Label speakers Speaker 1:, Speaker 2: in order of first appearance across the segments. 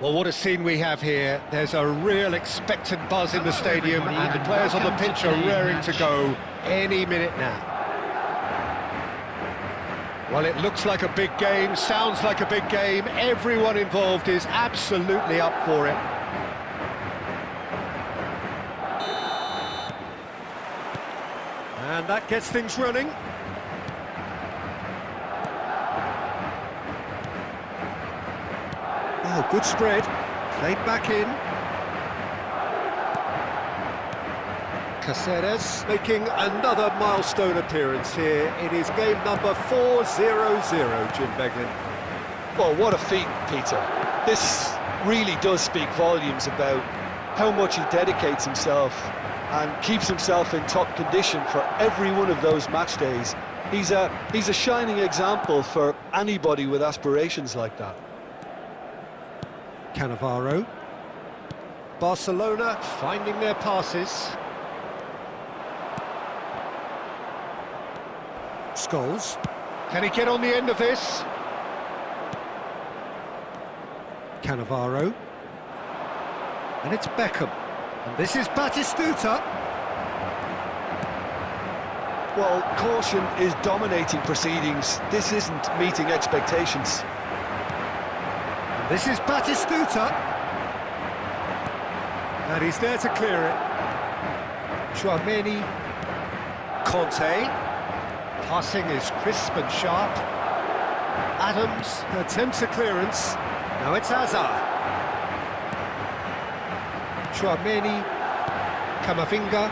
Speaker 1: Well, what a scene we have here. There's a real expectant buzz in the stadium, and the players on the pitch are raring to go any minute now. Well, it looks like a big game, sounds like a big game. Everyone involved is absolutely up for it. And that gets things running. Oh, good spread. Played back in. Caceres making another milestone appearance here. It is game number 400, Jim Beglin.
Speaker 2: Well, what a feat, Peter. This really does speak volumes about how much he dedicates himself and keeps himself in top condition for every one of those match days. He's a shining example for anybody with aspirations like that.
Speaker 1: Cannavaro. Barcelona finding their passes. Scholes. Can he get on the end of this? Cannavaro. And it's Beckham. And this is Batistuta.
Speaker 2: Well, caution is dominating proceedings. This isn't meeting expectations.
Speaker 1: This is Batistuta. And he's there to clear it. Tchouaméni. Conte. Passing is crisp and sharp. Adams attempts a clearance. Now it's Hazard. Tchouaméni. Camavinga.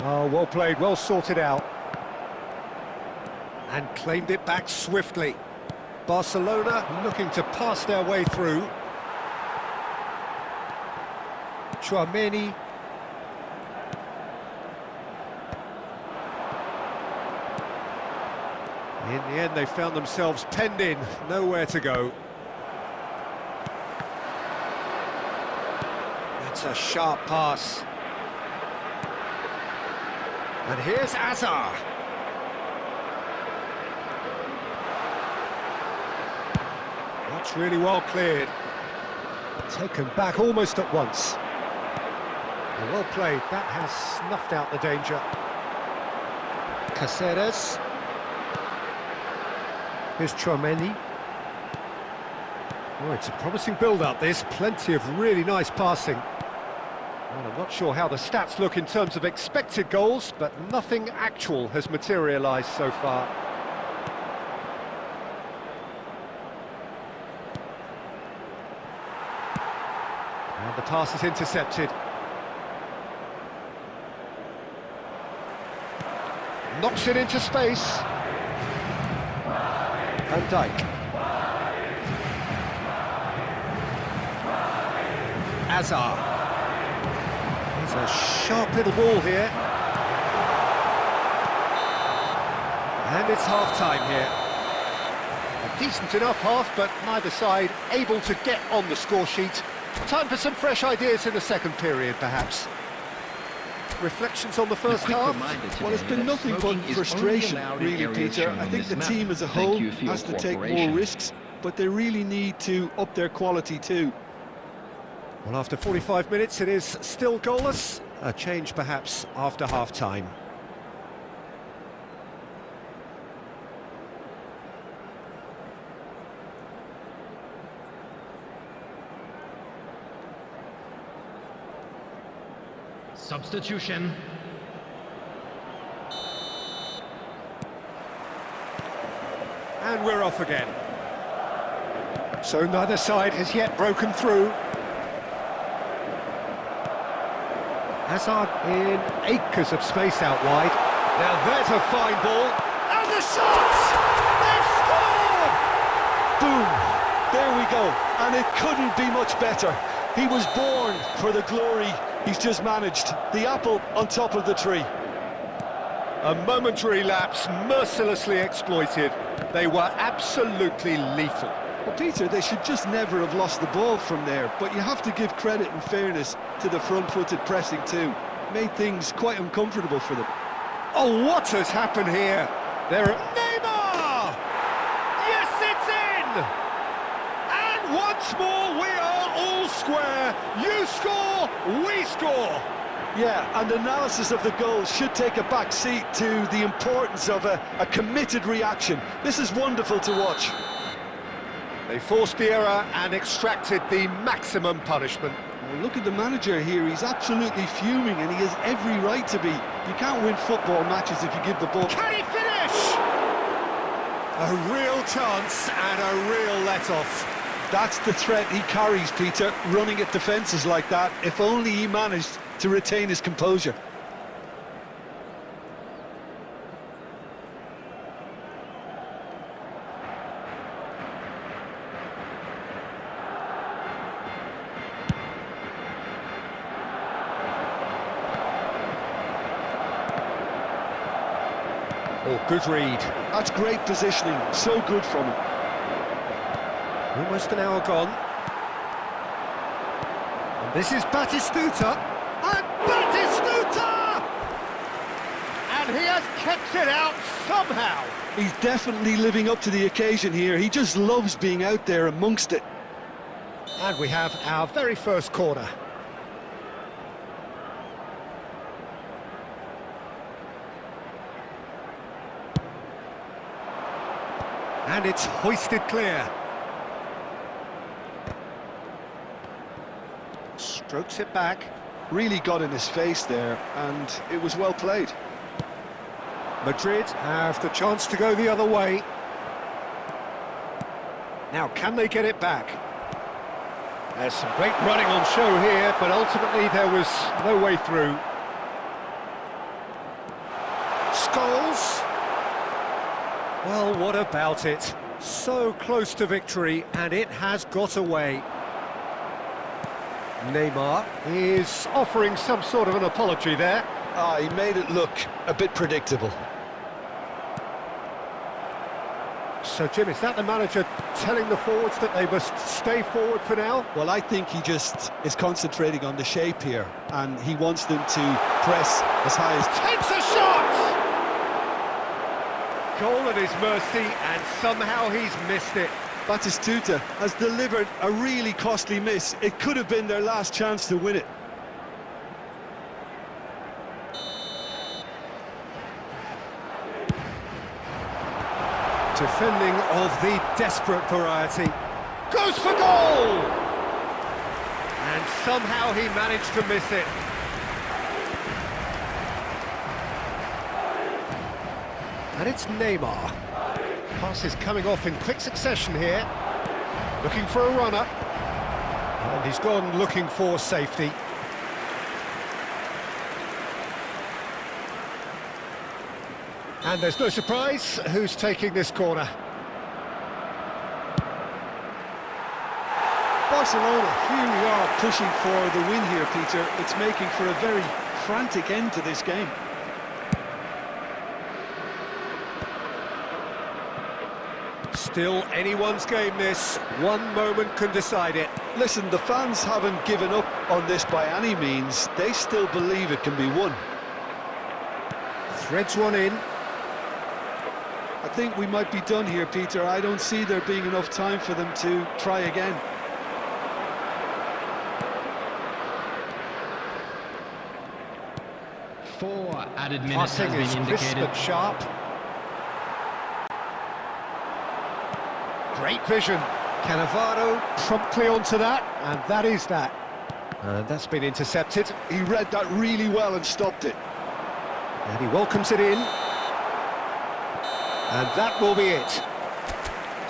Speaker 1: Oh, well played, well sorted out. And claimed it back swiftly. Barcelona looking to pass their way through. Tchouaméni. In the end, they found themselves penned in, nowhere to go. That's a sharp pass. And here's Hazard. That's really well cleared. Taken back almost at once. Well played, that has snuffed out the danger. Caceres. Here's Tchouaméni. Oh, it's a promising build-up, this. Plenty of really nice passing. Well, I'm not sure how the stats look in terms of expected goals, but nothing actual has materialised so far. And the pass is intercepted. Knocks it into space. Van Dijk. Hazard. There's a sharp little ball here. And it's half-time here. A decent enough half, but neither side able to get on the score sheet. Time for some fresh ideas in the second period, perhaps. Reflections on the first half?
Speaker 2: Well, it's been nothing but frustration, really, Peter. I think the team as a whole has to take more risks, but they really need to up their quality too.
Speaker 1: Well, after 45 minutes, it is still goalless. A change, perhaps, after half-time.
Speaker 3: Substitution.
Speaker 1: And we're off again. So neither side has yet broken through. Hazard in acres of space out wide. Now there's a fine ball. And the shot! They've scored!
Speaker 2: Boom! There we go. And it couldn't be much better. He was born for the glory he's just managed. The apple on top of the tree.
Speaker 1: A momentary lapse, mercilessly exploited. They were absolutely lethal.
Speaker 2: Well, Peter, they should just never have lost the ball from there, but you have to give credit and fairness to the front-footed pressing too. Made things quite uncomfortable for them.
Speaker 1: Oh, what has happened here? They're at Neymar! Yes, it's in! square, you score, we score!
Speaker 2: Yeah, and analysis of the goal should take a back seat to the importance of a committed reaction. This is wonderful to watch.
Speaker 1: They forced the error and extracted the maximum punishment.
Speaker 2: Well, look at the manager here, he's absolutely fuming and he has every right to be. You can't win football matches if you give the ball...
Speaker 1: Can he finish? A real chance and a real let-off.
Speaker 2: That's the threat he carries, Peter, running at defences like that. If only he managed to retain his composure.
Speaker 1: Oh, good read.
Speaker 2: That's great positioning, so good from him.
Speaker 1: Almost an hour gone. And this is Batistuta. And Batistuta! And he has kept it out somehow.
Speaker 2: He's definitely living up to the occasion here. He just loves being out there amongst it.
Speaker 1: And we have our very first corner. And it's hoisted clear. Strokes it back.
Speaker 2: Really got in his face there, and it was well played.
Speaker 1: Madrid have the chance to go the other way. Now, can they get it back? There's some great running on show here, but ultimately there was no way through. Scholes. Well, what about it? So close to victory, and it has got away. Neymar is offering some sort of an apology there.
Speaker 2: He made it look a bit predictable.
Speaker 1: So, Jim, is that the manager telling the forwards that they must stay forward for now?
Speaker 2: Well, I think he just is concentrating on the shape here, and he wants them to press as high as...
Speaker 1: Takes a shot! Goal at his mercy, and somehow he's missed it.
Speaker 2: Batistuta has delivered a really costly miss. It could have been their last chance to win it.
Speaker 1: Defending of the desperate variety. Goes for goal! And somehow he managed to miss it. And it's Neymar. Pass is coming off in quick succession here. Looking for a runner. And he's gone looking for safety. And there's no surprise who's taking this corner.
Speaker 2: Barcelona, here we are pushing for the win here, Peter. It's making for a very frantic end to this game.
Speaker 1: Still anyone's game this. One moment can decide it.
Speaker 2: Listen, the fans haven't given up on this by any means. They still believe it can be won.
Speaker 1: Threads one in.
Speaker 2: I think we might be done here, Peter. I don't see there being enough time for them to try again.
Speaker 3: Four added minutes
Speaker 1: Passing
Speaker 3: has
Speaker 1: is
Speaker 3: been
Speaker 1: crisp
Speaker 3: indicated.
Speaker 1: and sharp. Great vision. Cannavaro promptly onto that, and that is that. And that's been intercepted.
Speaker 2: He read that really well and stopped it.
Speaker 1: And he welcomes it in. And that will be it.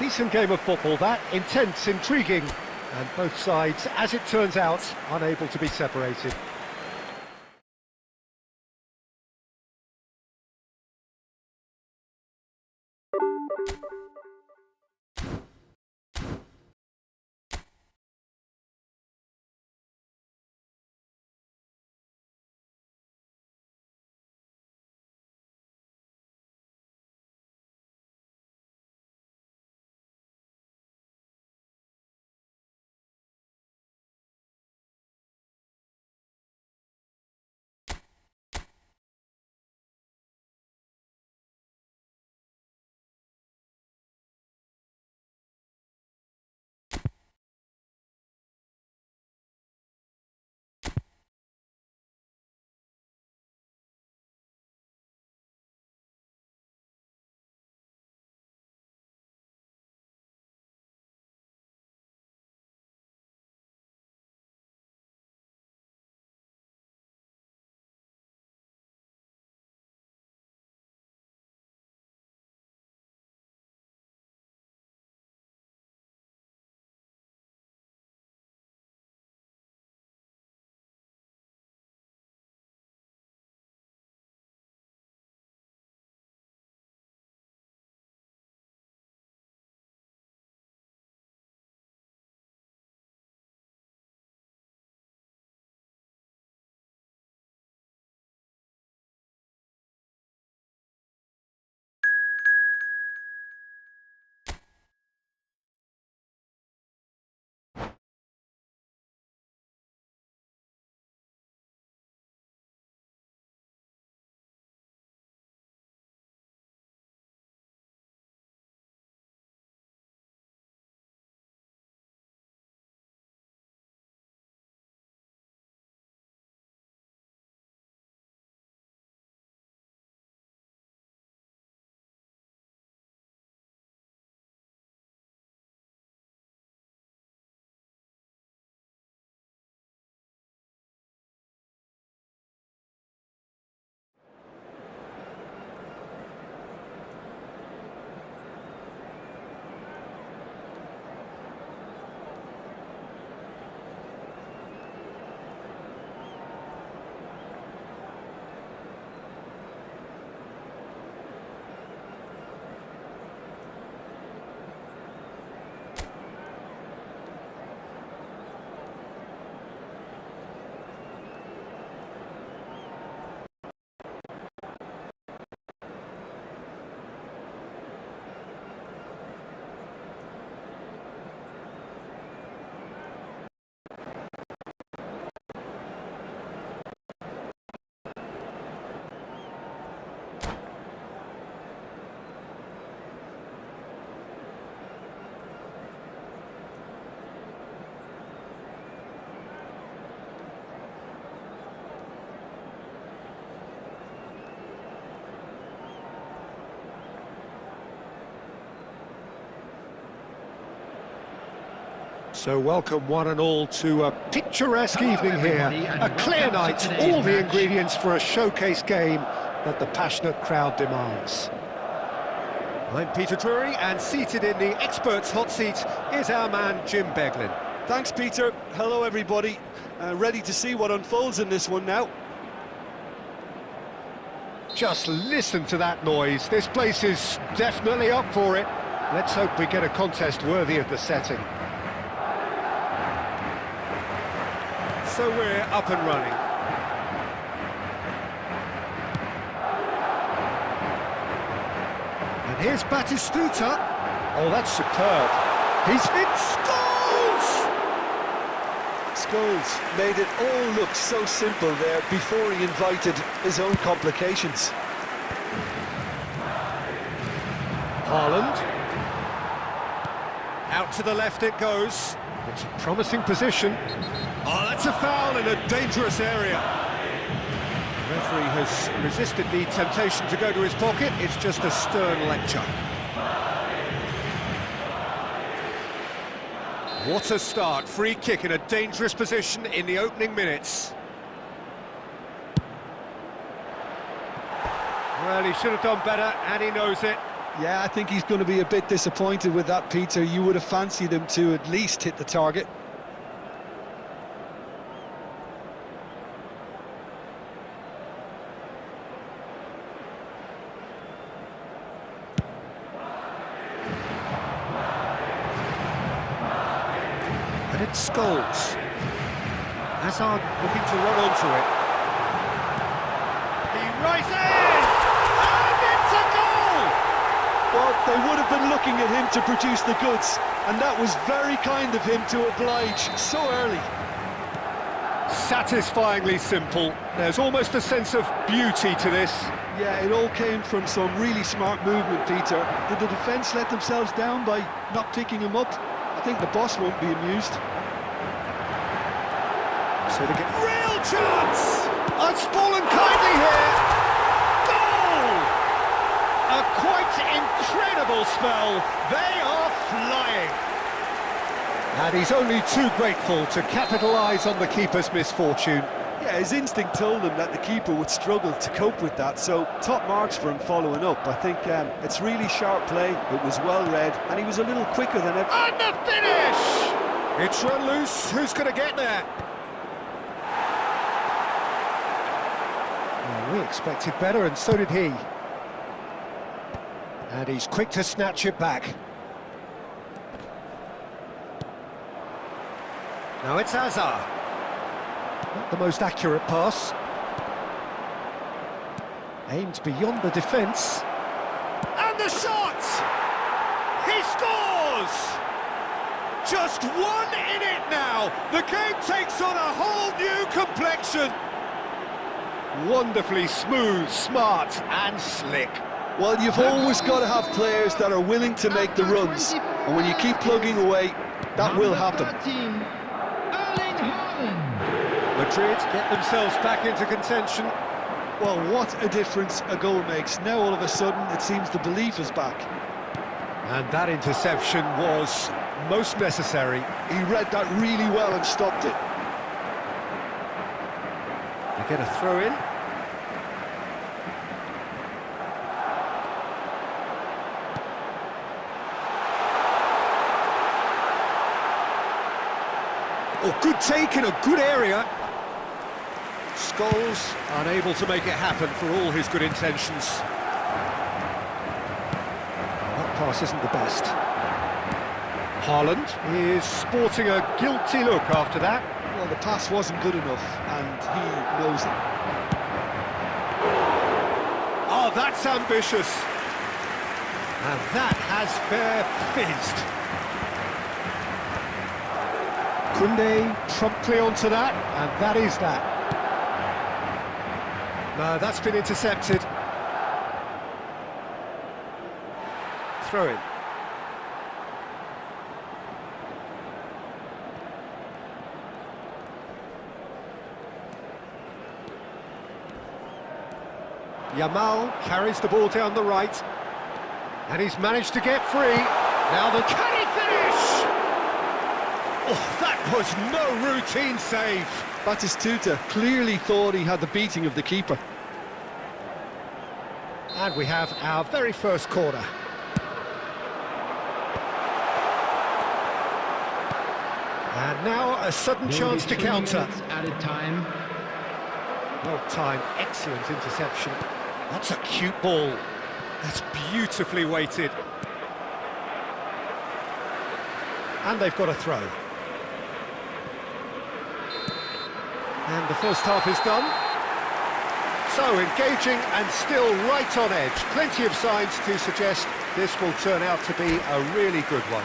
Speaker 1: Decent game of football, that. Intense, intriguing. And both sides, as it turns out, unable to be separated. So welcome one and all to a picturesque evening here. A clear night, all the ingredients for a showcase game that the passionate crowd demands. I'm Peter Drury, and seated in the experts' hot seat is our man Jim Beglin.
Speaker 2: Thanks, Peter. Hello, everybody. Ready to see what unfolds in this one now.
Speaker 1: Just listen to that noise. This place is definitely up for it. Let's hope we get a contest worthy of the setting. So we're up and running. And here's Batistuta. Oh, that's superb. He's hit Scholes!
Speaker 2: Scholes made it all look so simple there before he invited his own complications.
Speaker 1: Haaland. Out to the left it goes. It's a promising position. Oh, that's a foul in a dangerous area. The referee has resisted the temptation to go to his pocket. It's just a stern lecture. What a start. Free kick in a dangerous position in the opening minutes. Well, he should have done better, and he knows it.
Speaker 2: Yeah, I think he's going to be a bit disappointed with that, Peter. You would have fancied him to at least hit the target.
Speaker 1: And it's Scholes. Hazard looking to run onto it. He rises! And it's a goal!
Speaker 2: Well, they would have been looking at him to produce the goods, and that was very kind of him to oblige so early.
Speaker 1: Satisfyingly simple. There's almost a sense of beauty to this.
Speaker 2: Yeah, it all came from some really smart movement, Peter. Did the defence let themselves down by not picking him up? I think the boss won't be amused.
Speaker 1: So they get real chance! It's fallen kindly here! Goal! A quite incredible spell. They are flying. And he's only too grateful to capitalise on the keeper's misfortune.
Speaker 2: Yeah, his instinct told him that the keeper would struggle to cope with that, so top marks for him following up. I think it's really sharp play, it was well read, and he was a little quicker than ever.
Speaker 1: And the finish! It's run loose, who's going to get there? Well, we expected better, and so did he. And he's quick to snatch it back. Now it's Hazard. Not the most accurate pass. Aimed beyond the defence. And the shot! He scores! Just one in it now. The game takes on a whole new complexion. Wonderfully smooth, smart and slick.
Speaker 2: Well, you've always got to have players that are willing to make the runs, and when you keep plugging away, that will happen.
Speaker 1: Madrid get themselves back into contention.
Speaker 2: Well, what a difference a goal makes. Now all of a sudden it seems the belief is back.
Speaker 1: And that interception was most necessary.
Speaker 2: He read that really well and stopped it.
Speaker 1: They get a throw in. Oh, good take in a good area. Scholes unable to make it happen for all his good intentions. That pass isn't the best. Haaland is sporting a guilty look after that.
Speaker 2: Well, the pass wasn't good enough, and he knows it.
Speaker 1: Oh, that's ambitious. And that has fair fizzed. Koundé promptly onto that, and that is that. No, that's been intercepted. Throw in. Yamal carries the ball down the right, and he's managed to get free. Now can he finish? Oh, that was no routine save.
Speaker 2: Batistuta clearly thought he had the beating of the keeper.
Speaker 1: And we have our very first corner. And now a sudden chance to counter.
Speaker 3: Added time.
Speaker 1: Well timed, excellent interception. That's a cute ball. That's beautifully weighted. And they've got a throw. And the first half is done. So engaging and still right on edge. Plenty of signs to suggest this will turn out to be a really good one.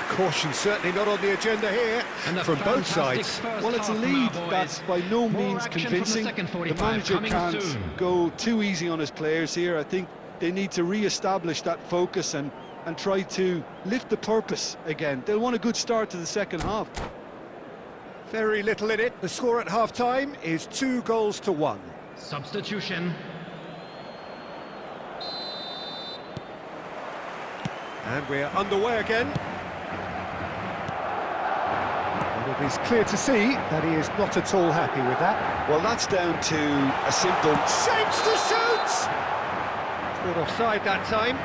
Speaker 1: Caution certainly not on the agenda here from both sides.
Speaker 2: Well, it's a lead that's by no means convincing. The manager can't go too easy on his players here. I think they need to re-establish that focus and try to lift the purpose again. They'll want a good start to the second half.
Speaker 1: Very little in it. The score at half-time is 2-1.
Speaker 3: Substitution.
Speaker 1: And we're underway again. And it is clear to see that he is not at all happy with that.
Speaker 2: Well, that's down to a simple...
Speaker 1: Shapes to shoot! Caught offside that time.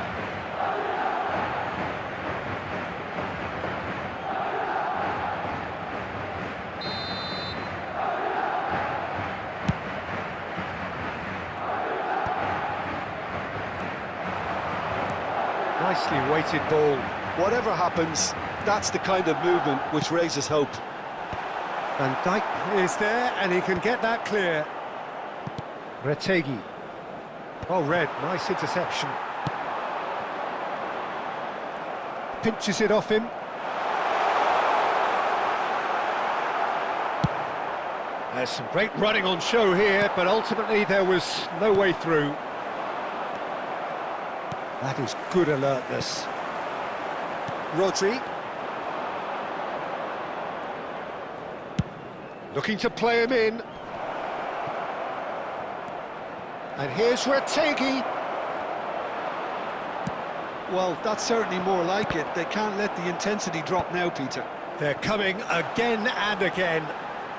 Speaker 1: Nicely weighted ball.
Speaker 2: Whatever happens, that's the kind of movement which raises hope.
Speaker 1: Van Dijk is there, and he can get that clear. Retegi. Oh, Red, nice interception. Pinches it off him. There's some great running on show here, but ultimately there was no way through. That is good alertness. Rodri. Looking to play him in. And here's Retegi.
Speaker 2: Well, that's certainly more like it. They can't let the intensity drop now, Peter.
Speaker 1: They're coming again and again.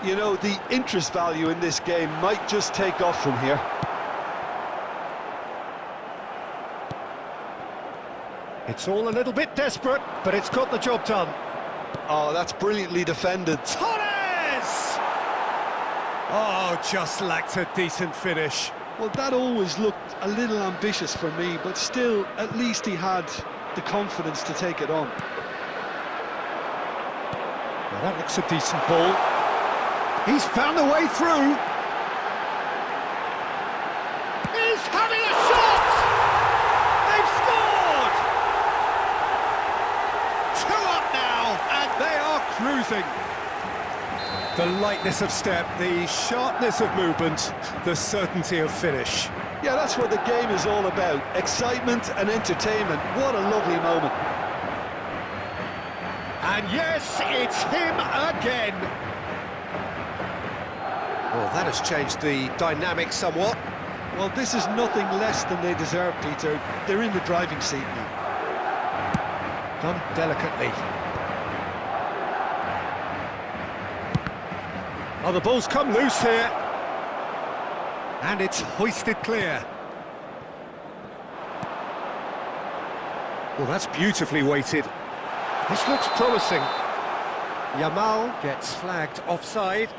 Speaker 2: You know, the interest value in this game might just take off from here.
Speaker 1: It's all a little bit desperate, but it's got the job done.
Speaker 2: Oh, that's brilliantly defended.
Speaker 1: Torres! Oh, just lacked a decent finish.
Speaker 2: Well, that always looked a little ambitious for me, but still, at least he had the confidence to take it on.
Speaker 1: Well, that looks a decent ball. He's found a way through. He's having a shot! They've scored! 2 up now, and they are cruising. The lightness of step, the sharpness of movement, the certainty of finish.
Speaker 2: Yeah, that's what the game is all about. Excitement and entertainment. What a lovely moment.
Speaker 1: And yes, it's him again. Well, that has changed the dynamic somewhat.
Speaker 2: Well, this is nothing less than they deserve, Peter. They're in the driving seat now.
Speaker 1: Done delicately. Oh, the ball's come loose here. And it's hoisted clear. Well, that's beautifully weighted. This looks promising. Yamal gets flagged offside.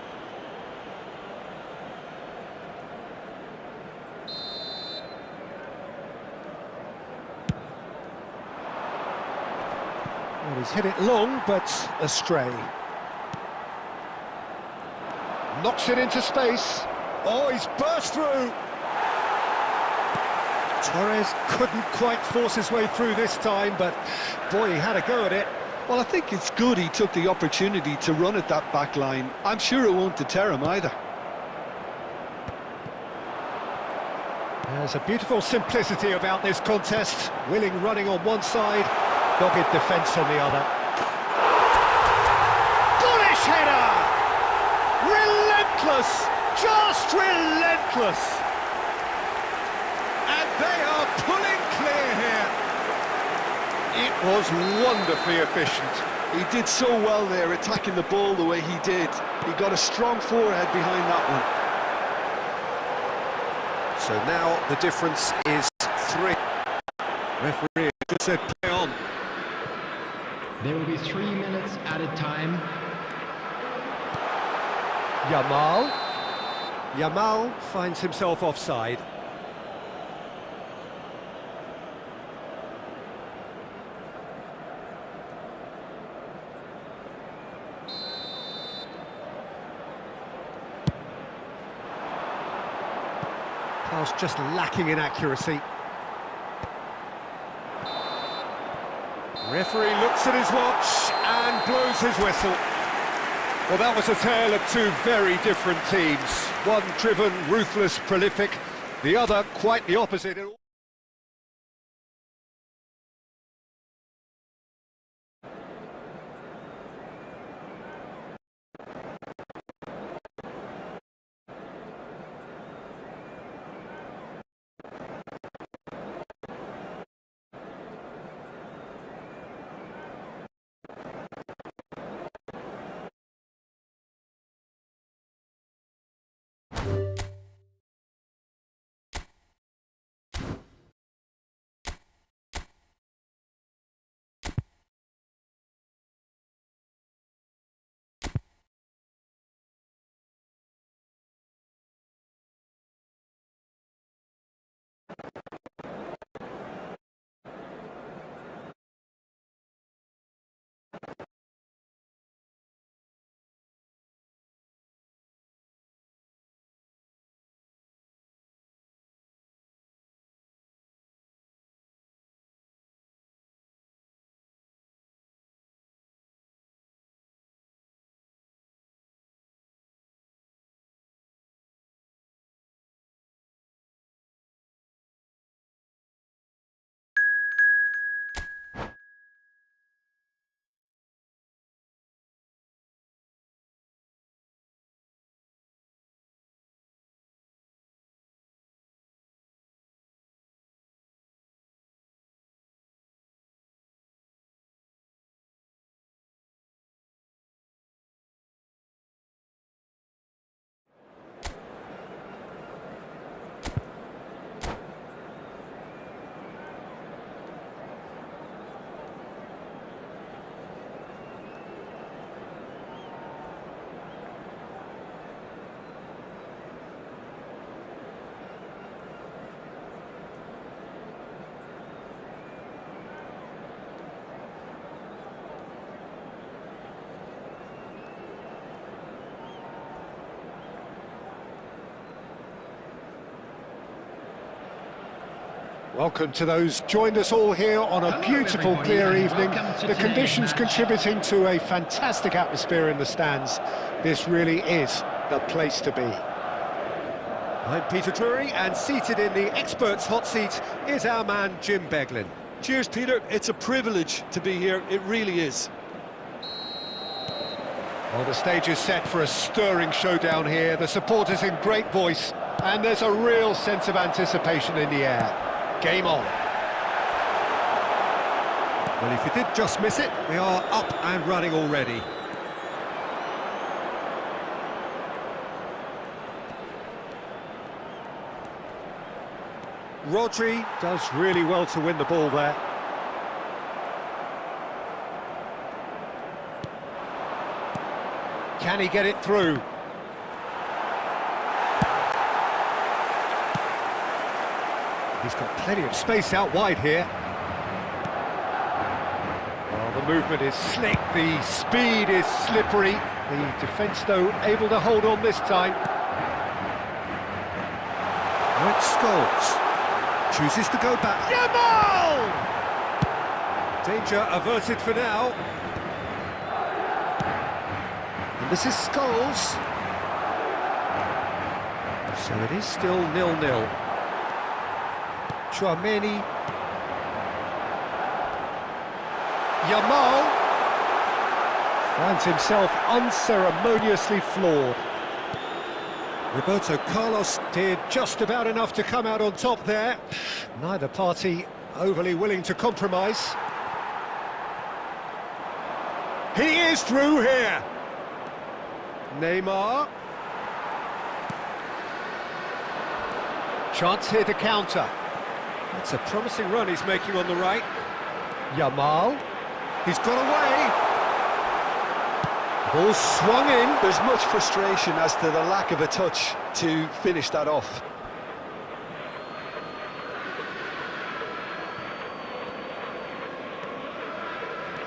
Speaker 1: Well, he's hit it long, but astray. Knocks it into space. Oh, he's burst through. Torres couldn't quite force his way through this time, but boy, he had a go at it.
Speaker 2: Well, I think it's good he took the opportunity to run at that back line. I'm sure it won't deter him either.
Speaker 1: There's a beautiful simplicity about this contest. Willing running on one side, dogged defence on the other. Bullish header! Relentless! Just relentless! And they are pulling clear here. It was wonderfully efficient.
Speaker 2: He did so well there, attacking the ball the way he did. He got a strong forehead behind that one.
Speaker 1: So now the difference is 3. Referee just said play on.
Speaker 3: There will be 3 minutes added time.
Speaker 1: Yamal finds himself offside. Pass just lacking in accuracy. Referee looks at his watch and blows his whistle. Well, that was a tale of two very different teams. One driven, ruthless, prolific. The other quite the opposite. Welcome to those joined us all here on a beautiful, clear evening. The conditions contributing to a fantastic atmosphere in the stands. This really is the place to be. I'm Peter Drury, and seated in the experts' hot seat is our man Jim Beglin.
Speaker 2: Cheers, Peter. It's a privilege to be here. It really is.
Speaker 1: Well, the stage is set for a stirring showdown here. The supporters in great voice, and there's a real sense of anticipation in the air. Game on. Well, if you did just miss it, we are up and running already. Rodri does really well to win the ball there. Can he get it through? He's got plenty of space out wide here. Well, the movement is slick, the speed is slippery. The defence, though, able to hold on this time. Right, Scholes chooses to go back. Yamal! Danger averted for now. And this is Scholes. So it is still 0-0. Chouameni. Yamal finds himself unceremoniously floored. Roberto Carlos did just about enough to come out on top there. Neither party overly willing to compromise. He is through here. Neymar. Chance here to counter. That's a promising run he's making on the right. Yamal. He's got away. Ball swung in.
Speaker 2: There's much frustration as to the lack of a touch to finish that off.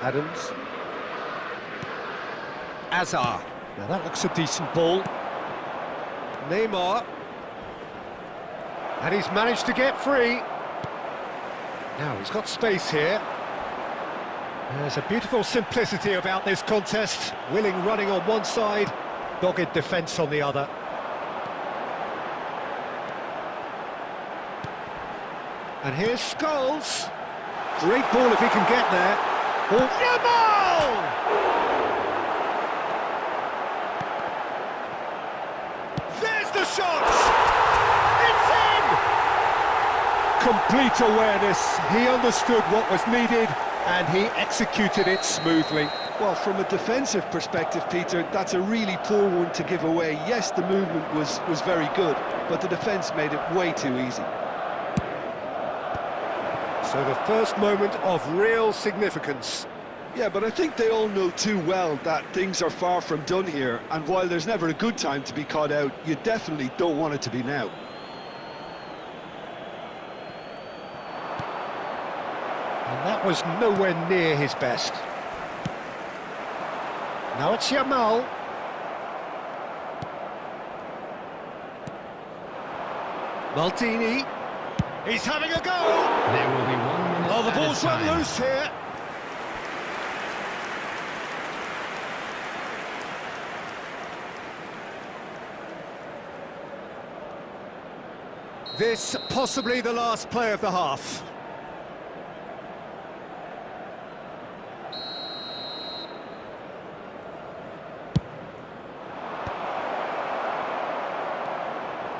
Speaker 1: Adams. Azar. Now that looks a decent ball. Neymar. And he's managed to get free. Now he's got space here. There's a beautiful simplicity about this contest. Willing running on one side, dogged defence on the other. And here's Scholes. Great ball if he can get there. Oh, Yamal! There's the shot! It's in! Complete awareness. He understood what was needed and he executed it smoothly.
Speaker 2: Well, from a defensive perspective, Peter, that's a really poor one to give away. Yes, the movement was very good, but the defence made it way too easy.
Speaker 1: So the first moment of real significance.
Speaker 2: Yeah, but I think they all know too well that things are far from done here, and while there's never a good time to be caught out, you definitely don't want it to be now.
Speaker 1: And that was nowhere near his best. Now it's Yamal. Maldini. He's having a go!
Speaker 3: There will be 1 minute.
Speaker 1: Oh, the
Speaker 3: at a
Speaker 1: ball's run
Speaker 3: time.
Speaker 1: loose here. This possibly the last play of the half.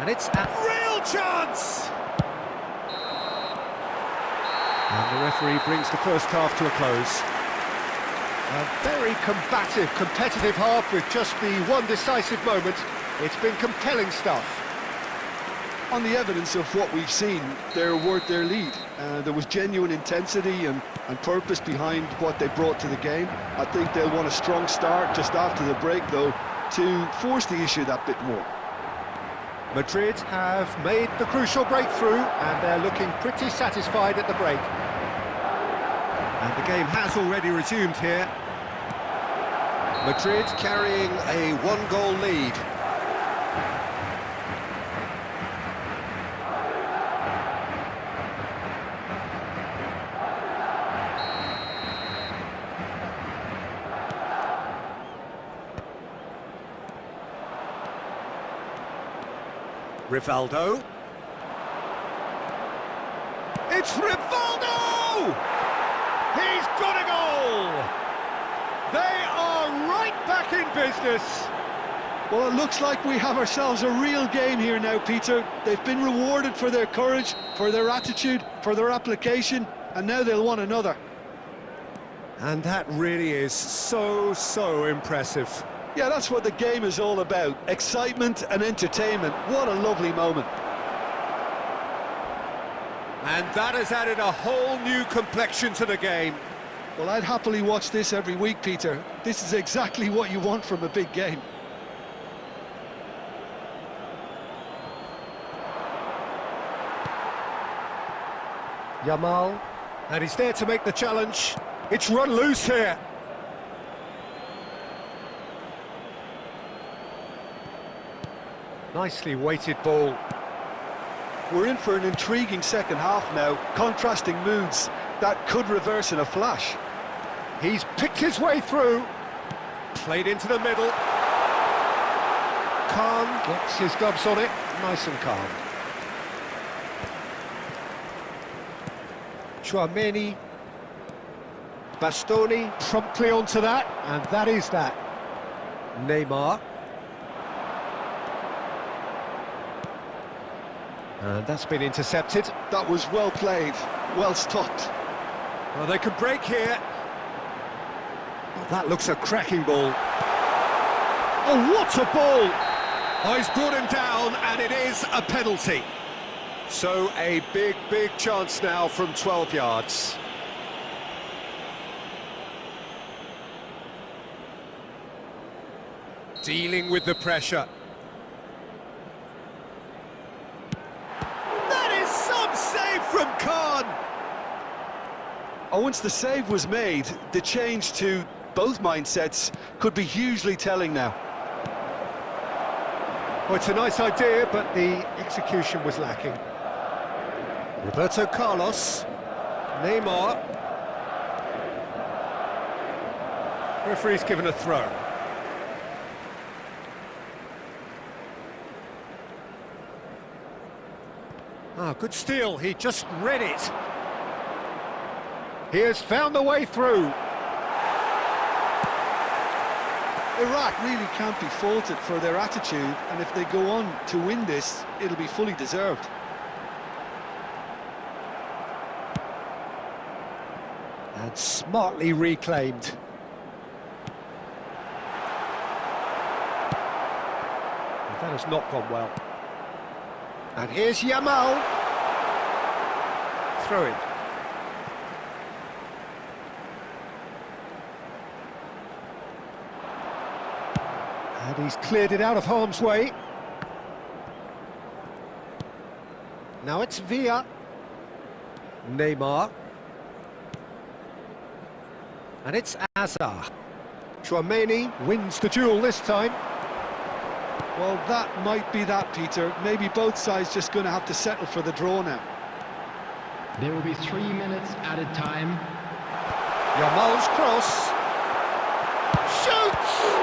Speaker 1: And it's a real chance! And the referee brings the first half to a close. A very combative, competitive half with just the one decisive moment. It's been compelling stuff.
Speaker 2: On the evidence of what we've seen, they're worth their lead. There was genuine intensity and purpose behind what they brought to the game. I think they'll want a strong start just after the break, though, to force the issue that bit more.
Speaker 1: Madrid have made the crucial breakthrough and they're looking pretty satisfied at the break. And the game has already resumed here. Madrid carrying a one-goal lead. Rivaldo. It's Rivaldo! He's got a goal! They are right back in business.
Speaker 2: Well, it looks like we have ourselves a real game here now, Peter. They've been rewarded for their courage, for their attitude, for their application, and now they'll want another.
Speaker 1: And that really is so impressive.
Speaker 2: Yeah, that's what the game is all about. Excitement and entertainment. What a lovely moment.
Speaker 1: And that has added a whole new complexion to the game.
Speaker 2: Well, I'd happily watch this every week, Peter. This is exactly what you want from a big game.
Speaker 1: Yamal, and he's there to make the challenge. It's run loose here. Nicely weighted ball.
Speaker 2: We're in for an intriguing second half now. Contrasting moods that could reverse in a flash.
Speaker 1: He's picked his way through. Played into the middle. Calm, gets his gloves on it. Nice and calm. Chouameni. Bastoni promptly onto that, and that is that. Neymar. And that's been intercepted.
Speaker 2: That was well played, well stopped.
Speaker 1: Well, they could break here. Oh, that looks a cracking ball. Oh, what a ball! Oh, he's brought him down, and it is a penalty. So a big, big chance now from 12 yards. Dealing with the pressure. That is some save from Khan!
Speaker 2: Oh, once the save was made, the change to both mindsets could be hugely telling now.
Speaker 1: Well, it's a nice idea, but the execution was lacking. Roberto Carlos, Neymar. Referee's given a throw. Ah, good steal, he just read it. He has found the way through.
Speaker 2: Iraq really can't be faulted for their attitude, and if they go on to win this, it'll be fully deserved.
Speaker 1: And smartly reclaimed. Well, that has not gone well. And here's Yamal. Throw in. And he's cleared it out of harm's way. Now it's Villa. Neymar. And it's Azar. Chouameni wins the duel this time.
Speaker 2: Well, that might be that, Peter. Maybe both sides just going to have to settle for the draw now.
Speaker 3: There will be 3 minutes added time.
Speaker 1: Yamal's cross. Shoots!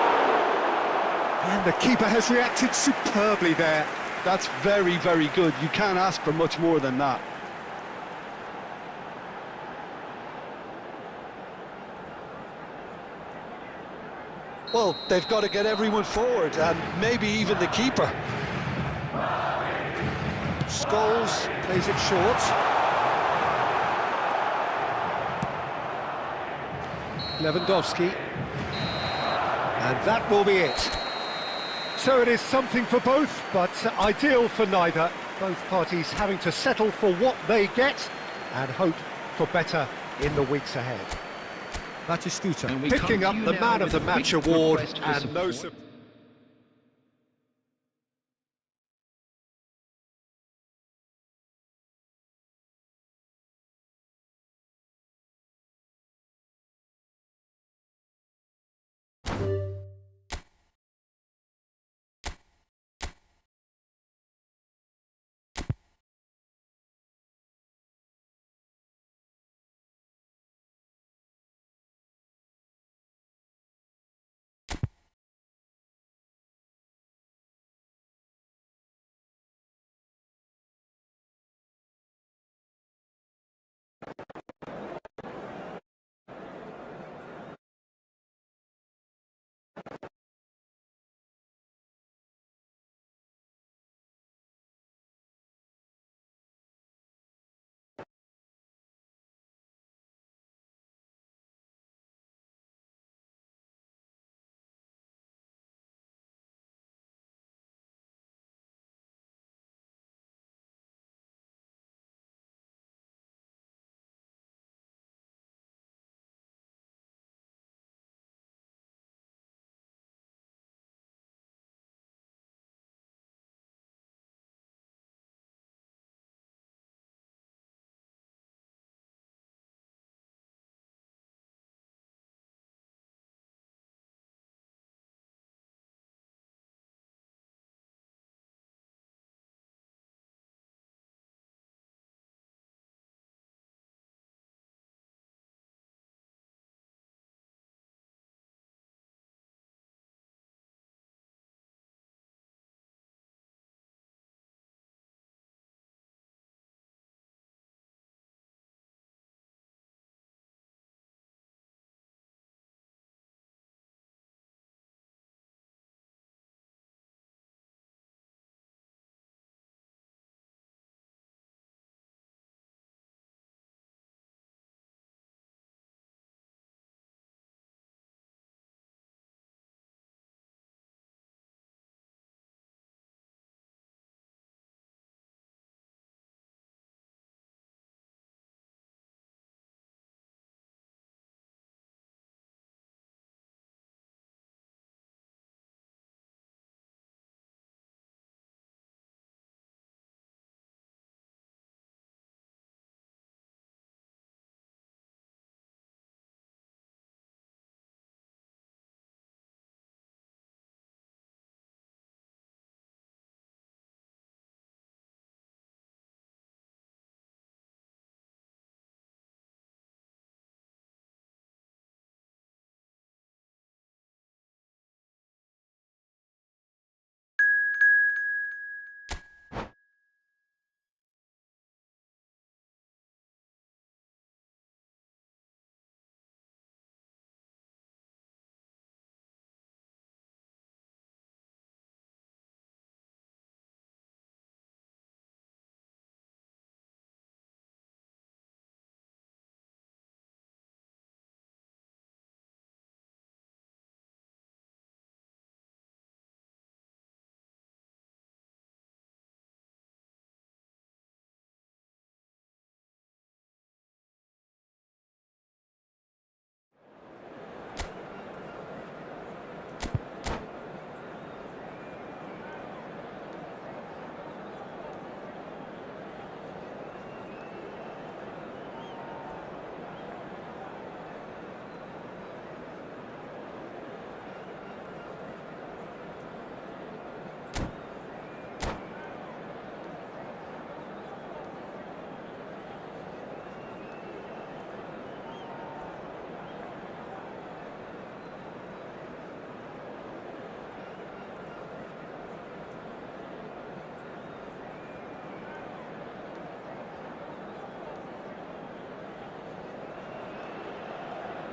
Speaker 1: And the keeper has reacted superbly there.
Speaker 2: That's very, very good. You can't ask for much more than that. Well, they've got to get everyone forward, and maybe even the keeper.
Speaker 1: Scholes plays it short. Lewandowski. And that will be it. So it is something for both, but ideal for neither. Both parties having to settle for what they get and hope for better in the weeks ahead. Batistuta picking up the Man of the Match award, and no surprise.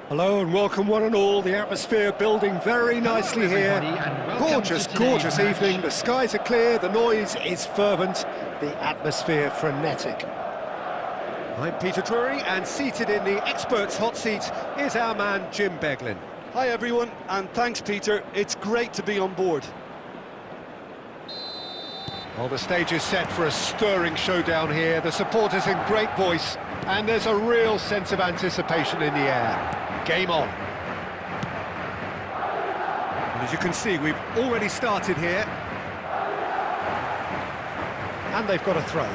Speaker 1: Hello and welcome one and all. The atmosphere building very nicely here. Gorgeous evening. The skies are clear, the noise is fervent, the atmosphere frenetic. I'm Peter Drury, and seated in the experts' hot seat is our man Jim Beglin.
Speaker 2: Hi everyone, and thanks Peter, it's great to be on board.
Speaker 1: Well, the stage is set for a stirring showdown here. The supporters in great voice, and there's a real sense of anticipation in the air. Game on. And as you can see, we've already started here. And they've got a throw.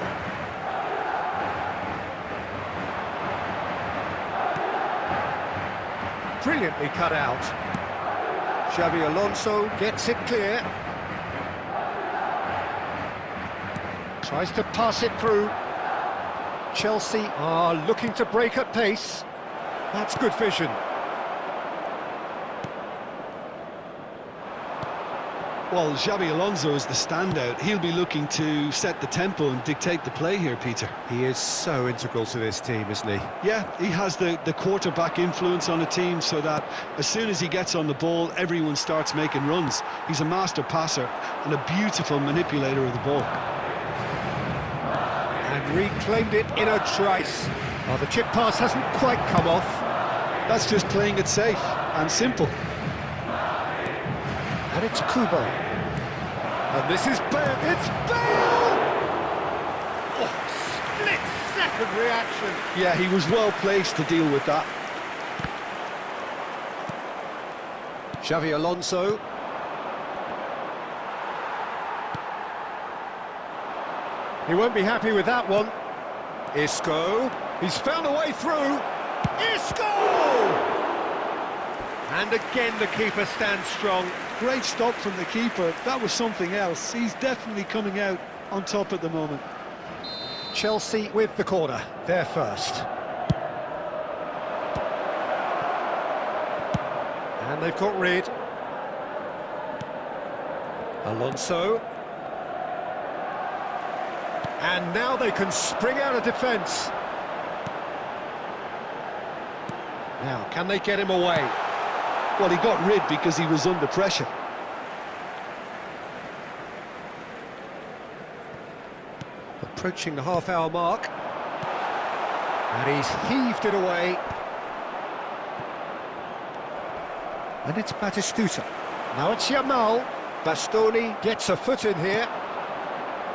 Speaker 1: Brilliantly cut out. Xabi Alonso gets it clear. Tries to pass it through. Chelsea are looking to break at pace. That's good vision.
Speaker 2: Well, Xabi Alonso is the standout. He'll be looking to set the tempo and dictate the play here, Peter.
Speaker 1: He is so integral to this team, isn't he?
Speaker 2: Yeah, he has the quarterback influence on the team so that as soon as he gets on the ball, everyone starts making runs. He's a master passer and a beautiful manipulator of the ball.
Speaker 1: And reclaimed it in a trice. Oh, the chip pass hasn't quite come off.
Speaker 2: That's just playing it safe and simple.
Speaker 1: And it's Kubo. And this is Bale. It's Bale! Oh, split-second reaction.
Speaker 2: Yeah, he was well placed to deal with that.
Speaker 1: Xabi Alonso. He won't be happy with that one. Isco. He's found a way through. Isco! And again the keeper stands strong.
Speaker 2: Great stop from the keeper. That was something else. He's definitely coming out on top at the moment.
Speaker 1: Chelsea with the corner. They're first. And they've got rid. Alonso. And now they can spring out of defence. Now, can they get him away?
Speaker 2: Well, he got rid because he was under pressure.
Speaker 1: Approaching the half-hour mark. And he's heaved it away. And it's Batistuta. Now it's Yamal. Bastoni gets a foot in here.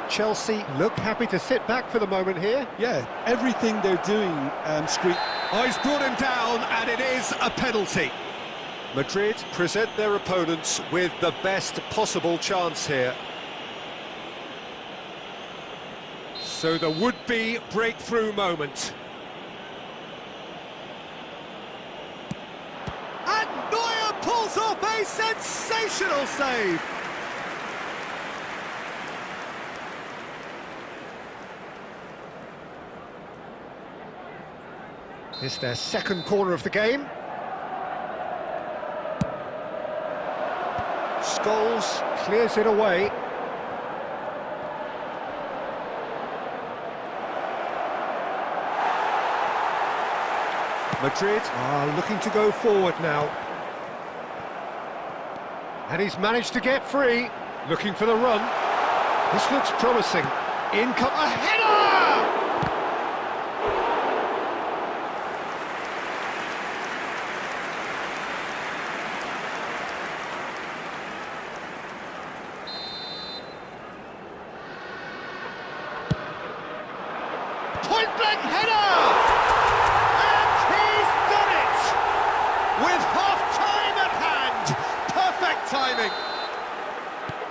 Speaker 1: Chelsea look happy to sit back for the moment here.
Speaker 2: Yeah, everything they're doing,
Speaker 1: Oh, he's brought him down, and it is a penalty. Madrid present their opponents with the best possible chance here. So the would-be breakthrough moment. And Neuer pulls off a sensational save. It's their second corner of the game. Scholes clears it away. Madrid are looking to go forward now. And he's managed to get free, looking for the run. This looks promising. In comes a header! Point-blank header! And he's done it! With half-time at hand! Perfect timing!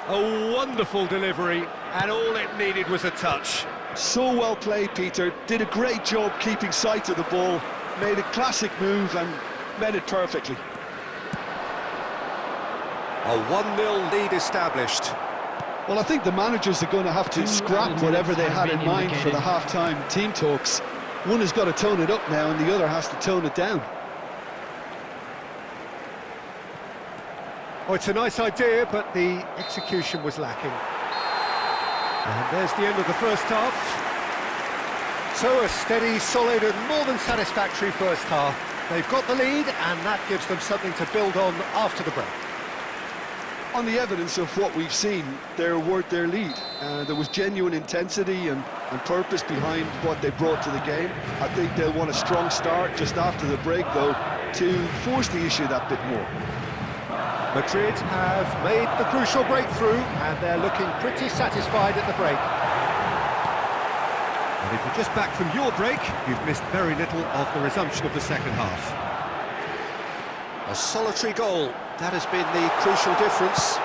Speaker 1: A wonderful delivery, and all it needed was a touch.
Speaker 2: So well played, Peter. Did a great job keeping sight of the ball. Made a classic move and met it perfectly.
Speaker 1: A 1-0 lead established.
Speaker 2: Well, I think the managers are going to have to scrap whatever they had in mind for the half-time team talks. One has got to tone it up now and the other has to tone it down.
Speaker 1: Oh, it's a nice idea, but the execution was lacking. And there's the end of the first half. So a steady, solid and more than satisfactory first half. They've got the lead, and that gives them something to build on after the break.
Speaker 2: On the evidence of what we've seen, they're worth their lead. There was genuine intensity and purpose behind what they brought to the game. I think they'll want a strong start just after the break, though, to force the issue that bit more.
Speaker 1: Madrid have made the crucial breakthrough, and they're looking pretty satisfied at the break.
Speaker 4: And if you're just back from your break, you've missed very little of the resumption of the second half.
Speaker 1: A solitary goal, that has been the crucial difference.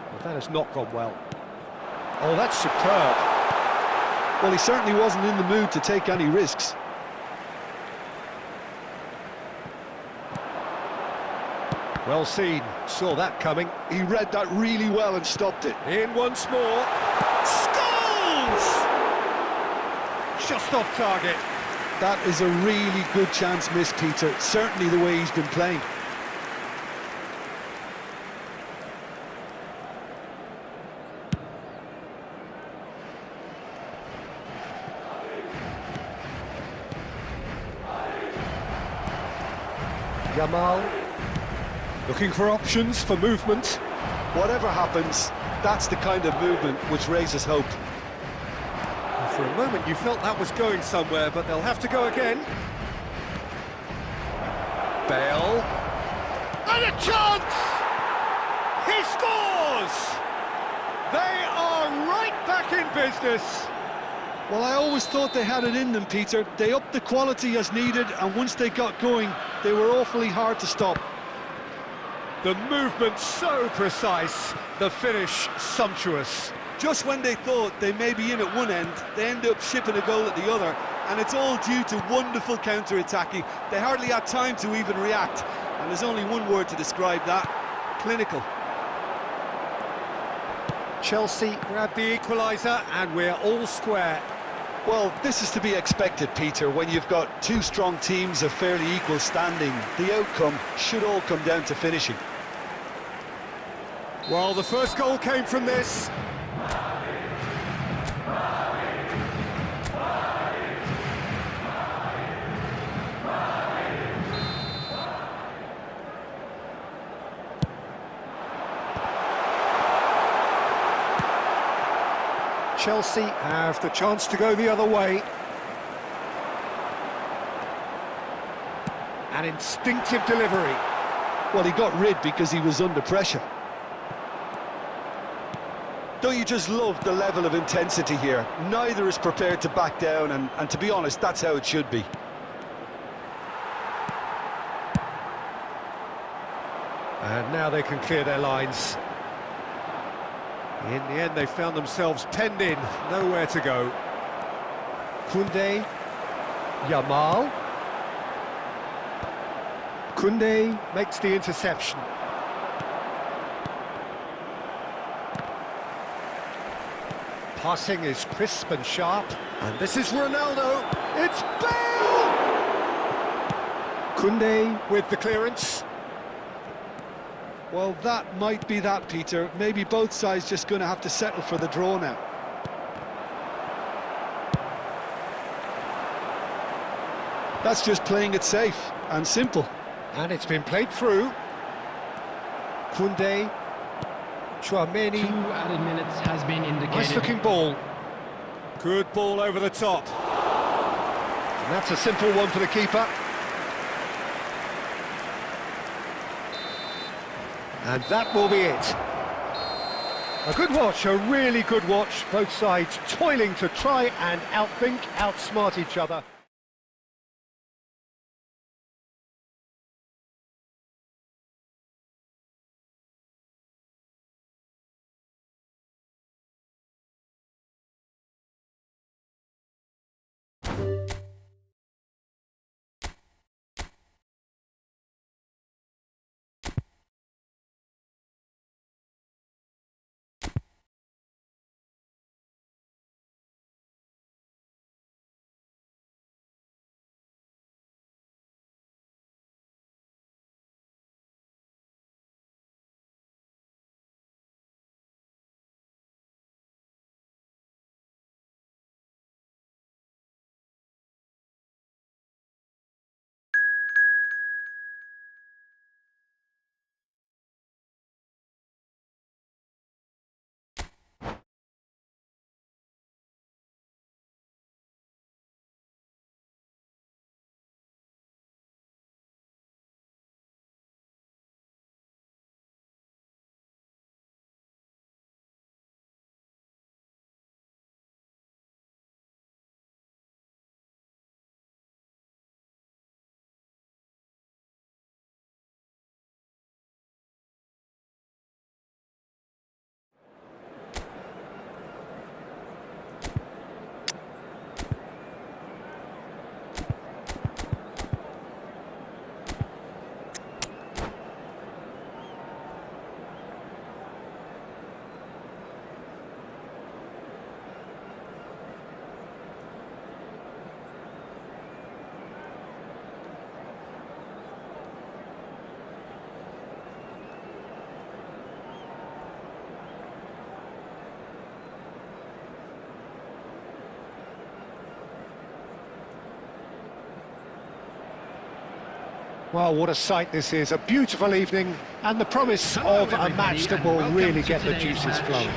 Speaker 1: Well, that has not gone well. Oh, that's superb.
Speaker 2: Well, he certainly wasn't in the mood to take any risks.
Speaker 1: Well seen, saw that coming.
Speaker 2: He read that really well and stopped it.
Speaker 1: In once more. Scores! Just off target.
Speaker 2: That is a really good chance missed, Peter. Certainly the way he's been playing.
Speaker 1: Yamal, looking for options for movement.
Speaker 2: Whatever happens, that's the kind of movement which raises hope.
Speaker 1: For a moment you felt that was going somewhere, but they'll have to go again. Bale. And a chance! He scores! They are right back in business.
Speaker 2: Well, I always thought they had it in them, Peter. They upped the quality as needed, and once they got going, they were awfully hard to stop.
Speaker 1: The movement so precise, the finish sumptuous.
Speaker 2: Just when they thought they may be in at one end, they end up shipping a goal at the other, and it's all due to wonderful counter-attacking. They hardly had time to even react, and there's only one word to describe that: clinical.
Speaker 1: Chelsea grab the equalizer, and we're all square.
Speaker 2: Well, this is to be expected, Peter. When you've got two strong teams of fairly equal standing, the outcome should all come down to finishing.
Speaker 1: Well, the first goal came from this. Chelsea have the chance to go the other way. An instinctive delivery.
Speaker 2: Well, he got rid because he was under pressure. Don't you just love the level of intensity here? Neither is prepared to back down, and to be honest, that's how it should be.
Speaker 1: And now they can clear their lines. In the end, they found themselves penned in, nowhere to go. Koundé, Yamal. Koundé makes the interception. Passing is crisp and sharp. And this is Ronaldo. It's Bale! Koundé with the clearance.
Speaker 2: Well, that might be that, Peter. Maybe both sides just going to have to settle for the draw now. That's just playing it safe and simple.
Speaker 1: And it's been played through. Koundé, Chouameni.
Speaker 3: 2 added minutes has been indicated.
Speaker 1: Nice looking ball. Good ball over the top. And that's a simple one for the keeper. And that will be it. A good watch, a really good watch. Both sides toiling to try and outthink, outsmart each other. Well, what a sight this is. A beautiful evening and the promise of a match that will really get the juices flowing.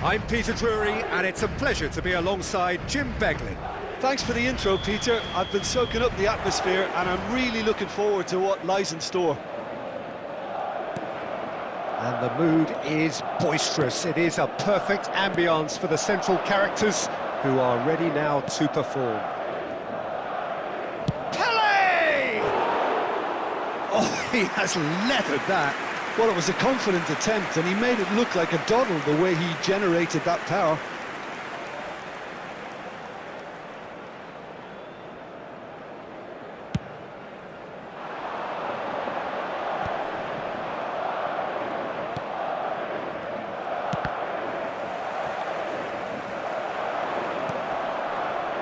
Speaker 4: I'm Peter Drury, and it's a pleasure to be alongside Jim Beglin.
Speaker 2: Thanks for the intro, Peter. I've been soaking up the atmosphere and I'm really looking forward to what lies in store.
Speaker 1: And the mood is boisterous. It is a perfect ambience for the central characters who are ready now to perform. Pele! Oh, he has leathered that.
Speaker 2: Well, it was a confident attempt and he made it look like a doddle the way he generated that power.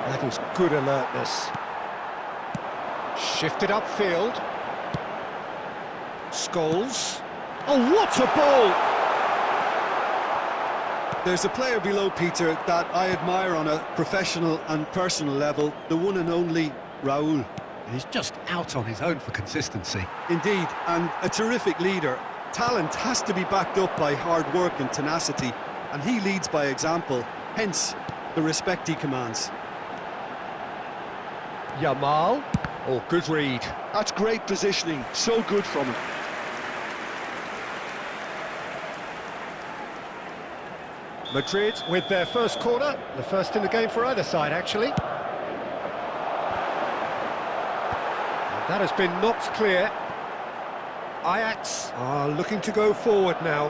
Speaker 1: That was good alertness. Shifted upfield. Scholes. Oh, what a ball!
Speaker 2: There's a player below, Peter, that I admire on a professional and personal level, the one and only Raúl.
Speaker 4: He's just out on his own for consistency.
Speaker 2: Indeed, and a terrific leader. Talent has to be backed up by hard work and tenacity, and he leads by example, hence the respect he commands.
Speaker 1: Yamal. Oh, good read.
Speaker 2: That's great positioning, so good from him.
Speaker 1: Madrid with their first corner, the first in the game for either side, actually. And that has been knocked clear. Ajax are looking to go forward now.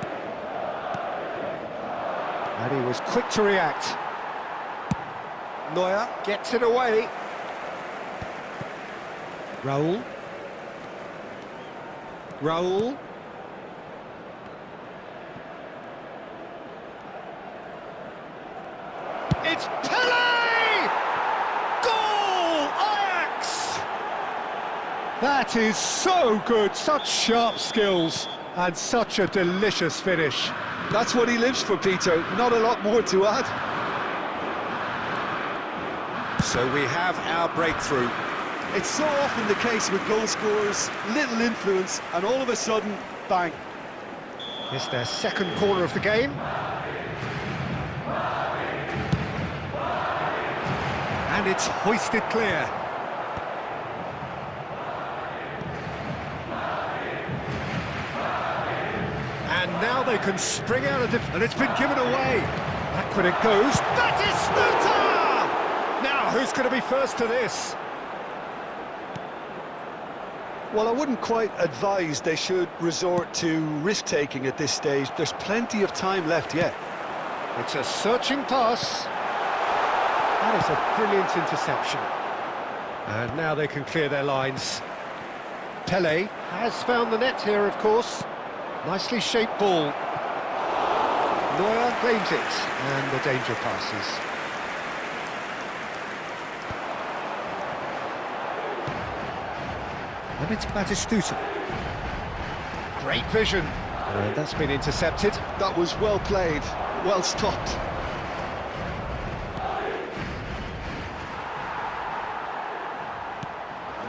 Speaker 1: And he was quick to react. Neuer gets it away. Raúl. Raúl. It's Pele! Goal! Ajax! That is so good, such sharp skills, and such a delicious finish.
Speaker 2: That's what he lives for, Peter. Not a lot more to add.
Speaker 4: So we have our breakthrough.
Speaker 2: It's so often the case with goal scorers, little influence, and all of a sudden, bang.
Speaker 1: It's their second corner of the game.
Speaker 4: And it's hoisted clear.
Speaker 1: And now they can spring out of defence. And it's been given away. Back when it goes. That is Snuta! Now, who's going to be first to this?
Speaker 2: Well, I wouldn't quite advise they should resort to risk-taking at this stage. There's plenty of time left yet.
Speaker 1: It's a searching pass. That is a brilliant interception. And now they can clear their lines. Pele has found the net here, of course. Nicely shaped ball. Neuer claims it, and the danger passes. And it's Batistuta. Great vision. And that's been intercepted.
Speaker 2: That was well played, well stopped.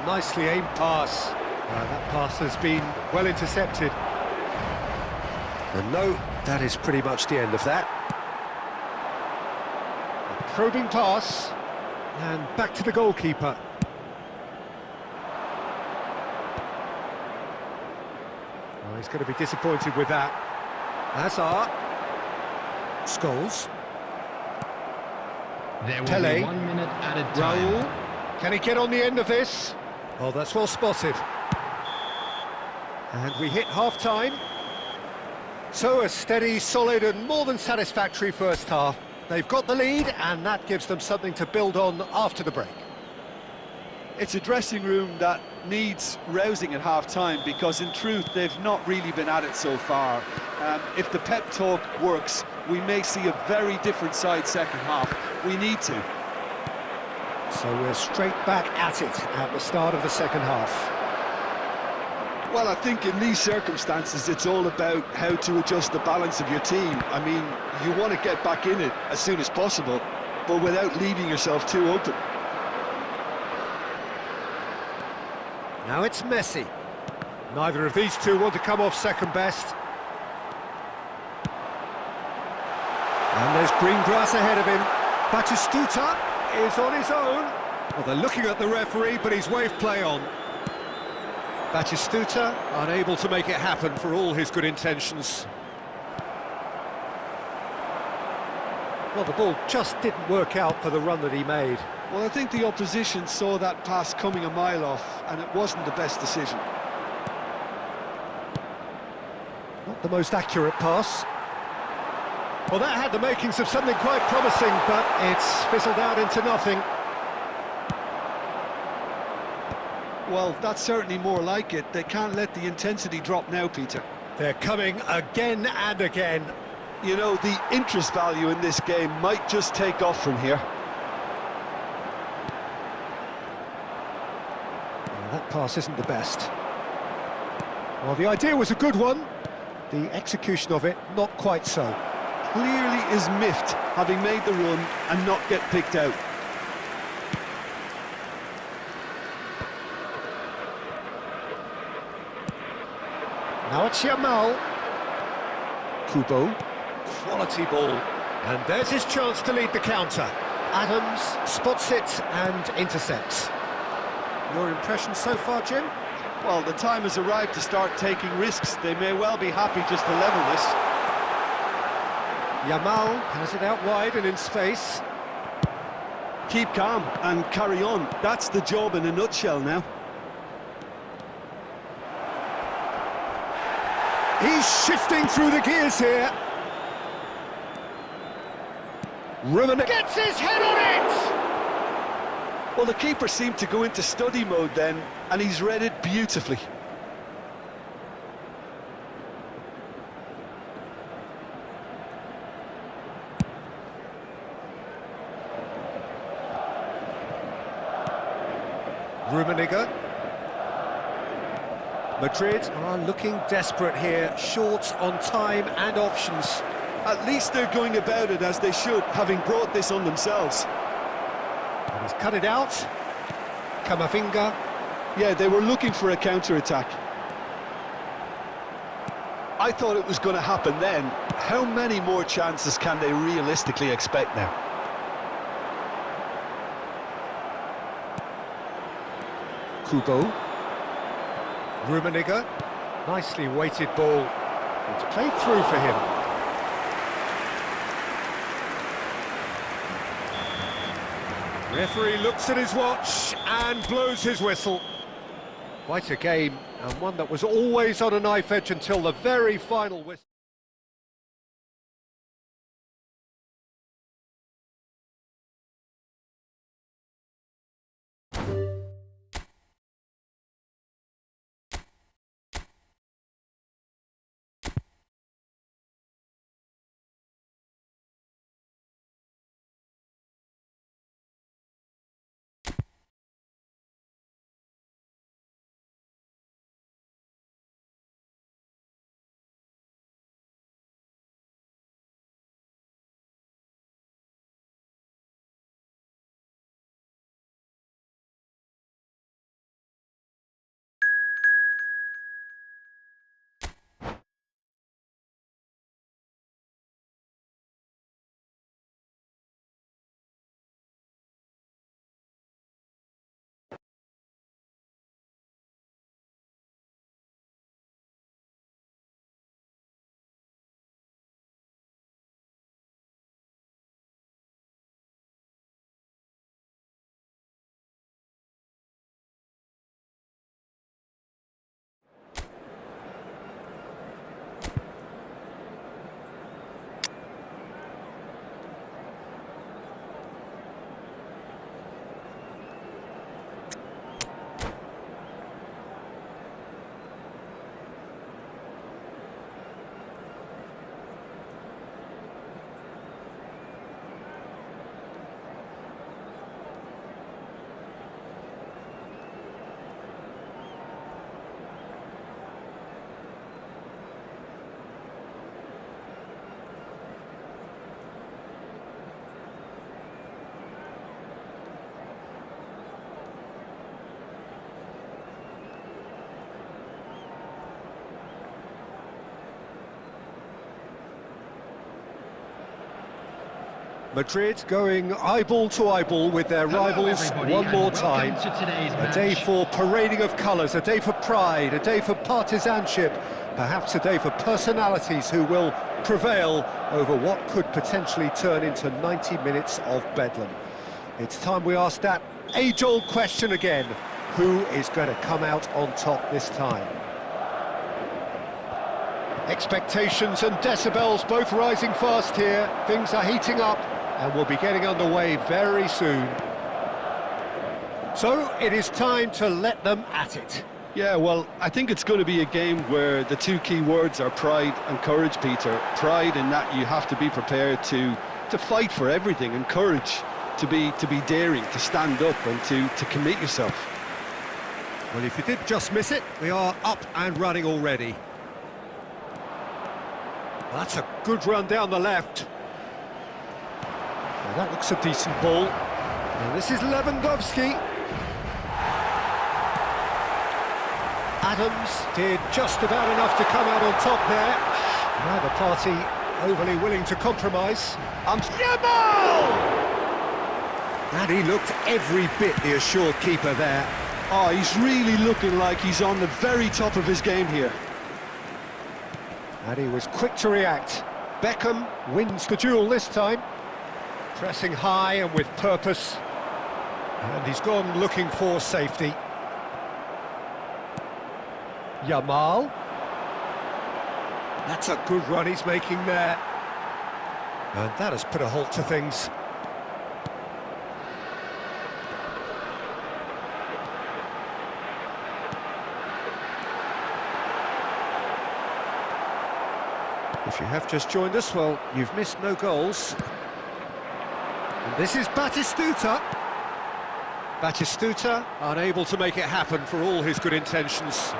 Speaker 1: Nicely aimed pass. That pass has been well intercepted. And no, that is pretty much the end of that. A probing pass. And back to the goalkeeper. Oh, he's going to be disappointed with that. Hazard. Scholes.
Speaker 3: There will
Speaker 1: Pele.
Speaker 3: be 1 minute added time.
Speaker 1: Raúl. Can he get on the end of this? Oh, that's well spotted. And we hit half-time. So a steady, solid and more than satisfactory first half. They've got the lead and that gives them something to build on after the break.
Speaker 2: It's a dressing room that needs rousing at half-time because in truth they've not really been at it so far. If the pep talk works, we may see a very different side second half. We need to.
Speaker 1: So we're straight back at it at the start of the second half.
Speaker 2: Well, I think in these circumstances it's all about how to adjust the balance of your team. I mean, you want to get back in it as soon as possible, but without leaving yourself too open.
Speaker 1: Now it's Messi. Neither of these two want to come off second best. And there's green grass ahead of him. Batistuta is on his own. Well, they're looking at the referee, but he's waved play on. Batistuta unable to make it happen for all his good intentions. Well, the ball just didn't work out for the run that he made.
Speaker 2: Well, I think the opposition saw that pass coming a mile off, and it wasn't the best decision.
Speaker 1: Not the most accurate pass. Well, that had the makings of something quite promising, but it's fizzled out into nothing.
Speaker 2: Well, that's certainly more like it. They can't let the intensity drop now, Peter.
Speaker 1: They're coming again and again.
Speaker 2: You know, the interest value in this game might just take off from here.
Speaker 1: Well, that pass isn't the best. Well, the idea was a good one. The execution of it, not quite so.
Speaker 2: Clearly is miffed, having made the run and not get picked out.
Speaker 1: Now it's Yamal. Kubo. Quality ball. And there's his chance to lead the counter. Adams spots it and intercepts. Your impression so far, Jim?
Speaker 2: Well, the time has arrived to start taking risks. They may well be happy just to level this.
Speaker 1: Yamal has it out wide and in space.
Speaker 2: Keep calm and carry on. That's the job in a nutshell now.
Speaker 1: He's shifting through the gears here. Ruben gets his head on it!
Speaker 2: Well, the keeper seemed to go into study mode then, and he's read it beautifully.
Speaker 1: Rummenigge. Madrid are looking desperate here, short on time and options.
Speaker 2: At least they're going about it as they should, having brought this on themselves.
Speaker 1: And he's cut it out. Camavinga.
Speaker 2: Yeah, they were looking for a counter-attack. I thought it was going to happen then. How many more chances can they realistically expect now?
Speaker 1: Kubo. Rummenigge. Nicely weighted ball. It's played through for him. Referee looks at his watch and blows his whistle. Quite a game, and one that was always on a knife edge until the very final whistle. Madrid going eyeball to eyeball with their rivals one more time. A day for parading of colours, a day for pride, a day for partisanship, perhaps a day for personalities who will prevail over what could potentially turn into 90 minutes of bedlam. It's time we ask that age-old question again. Who is going to come out on top this time? Expectations and decibels both rising fast here. Things are heating up and we'll be getting underway very soon. So it is time to let them at it.
Speaker 2: Yeah, well, I think it's going to be a game where the two key words are pride and courage, Peter. Pride in that you have to be prepared to fight for everything, and courage to be daring, to stand up and to commit yourself.
Speaker 1: Well, if you did just miss it, we are up and running already. That's a good run down the left. Well, that looks a decent ball. And this is Lewandowski. Adams did just about enough to come out on top there. Neither party overly willing to compromise. Yamal! And he looked every bit the assured keeper there.
Speaker 2: Oh, he's really looking like he's on the very top of his game here.
Speaker 1: And he was quick to react. Beckham wins the duel this time. Pressing high and with purpose. And he's gone looking for safety. Yamal. That's a good run he's making there. And that has put a halt to things. If you have just joined us, well, you've missed no goals. And this is Batistuta. Batistuta unable to make it happen for all his good intentions.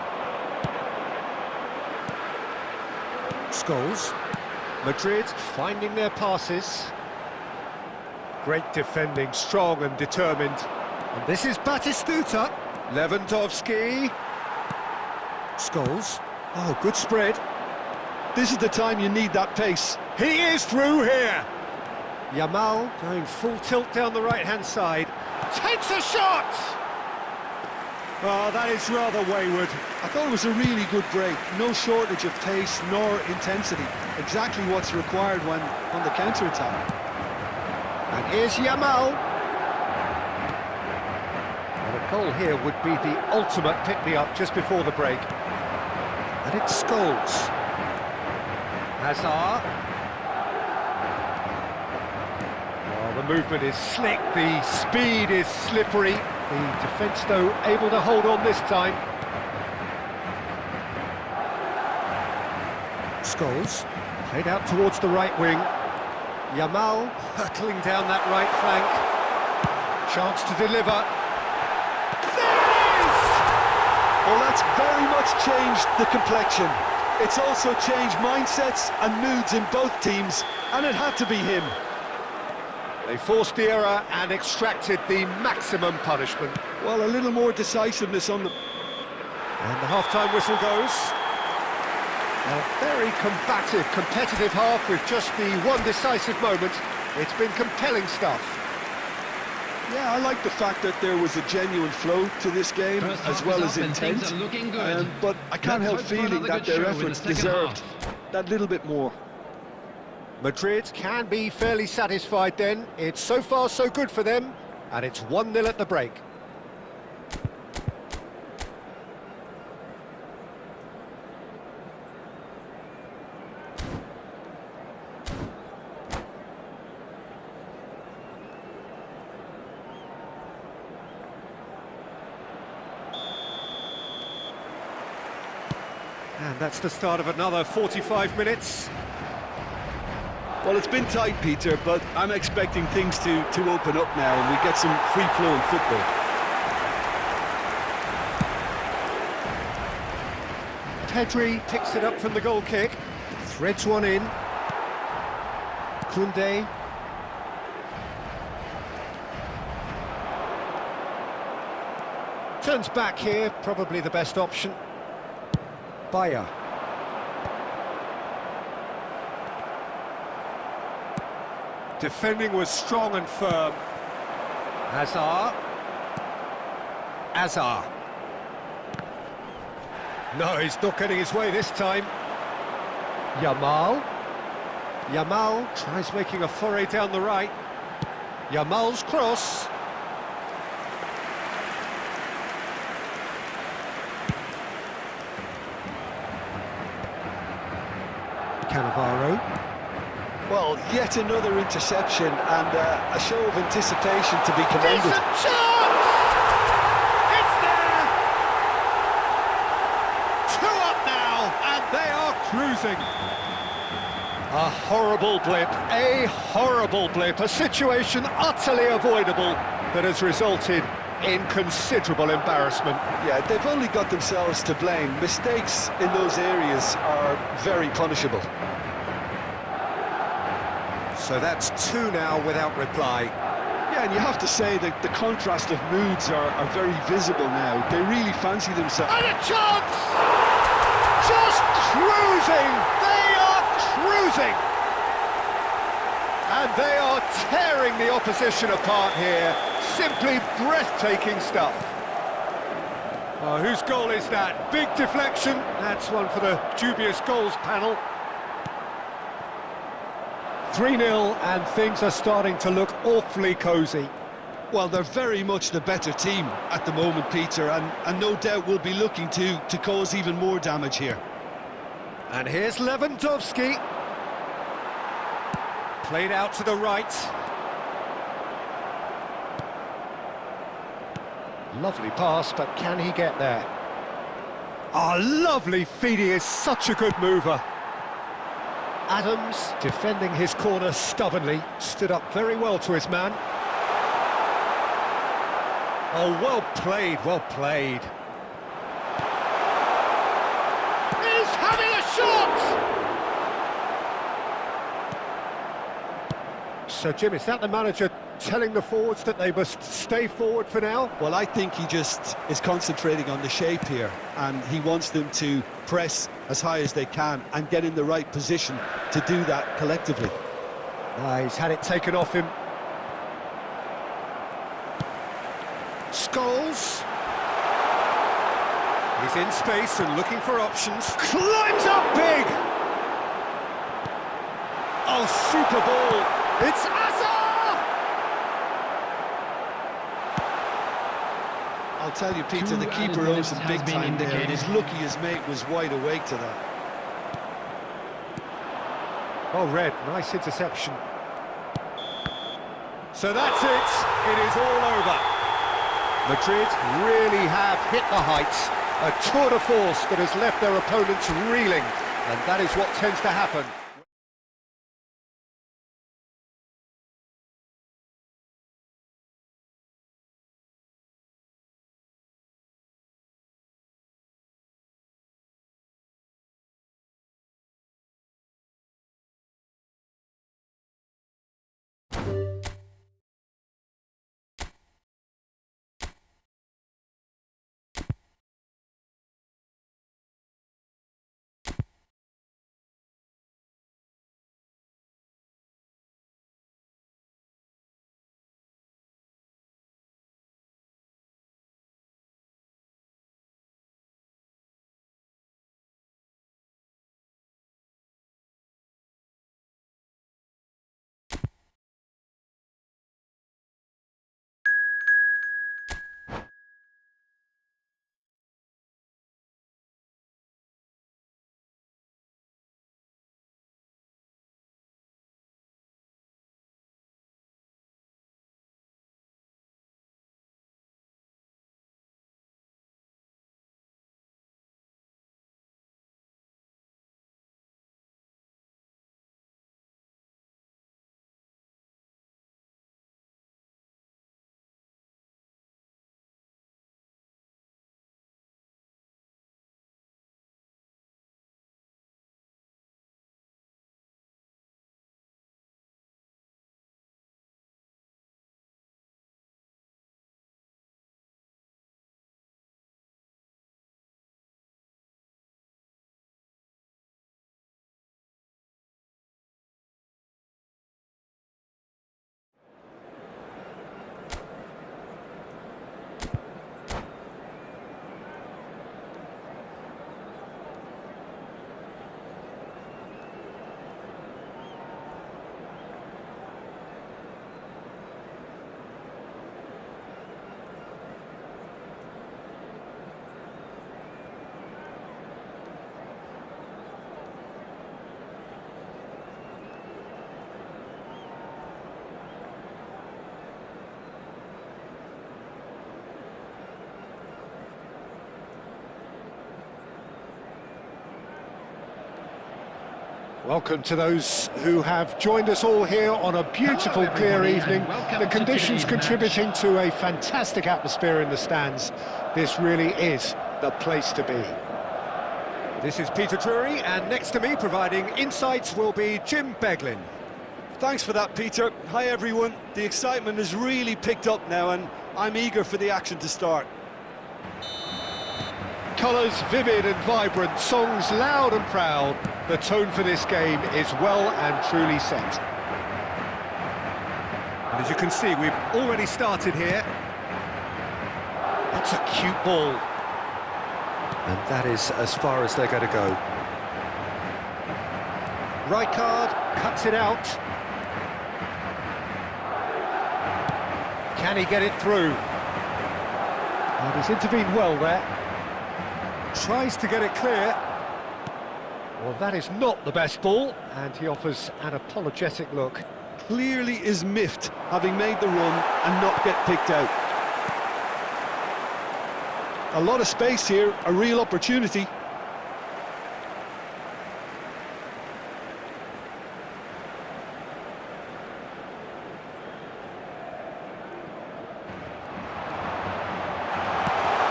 Speaker 1: Scholes. Madrid finding their passes. Great defending, strong and determined. And this is Batistuta. Lewandowski. Scholes. Oh, good spread.
Speaker 2: This is the time you need that pace.
Speaker 1: He is through here. Yamal going full tilt down the right-hand side. Takes a shot! Oh, that is rather wayward.
Speaker 2: I thought it was a really good break. No shortage of pace nor intensity. Exactly what's required when on the counter-attack.
Speaker 1: And here's Yamal. And a goal here would be the ultimate pick-me-up just before the break. And it's Scholes. Hazard. Oh, the movement is slick, the speed is slippery. The defence, though, able to hold on this time. Scholes, played out towards the right wing. Yamal, hurtling down that right flank. Chance to deliver. There it is!
Speaker 2: Well, that's very much changed the complexion. It's also changed mindsets and moods in both teams, and it had to be him.
Speaker 1: They forced the error and extracted the maximum punishment.
Speaker 2: Well, a little more decisiveness on the...
Speaker 1: And the half-time whistle goes. A very combative, competitive half with just the one decisive moment. It's been compelling stuff.
Speaker 2: Yeah, I like the fact that there was a genuine flow to this game, as well as intent. But I can't help feeling that their efforts deserved that little bit more.
Speaker 1: Madrid can be fairly satisfied then. It's so far so good for them, and it's 1-0 at the break. And that's the start of another 45 minutes.
Speaker 2: Well, it's been tight, Peter, but I'm expecting things to open up now and we get some free-flowing football.
Speaker 1: Pedri picks it up from the goal kick, threads one in. Koundé. Turns back here, probably the best option. Bayer. Defending was strong and firm. Hazard. Hazard. No, he's not getting his way this time. Yamal. Yamal tries making a foray down the right. Yamal's cross. Cannavaro.
Speaker 2: Well, yet another interception and a show of anticipation to be commended.
Speaker 1: Decent chance! It's there! 2 up now, and they are cruising. A horrible blip, a situation utterly avoidable that has resulted in considerable embarrassment.
Speaker 2: Yeah, they've only got themselves to blame. Mistakes in those areas are very punishable.
Speaker 1: So that's 2 now without reply.
Speaker 2: Yeah, and you have to say that the contrast of moods are very visible now. They really fancy themselves.
Speaker 1: And a chance! Just cruising! They are cruising! And they are tearing the opposition apart here. Simply breathtaking stuff. Oh, whose goal is that? Big deflection. That's one for the dubious goals panel. 3-0, and things are starting to look awfully cosy.
Speaker 2: Well, they're very much the better team at the moment, Peter, and no doubt will be looking to cause even more damage here.
Speaker 1: And here's Lewandowski. Played out to the right. Lovely pass, but can he get there? Ah, lovely feed, he is such a good mover. Adams, defending his corner stubbornly, stood up very well to his man. Oh, well played, well played. He's having a shot! So, Jim, is that the manager telling the forwards that they must stay forward for now?
Speaker 2: Well, I think he just is concentrating on the shape here, and he wants them to press as high as they can and get in the right position to do that collectively.
Speaker 1: He's had it taken off him. Scholes. He's in space and looking for options. Climbs up big! Oh, super ball! It's Hazard!
Speaker 2: I'll tell you, Peter, the keeper owes some big time there. He's lucky his mate was wide awake to that.
Speaker 1: Oh, Red, nice interception. So that's it. It is all over. Madrid really have hit the heights. A tour de force that has left their opponents reeling. And that is what tends to happen. Welcome to those who have joined us all here on a beautiful, clear evening. The conditions contributing to a fantastic atmosphere in the stands. This really is the place to be. This is Peter Drury, and next to me, providing insights, will be Jim Beglin.
Speaker 2: Thanks for that, Peter. Hi, everyone. The excitement has really picked up now, and I'm eager for the action to start.
Speaker 1: Colours vivid and vibrant, songs loud and proud. The tone for this game is well and truly set.
Speaker 4: And as you can see, we've already started here.
Speaker 1: That's a cute ball. And that is as far as they're going to go. Rijkaard cuts it out. Can he get it through? And he's intervened well there. Tries to get it clear. Well, that is not the best ball, and he offers an apologetic look.
Speaker 2: Clearly is miffed, having made the run and not get picked out. A lot of space here, a real opportunity.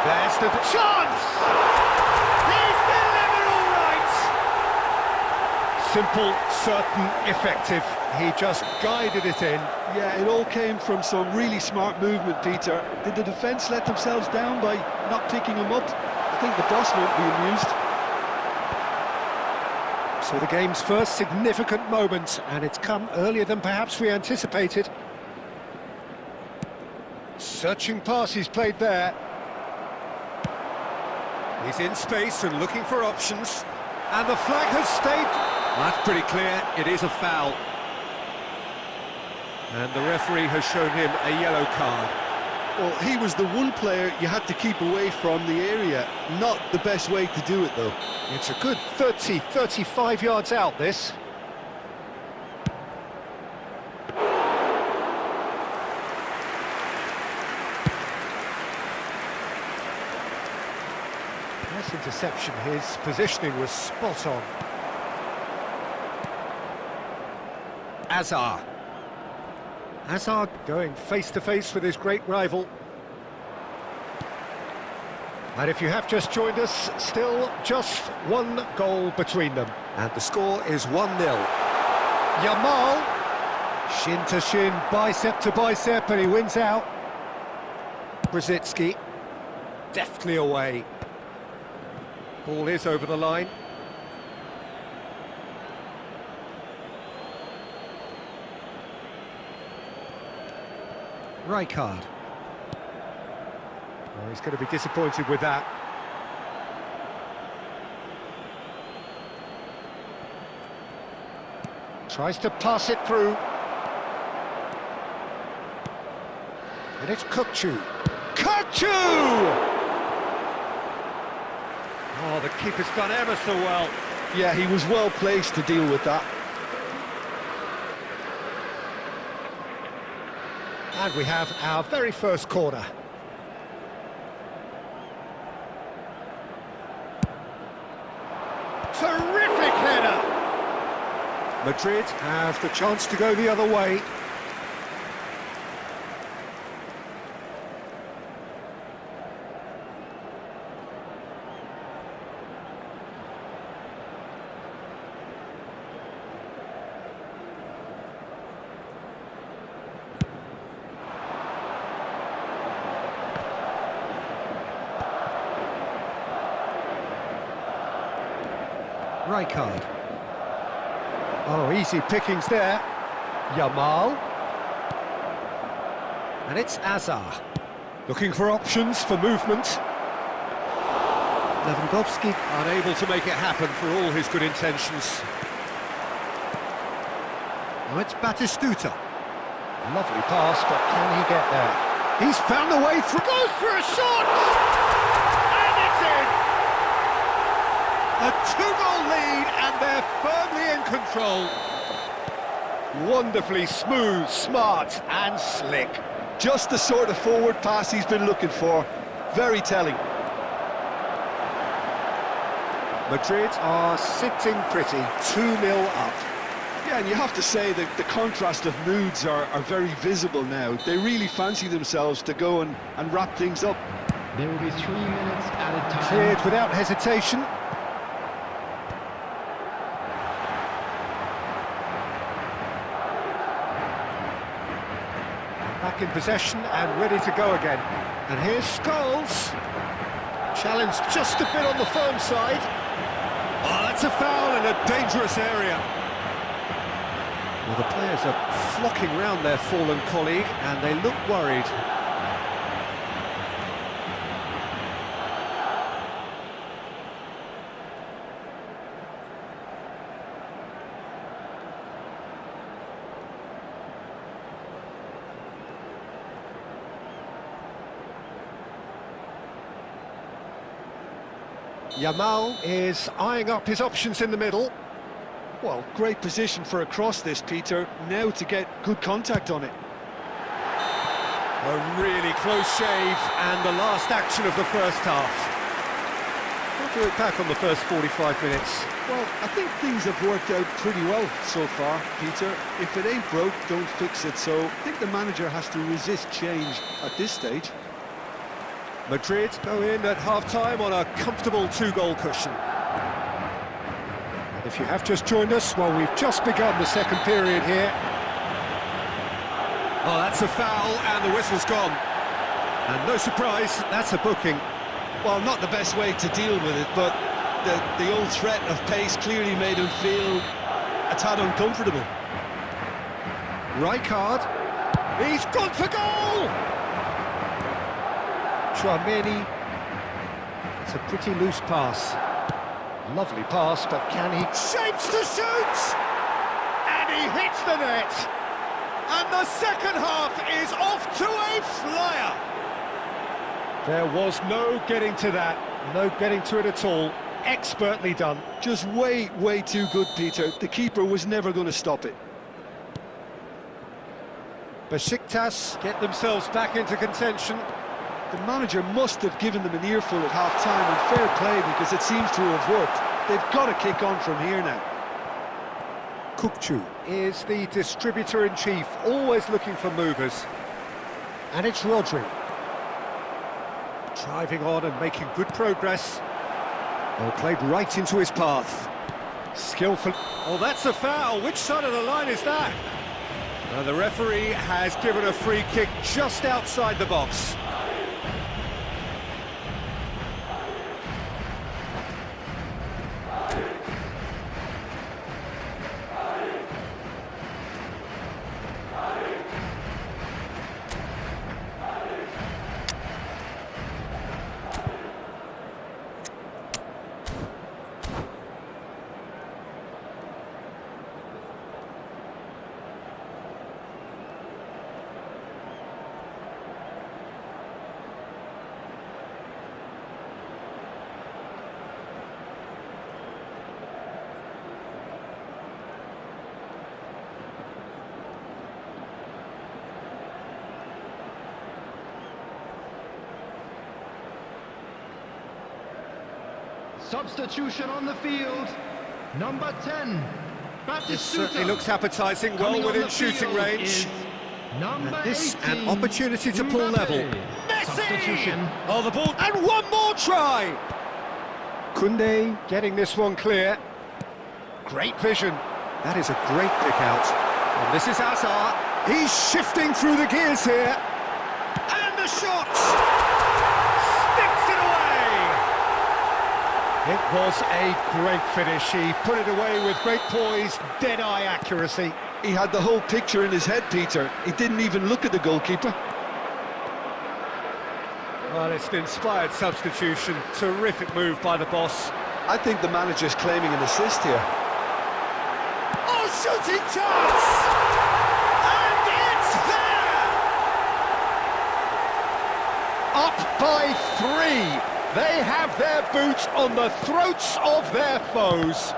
Speaker 1: There's the chance! He's delivered all right! Simple, certain, effective. He just guided it in.
Speaker 2: Yeah, it all came from some really smart movement, Peter. Did the defence let themselves down by not picking him up? I think the boss won't be amused.
Speaker 1: So the game's first significant moment, and it's come earlier than perhaps we anticipated. Searching pass he's played there.
Speaker 4: He's in space and looking for options. And the flag has stayed. That's pretty clear, it is a foul. And the referee has shown him a yellow card.
Speaker 2: Well, he was the one player you had to keep away from the area. Not the best way to do it, though.
Speaker 1: It's a good 30, 35 yards out, this. Nice interception. His positioning was spot on. Azar. Hazard going face-to-face with his great rival. And if you have just joined us, still just one goal between them. And the score is 1-0. Yamal, shin to shin, bicep to bicep, and he wins out. Brzezinski, deftly away. Ball is over the line. Rijkaard. Oh, he's going to be disappointed with that. Tries to pass it through. And it's Kukçu. Kukçu!
Speaker 4: Oh, the keeper's done ever so well.
Speaker 2: Yeah, he was well placed to deal with that.
Speaker 1: And we have our very first corner. Terrific header! Madrid have the chance to go the other way. Rijkaard. Oh, easy pickings there. Yamal. And it's Azar. Looking for options for movement. Lewandowski
Speaker 4: Unable to make it happen for all his good intentions.
Speaker 1: Oh, it's Batistuta. Lovely pass, but can he get there? He's found a way through. Goes for a shot! And it's in! A two-goal lead, and they're firmly in control. Wonderfully smooth, smart, and slick.
Speaker 2: Just the sort of forward pass he's been looking for. Very telling.
Speaker 1: Madrid are sitting pretty, 2-0 up.
Speaker 2: Yeah, and you have to say that the contrast of moods are very visible now. They really fancy themselves to go and wrap things up.
Speaker 3: There will be 3 minutes added time.
Speaker 1: Cleared without hesitation. Back in possession and ready to go again. And here's Scholes. Challenge just a bit on the firm side.
Speaker 4: Oh, that's a foul in a dangerous area.
Speaker 1: Well, the players are flocking round their fallen colleague and they look worried. Yamal is eyeing up his options in the middle.
Speaker 2: Well, great position for a cross this, Peter. Now to get good contact on it.
Speaker 4: A really close shave, and the last action of the first half.
Speaker 1: What do you look back on the first 45 minutes?
Speaker 2: Well, I think things have worked out pretty well so far, Peter. If it ain't broke, don't fix it. So I think the manager has to resist change at this stage.
Speaker 1: Madrid go in at half-time on a comfortable 2-goal cushion. And if you have just joined us, well, we've just begun the second period here.
Speaker 4: Oh, that's a foul, and the whistle's gone.
Speaker 1: And no surprise, that's a booking.
Speaker 2: Well, not the best way to deal with it, but the old threat of pace clearly made him feel a tad uncomfortable.
Speaker 1: Rijkaard, he's gone for goal! Chouameni, it's a pretty loose pass. Lovely pass, but can he...
Speaker 4: Shapes to shoot! And he hits the net! And the second half is off to a flyer!
Speaker 1: There was no getting to that, no getting to it at all. Expertly done.
Speaker 2: Just way too good, Peter. The keeper was never going to stop it.
Speaker 1: Besiktas get themselves back into contention.
Speaker 2: The manager must have given them an earful at half-time, and fair play, because it seems to have worked. They've got to kick on from here now.
Speaker 1: Kukçu is the distributor-in-chief, always looking for movers. And it's Rodri. Driving on and making good progress. Well, played right into his path. Skillful.
Speaker 4: Oh, that's a foul. Which side of the line is that? The referee has given a free kick just outside the box.
Speaker 3: Substitution on the field. Number 10.
Speaker 1: This certainly looks appetising, well within shooting range.
Speaker 3: Number
Speaker 1: And this
Speaker 3: 18,
Speaker 1: an opportunity to pull level.
Speaker 3: Messi!
Speaker 1: Oh, the ball, and one more try! Koundé getting this one clear. Great vision. That is a great pick out. And this is Hazard. He's shifting through the gears here. And the shot! Sticks it away! It was a great finish. He put it away with great poise, dead-eye accuracy.
Speaker 2: He had the whole picture in his head, Peter. He didn't even look at the goalkeeper.
Speaker 1: Well, it's an inspired substitution. Terrific move by the boss.
Speaker 2: I think the manager's claiming an assist here.
Speaker 1: Oh, shooting chance! And it's there! Up by 3. They have their boots on the throats of their foes.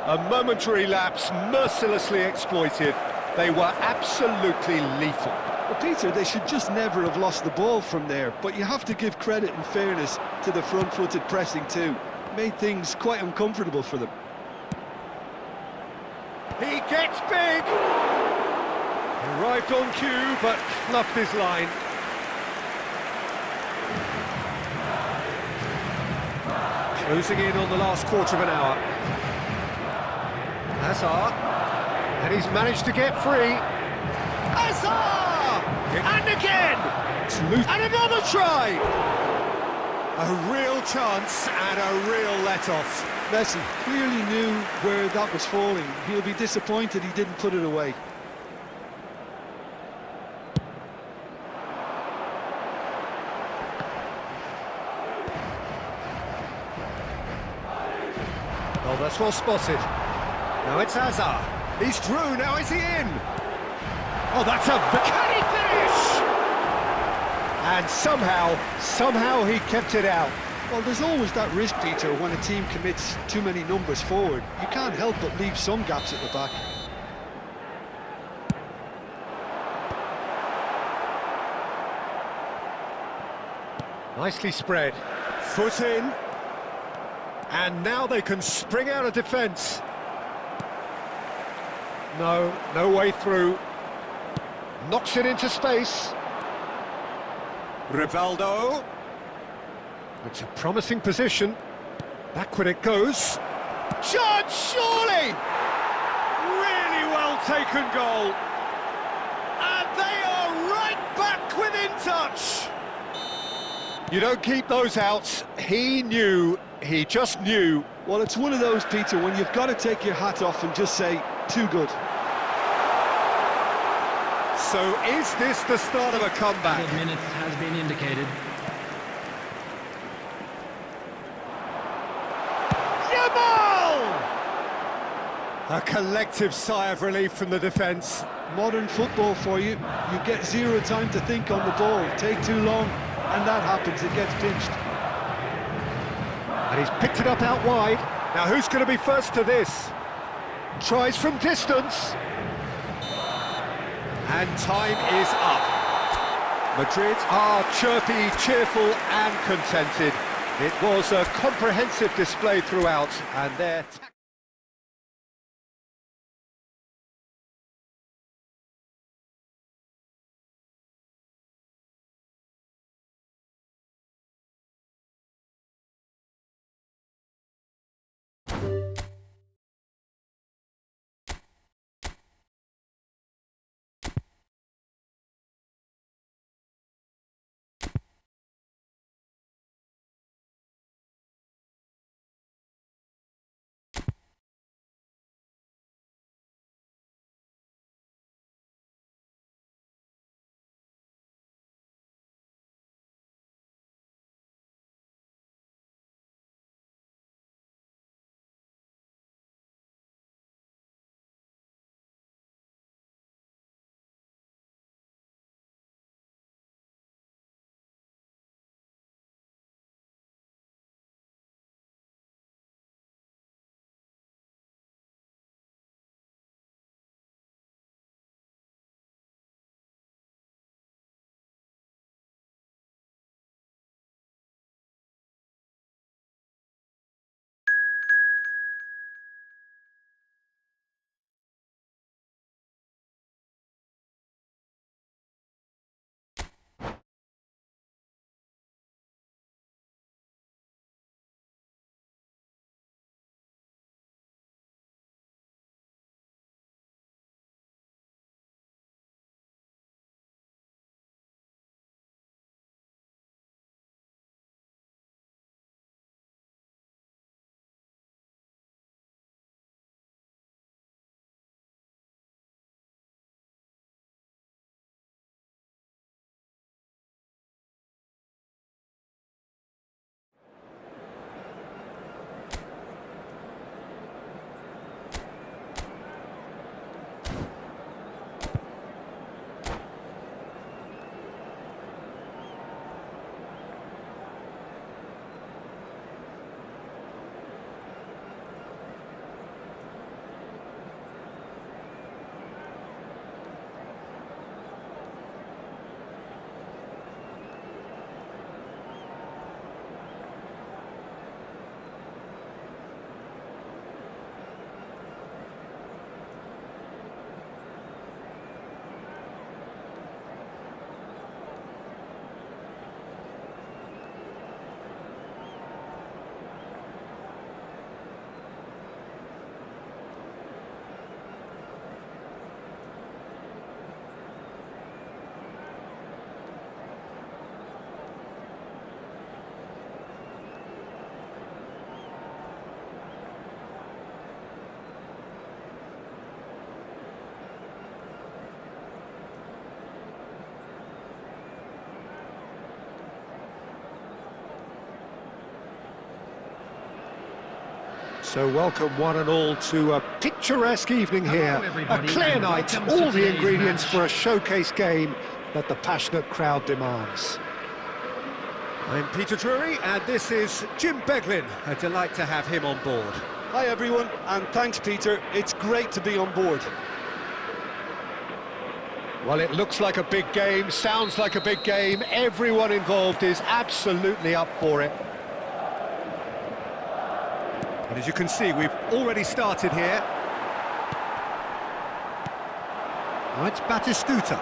Speaker 1: A momentary lapse mercilessly exploited. They were absolutely lethal.
Speaker 2: Well, Peter, they should just never have lost the ball from there, but you have to give credit and fairness to the front-footed pressing too. made things quite uncomfortable for them.
Speaker 1: He gets big! Arrived on cue, but fluffed his line. Closing in on the last quarter of an hour. Hazard, and he's managed to get free. Hazard! And again! And another try!
Speaker 4: A real chance and a real let-off.
Speaker 2: Messi clearly knew where that was falling. He'll be disappointed he didn't put it away.
Speaker 1: Oh, that's well spotted. Now it's Hazard.
Speaker 4: He's through, now is he in?
Speaker 1: Oh, that's a... Can he finish? And somehow he kept it out.
Speaker 2: Well, there's always that risk, Peter, when a team commits too many numbers forward. You can't help but leave some gaps at the back.
Speaker 1: Nicely spread.
Speaker 4: Foot in.
Speaker 1: And now they can spring out of defence. No way through. Knocks it into space.
Speaker 4: Rivaldo.
Speaker 1: It's a promising position. Backward it goes.
Speaker 4: Judge, surely! Really well taken goal. And they are right back within touch.
Speaker 1: You don't keep those out. He knew, he just knew.
Speaker 2: Well, it's one of those, Peter, when you've got to take your hat off and just say, too good.
Speaker 1: So is this the start of a comeback?
Speaker 3: Added minutes has been indicated.
Speaker 1: A collective sigh of relief from the defence.
Speaker 2: Modern football for you. You get zero time to think on the ball. Take too long, and that happens. It gets pinched.
Speaker 1: And he's picked it up out wide. Now who's going to be first to this? Tries from distance. And time is up. Madrid are chirpy, cheerful and contented. It was a comprehensive display throughout, and their So welcome one and all to a picturesque evening here, a clear night, all the ingredients for a showcase game that the passionate crowd demands. I'm Peter Drury and this is Jim Beglin. A delight to have him on board.
Speaker 2: Hi everyone, and thanks Peter, it's great to be on board.
Speaker 1: Well, it looks like a big game, sounds like a big game, everyone involved is absolutely up for it. And as you can see, we've already started here. Now it's Batistuta.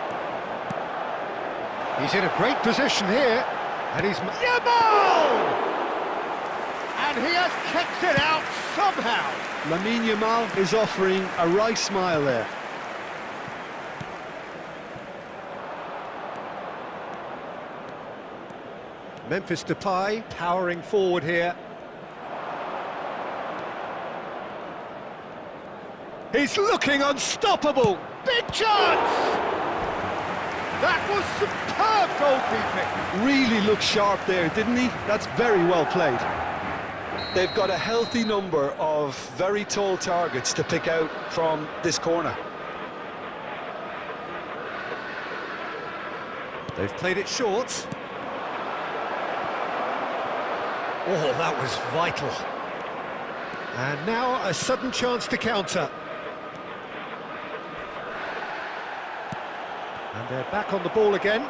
Speaker 1: He's in a great position here, and he's... Yamal! And he has kept it out somehow.
Speaker 2: Lamine Yamal is offering a right smile there.
Speaker 1: Memphis Depay powering forward here. He's looking unstoppable! Big chance! That was superb goalkeeping!
Speaker 2: Really looked sharp there, didn't he? That's very well played. They've got a healthy number of very tall targets to pick out from this corner.
Speaker 1: They've played it short. Oh, that was vital. And now a sudden chance to counter. And they're back on the ball again.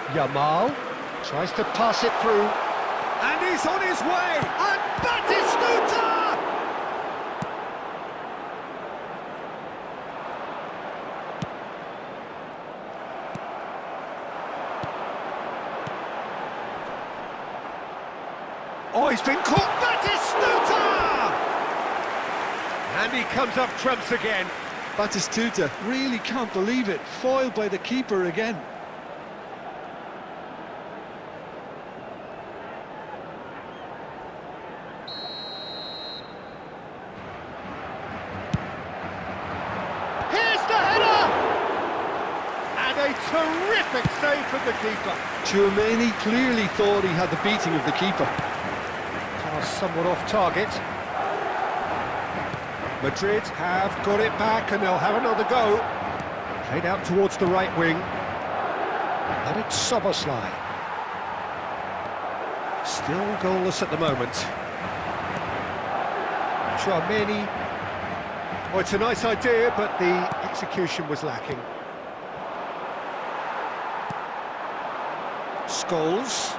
Speaker 1: Yamal tries to pass it through. And he's on his way! And Batistuta! Oh, he's been caught! Batistuta! And he comes up trumps again.
Speaker 2: Batistuta really can't believe it, foiled by the keeper again.
Speaker 1: Here's the header! And a terrific save from the keeper.
Speaker 2: Tchouaméni clearly thought he had the beating of the keeper.
Speaker 1: Pass somewhat off target. Madrid have got it back and they'll have another go. Played out towards the right wing. And it's Soboslai. Still goalless at the moment. Tchouaméni. Oh, it's a nice idea, but the execution was lacking. Scholes.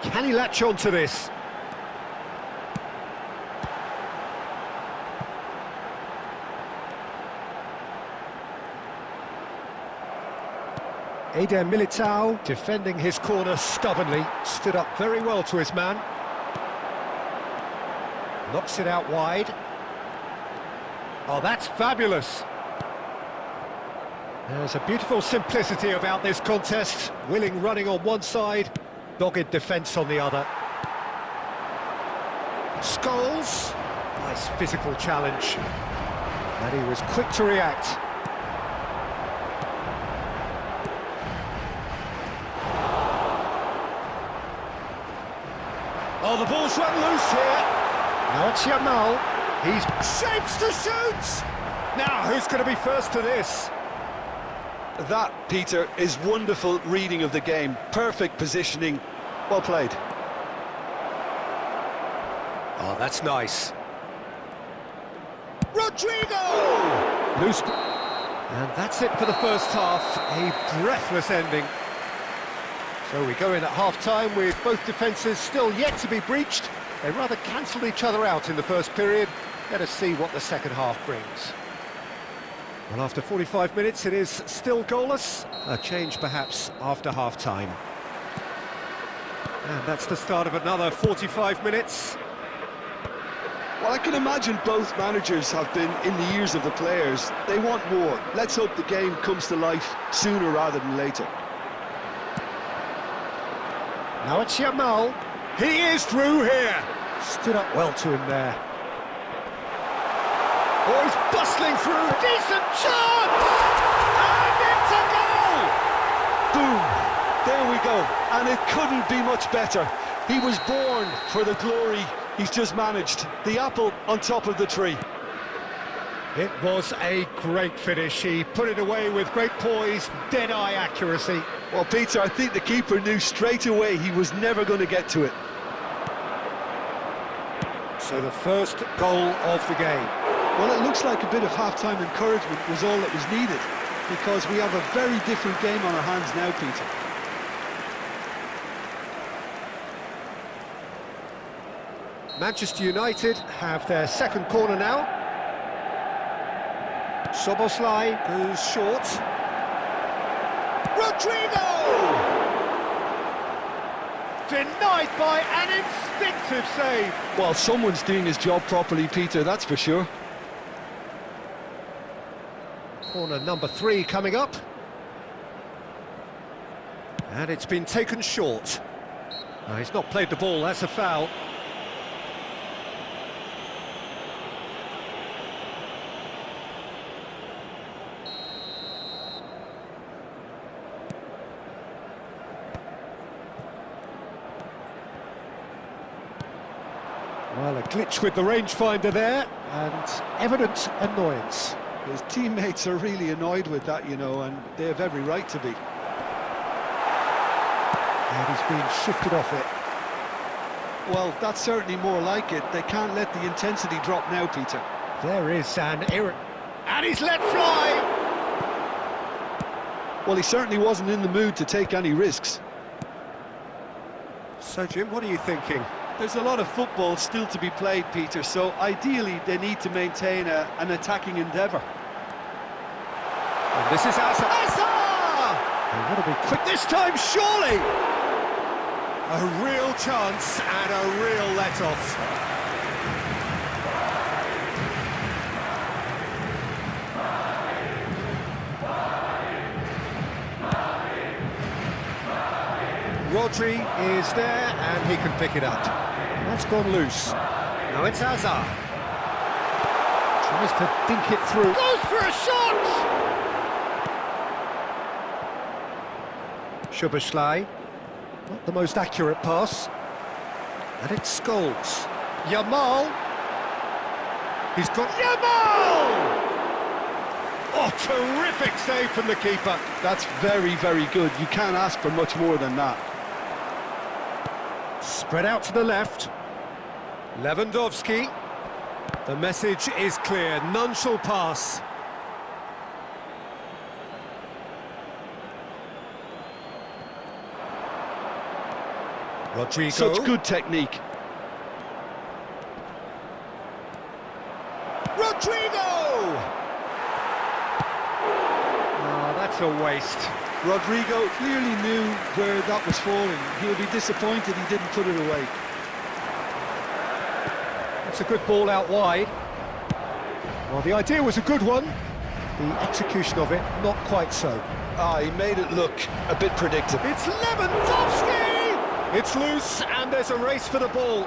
Speaker 1: Can he latch on to this? Eder Militao, defending his corner stubbornly, stood up very well to his man. Knocks it out wide. Oh, that's fabulous. There's a beautiful simplicity about this contest. Willing running on one side, dogged defence on the other. Scholes. Nice physical challenge. And he was quick to react. Oh, the ball's run loose here. Now it's Yamal. He's shapes to shoot. Now, who's going to be first to this?
Speaker 2: That, Peter, is wonderful reading of the game. Perfect positioning. Well played.
Speaker 1: Oh, that's nice. Rodrigo! Loose. And that's it for the first half. A breathless ending. So we go in at half-time with both defences still yet to be breached. They rather cancelled each other out in the first period. Let us see what the second half brings. Well, after 45 minutes, it is still goalless. A change, perhaps, after half-time. And that's the start of another 45 minutes.
Speaker 2: Well, I can imagine both managers have been in the ears of the players. They want more. Let's hope the game comes to life sooner rather than later.
Speaker 1: Now it's Yamal. He is through here. Stood up well to him there. Oh, he's bustling through. Decent chance! And it's a goal!
Speaker 2: Boom! There we go. And it couldn't be much better. He was born for the glory He's just managed the apple on top of the tree.
Speaker 1: It was a great finish. He put it away with great poise, dead-eye accuracy.
Speaker 2: Well, Peter, I think the keeper knew straight away he was never going to get to it.
Speaker 1: So the first goal of the game.
Speaker 2: Well, it looks like a bit of half-time encouragement was all that was needed, because we have a very different game on our hands now, Peter.
Speaker 1: Manchester United have their second corner now. Szoboszlai goes short. Rodrigo! Denied by an instinctive save.
Speaker 2: Well, someone's doing his job properly, Peter, that's for sure.
Speaker 1: Corner number 3 coming up. And it's been taken short. No, he's not played the ball, that's a foul. Well, a glitch with the rangefinder there, and evident annoyance.
Speaker 2: His teammates are really annoyed with that, you know, and they have every right to be.
Speaker 1: And he's been shifted off it.
Speaker 2: Well, that's certainly more like it. They can't let the intensity drop now, Peter.
Speaker 1: There is an error. And he's let fly!
Speaker 2: Well, he certainly wasn't in the mood to take any risks.
Speaker 1: So, Jim, what are you thinking?
Speaker 2: There's a lot of football still to be played, Peter, so ideally they need to maintain an attacking endeavour.
Speaker 1: And this is Hazard. And what'll be quick this time, surely! A real chance and a real let-off. Rodri is there and he can pick it up. That's gone loose. Now it's Hazard. Tries to dink it through. Goes for a shot! Szoboszlai. Not the most accurate pass. And it's Scholes. Yamal. He's got Yamal! Oh, terrific save from the keeper.
Speaker 2: That's very, very good. You can't ask for much more than that.
Speaker 1: Spread out to the left. Lewandowski. The message is clear. None shall pass. Rodrigo.
Speaker 2: Such good technique.
Speaker 1: Rodrigo! Oh, that's a waste.
Speaker 2: Rodrigo clearly knew where that was falling. He'll be disappointed he didn't put it away.
Speaker 1: It's a good ball out wide. Well, the idea was a good one. The execution of it, not quite so.
Speaker 2: He made it look a bit predictable.
Speaker 1: It's Lewandowski! It's loose, and there's a race for the ball.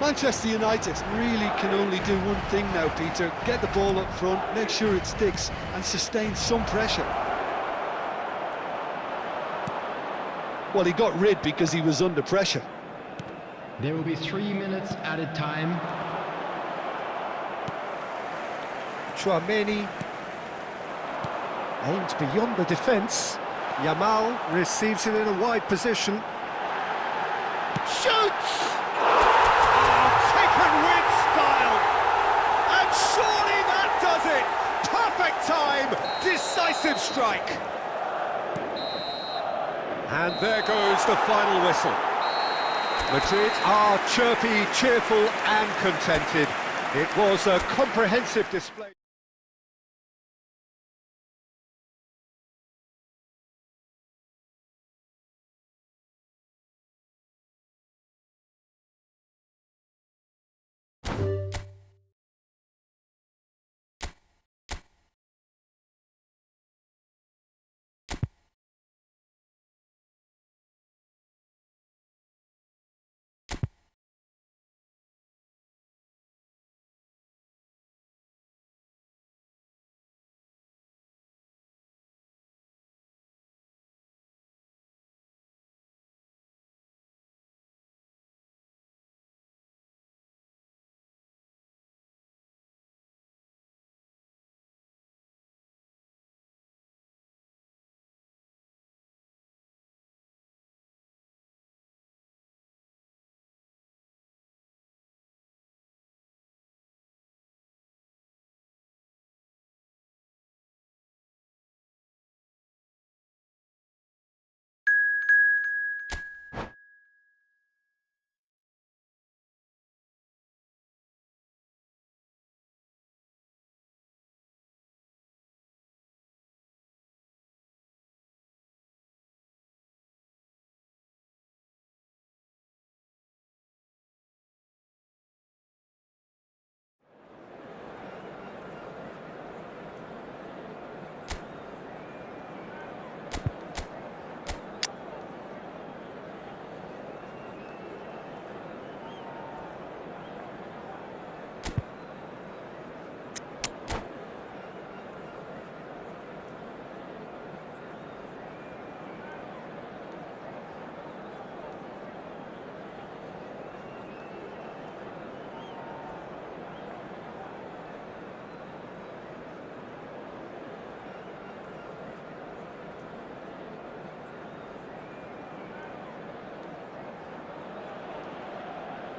Speaker 2: Manchester United really can only do one thing now, Peter. Get the ball up front, make sure it sticks, and sustain some pressure. Well, he got rid because he was under pressure.
Speaker 3: There will be 3 minutes added time.
Speaker 1: Chouameni aims beyond the defence. Yamal receives it in a wide position. Shoots! Oh, taken with style! And surely that does it! Perfect time! Decisive strike! And there goes the final whistle. Madrid are chirpy, cheerful and contented. It was a comprehensive display.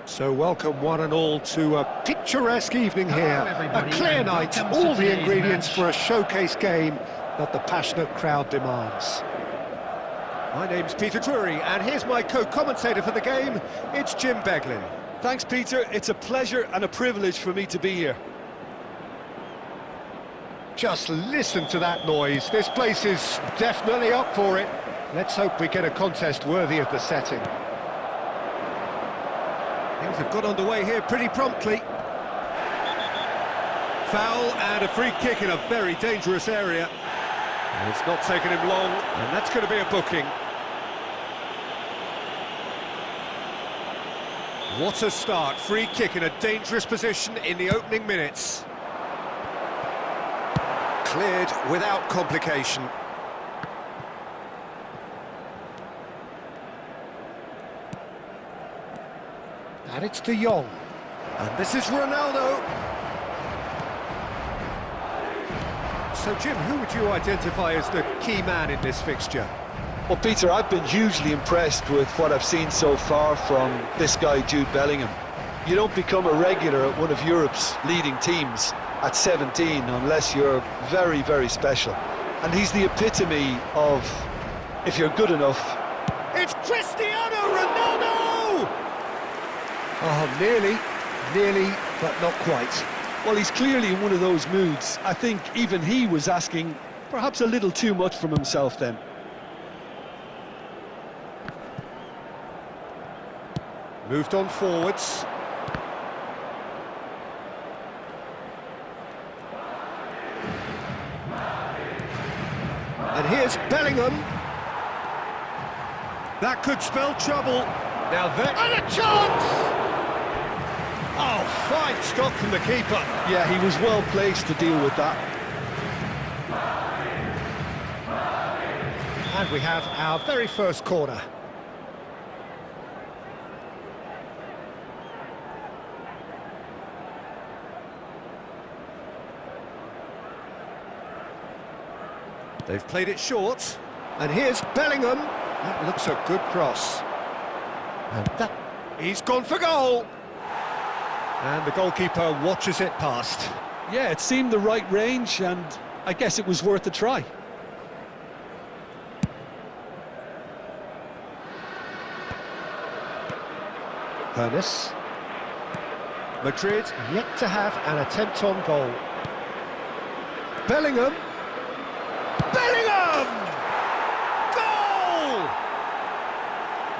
Speaker 1: So welcome one and all to a picturesque evening here. A clear night, all the ingredients for a showcase game that the passionate crowd demands. My name's Peter Drury, and here's my co-commentator for the game. It's Jim Beglin.
Speaker 2: Thanks, Peter. It's a pleasure and a privilege for me to be here.
Speaker 1: Just listen to that noise. This place is definitely up for it. Let's hope we get a contest worthy of the setting. Things have got underway here pretty promptly. Foul and a free kick in a very dangerous area. And it's not taken him long, and that's going to be a booking. What a start. Free kick in a dangerous position in the opening minutes. Cleared without complication. And it's De Jong. And this is Ronaldo. So, Jim, who would you identify as the key man in this fixture?
Speaker 2: Well, Peter, I've been hugely impressed with what I've seen so far from this guy, Jude Bellingham. You don't become a regular at one of Europe's leading teams at 17 unless you're very, very special. And he's the epitome of, if you're good enough...
Speaker 1: It's Cristiano Ronaldo! Oh, nearly, but not quite.
Speaker 2: Well, he's clearly in one of those moods. I think even he was asking perhaps a little too much from himself then.
Speaker 1: Moved on forwards. And here's Bellingham. That could spell trouble. Now that... And a chance! Oh, fine stop from the keeper.
Speaker 2: Yeah, he was well placed to deal with that.
Speaker 1: And we have our very first corner. They've played it short. And here's Bellingham. That looks a good cross. And that... He's gone for goal. And the goalkeeper watches it past.
Speaker 2: Yeah, it seemed the right range, and I guess it was worth a try.
Speaker 1: Ernest. Madrid yet to have an attempt on goal. Bellingham. Bellingham! Goal!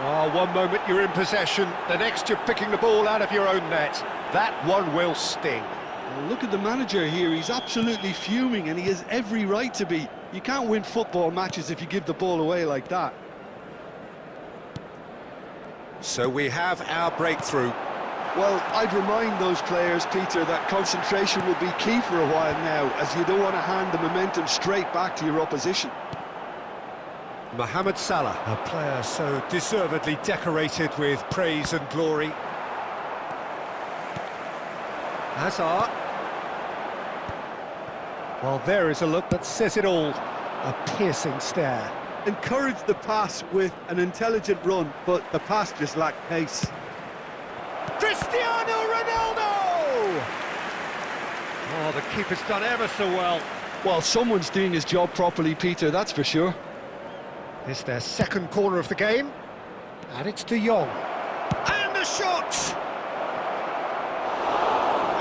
Speaker 1: Oh, one moment you're in possession, the next you're picking the ball out of your own net. That one will sting.
Speaker 2: Well, look at the manager here, he's absolutely fuming, and he has every right to be. You can't win football matches if you give the ball away like that.
Speaker 1: So we have our breakthrough.
Speaker 2: Well, I'd remind those players, Peter, that concentration will be key for a while now, as you don't want to hand the momentum straight back to your opposition.
Speaker 1: Mohamed Salah, a player so deservedly decorated with praise and glory. Hazard. Well, there is a look that says it all. A piercing stare.
Speaker 2: Encouraged the pass with an intelligent run, but the pass just lacked pace.
Speaker 1: Cristiano Ronaldo! Oh, the keeper's done ever so well.
Speaker 2: Well, someone's doing his job properly, Peter, that's for sure.
Speaker 1: It's their second corner of the game. And it's De Jong. And the shot!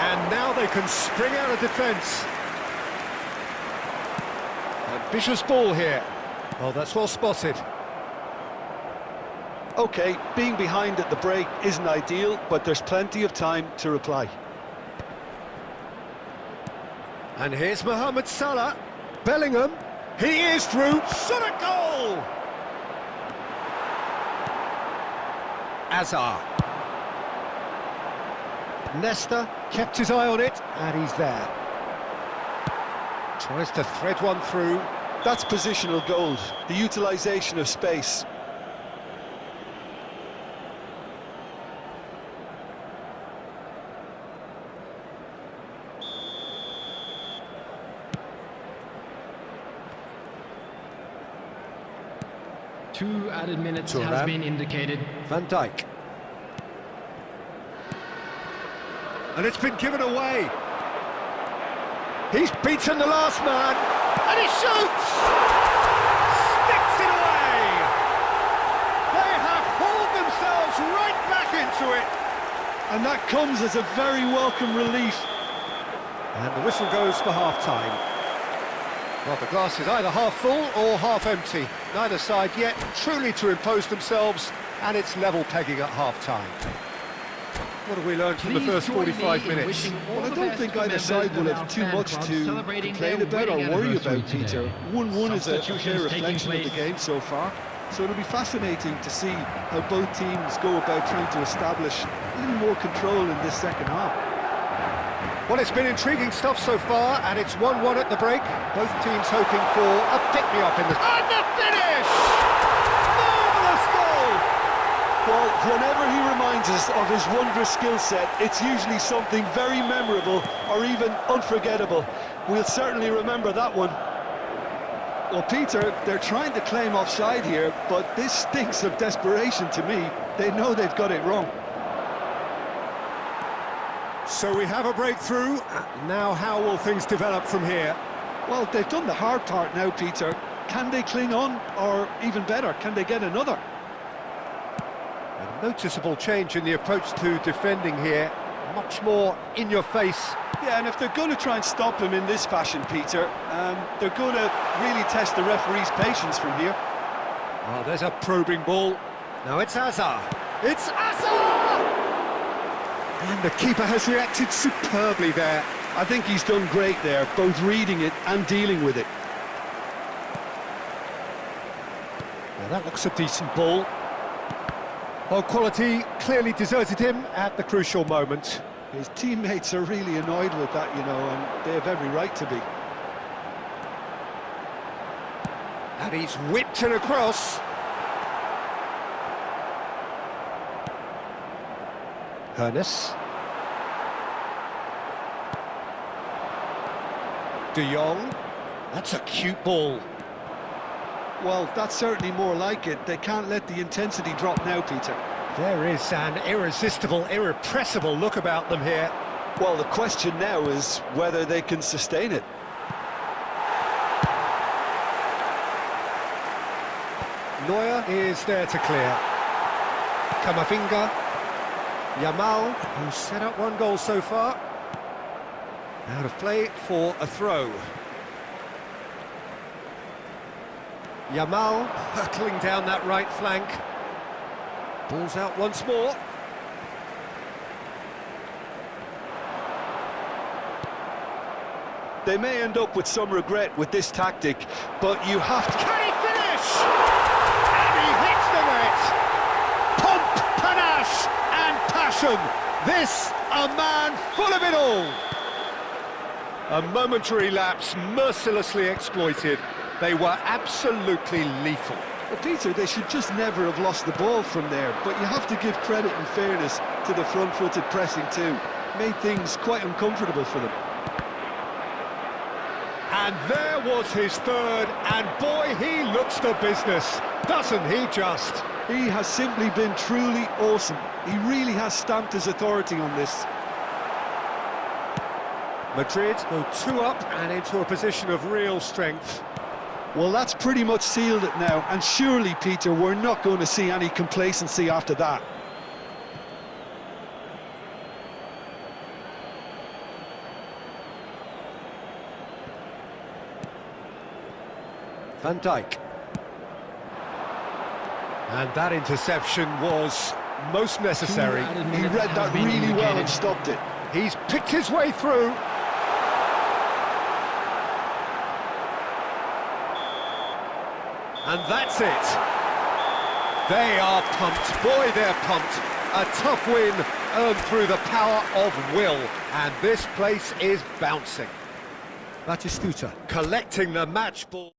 Speaker 1: And now they can spring out of defence. Ambitious ball here. Oh, that's well spotted.
Speaker 2: OK, being behind at the break isn't ideal, but there's plenty of time to reply.
Speaker 1: And here's Mohamed Salah. Bellingham. He is through. Shot a goal! Hazard. Nesta kept his eye on it, and he's there. Tries to thread one through.
Speaker 2: That's positional gold, the utilisation of space.
Speaker 3: Two added minutes has been indicated.
Speaker 1: Van Dijk. And it's been given away. He's beaten the last man, and he shoots! Sticks it away! They have hauled themselves right back into it.
Speaker 2: And that comes as a very welcome relief.
Speaker 1: And the whistle goes for half-time. Well, the glass is either half full or half empty. Neither side yet truly to impose themselves, and it's level pegging at half-time. What have we learned from the first 45 minutes?
Speaker 2: Well, I don't think either side will have too much to complain about or worry about, Peter. 1-1 is a fair reflection of the game so far. So it'll be fascinating to see how both teams go about trying to establish a little more control in this second half.
Speaker 1: Well, it's been intriguing stuff so far, and it's 1-1 at the break. Both teams hoping for a pick-me-up in the... And the finish! Marvellous goal!
Speaker 2: Well, whenever he reminds us of his wondrous skill set, it's usually something very memorable or even unforgettable. We'll certainly remember that one. Well, Peter, they're trying to claim offside here, but this stinks of desperation to me. They know they've got it wrong.
Speaker 1: So we have a breakthrough. Now how will things develop from here?
Speaker 2: Well, they've done the hard part now, Peter. Can they cling on, or even better, can they get another?
Speaker 1: A noticeable change in the approach to defending here. Much more in your face.
Speaker 2: Yeah, and if they're going to try and stop him in this fashion, Peter, they're going to really test the referee's patience from here.
Speaker 1: Oh, there's a probing ball. Now it's Azar. It's Azar! And the keeper has reacted superbly there.
Speaker 2: I think he's done great there, both reading it and dealing with it.
Speaker 1: Now that looks a decent ball. Well, quality clearly deserted him at the crucial moment.
Speaker 2: His teammates are really annoyed with that, you know, and they have every right to be.
Speaker 1: And he's whipped it across. Hernes. De Jong. That's a cute ball.
Speaker 2: Well, that's certainly more like it. They can't let the intensity drop now, Peter.
Speaker 1: There is an irresistible, irrepressible look about them here.
Speaker 2: Well, the question now is whether they can sustain it.
Speaker 1: Neuer is there to clear. Camavinga. Yamal, who's set up one goal so far. Out of play for a throw. Yamal hurtling down that right flank. Ball's out once more.
Speaker 2: They may end up with some regret with this tactic, but you have to...
Speaker 1: Can he finish? And he hits the net! Pomp, panache and passion. This, a man full of it all. A momentary lapse mercilessly exploited. They were absolutely lethal.
Speaker 2: Well, Peter, they should just never have lost the ball from there, but you have to give credit and fairness to the front-footed pressing too. Made things quite uncomfortable for them.
Speaker 1: And there was his third, and boy, he looks the business, doesn't he just?
Speaker 2: He has simply been truly awesome. He really has stamped his authority on this.
Speaker 1: Madrid go 2 up and into a position of real strength.
Speaker 2: Well, that's pretty much sealed it now, and surely, Peter, we're not going to see any complacency after that.
Speaker 1: Van Dijk. And that interception was most necessary.
Speaker 2: He read that really well and stopped it.
Speaker 1: He's picked his way through. And that's it. They are pumped. Boy, they're pumped. A tough win earned through the power of will. And this place is bouncing. Batistuta collecting the match ball.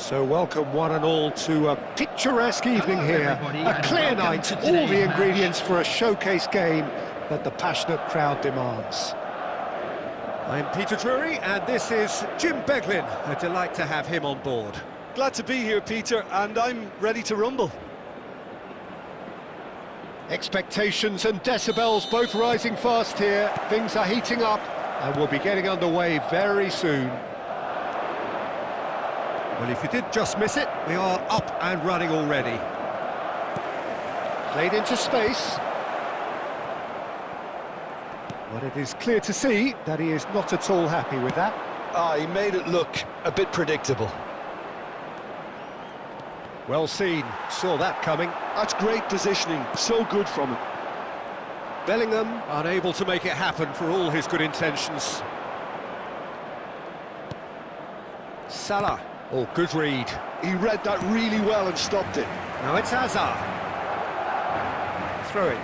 Speaker 1: So welcome one and all to a picturesque evening here. A clear night, all the ingredients for a showcase game that the passionate crowd demands. I'm Peter Drury, and this is Jim Beglin. A delight to have him on board.
Speaker 2: Glad to be here, Peter, and I'm ready to rumble.
Speaker 1: Expectations and decibels both rising fast here. Things are heating up, and we'll be getting underway very soon. Well, if you did just miss it, we are up and running already. Played into space. But it is clear to see that he is not at all happy with that.
Speaker 2: He made it look a bit predictable.
Speaker 1: Well seen, saw that coming.
Speaker 2: That's great positioning, so good from him.
Speaker 1: Bellingham unable to make it happen for all his good intentions. Salah. Oh, good read.
Speaker 2: He read that really well and stopped it.
Speaker 1: Now it's Hazard. Throw it.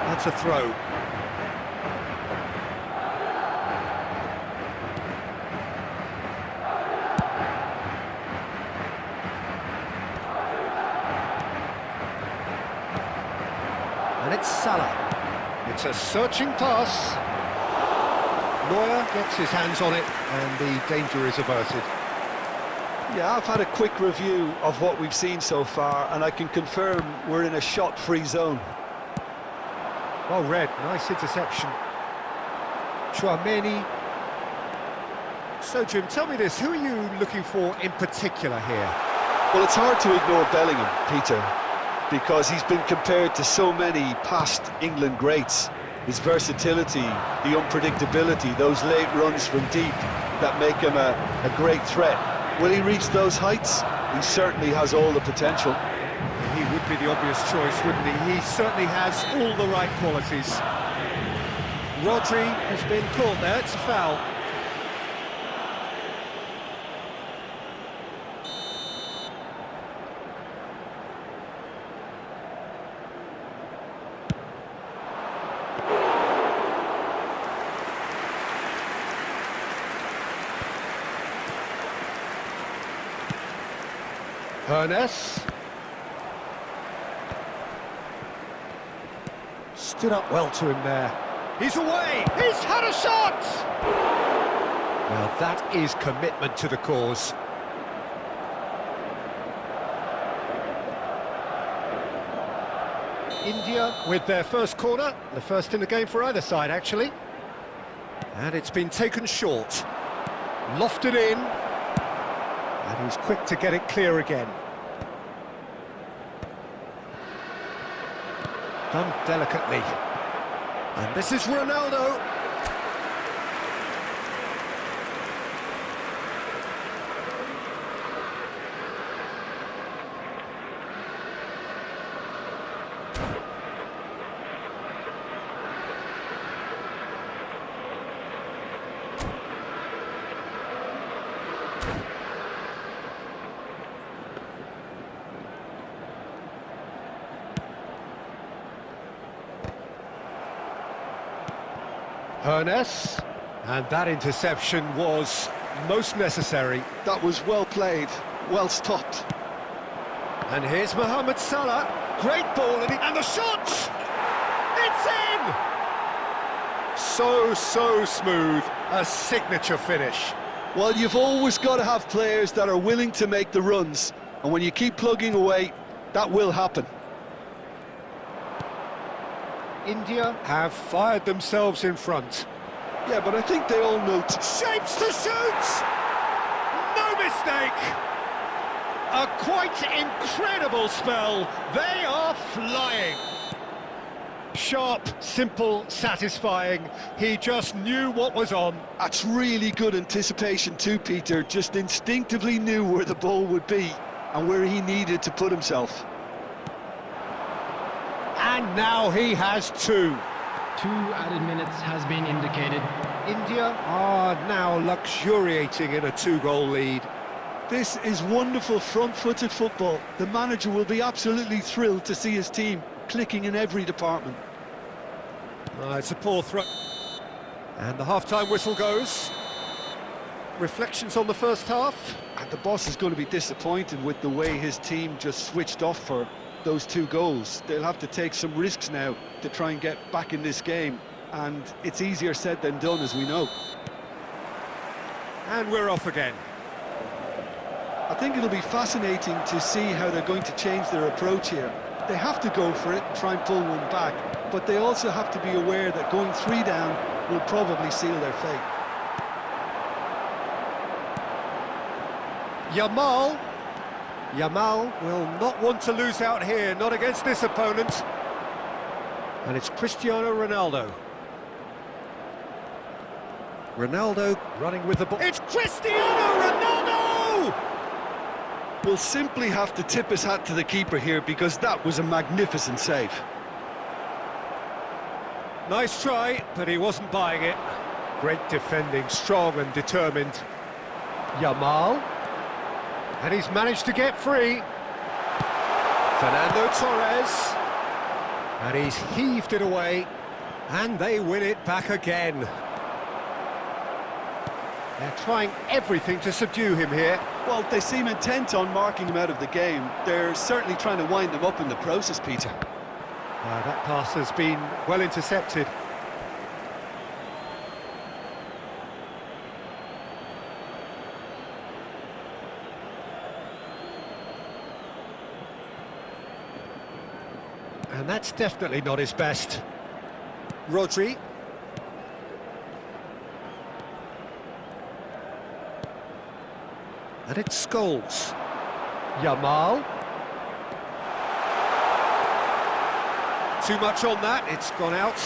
Speaker 1: That's a throw. And it's Salah. It's a searching pass. Neuer gets his hands on it, and the danger is averted.
Speaker 2: Yeah, I've had a quick review of what we've seen so far, and I can confirm we're in a shot-free zone.
Speaker 1: Well read, nice interception. Chouameni. So, Jim, tell me this, who are you looking for in particular here?
Speaker 2: Well, it's hard to ignore Bellingham, Peter, because he's been compared to so many past England greats. His versatility, the unpredictability, those late runs from deep that make him a great threat. Will he reach those heights? He certainly has all the potential.
Speaker 1: He would be the obvious choice, wouldn't he? He certainly has all the right qualities. Rodri has been caught there, it's a foul. Ernest. Stood up well to him there. He's away! He's had a shot! Well, that is commitment to the cause. India with their first corner, the first in the game for either side, actually. And it's been taken short. Lofted in. And he's quick to get it clear again. Done delicately. And this is Ronaldo. Ernest, and that interception was most necessary.
Speaker 2: That was well played, well stopped.
Speaker 1: And here's Mohamed Salah, great ball, and the shot! It's in! So smooth, a signature finish.
Speaker 2: Well, you've always got to have players that are willing to make the runs, and when you keep plugging away, that will happen.
Speaker 1: India have fired themselves in front.
Speaker 2: Yeah, but I think they all know...
Speaker 1: Shapes to shoot! No mistake! A quite incredible spell. They are flying. Sharp, simple, satisfying. He just knew what was on.
Speaker 2: That's really good anticipation too, Peter. Just instinctively knew where the ball would be and where he needed to put himself.
Speaker 1: And now he has two.
Speaker 3: 2 added minutes has been indicated.
Speaker 1: India are now luxuriating in a 2-goal lead.
Speaker 2: This is wonderful front-footed football. The manager will be absolutely thrilled to see his team clicking in every department.
Speaker 1: It's a poor throw. And the half-time whistle goes. Reflections on the first half?
Speaker 2: And the boss is going to be disappointed with the way his team just switched off for those 2 goals. They'll have to take some risks now to try and get back in this game, and it's easier said than done, as we know.
Speaker 1: And we're off again.
Speaker 2: I think it'll be fascinating to see how they're going to change their approach here. They have to go for it, try and pull one back, but they also have to be aware that going 3 down will probably seal their fate.
Speaker 1: Yamal will not want to lose out here, not against this opponent. And it's Cristiano Ronaldo. Ronaldo running with the ball. It's Cristiano Ronaldo!
Speaker 2: We'll simply have to tip his hat to the keeper here, because that was a magnificent save.
Speaker 1: Nice try, but he wasn't buying it. Great defending, strong and determined. Yamal. And he's managed to get free. Fernando Torres. And he's heaved it away. And they win it back again. They're trying everything to subdue him here.
Speaker 2: Well, they seem intent on marking him out of the game. They're certainly trying to wind him up in the process, Peter.
Speaker 1: That pass has been well intercepted. And that's definitely not his best. Rodri. And it's Scholes. Yamal. Too much on that, it's gone out.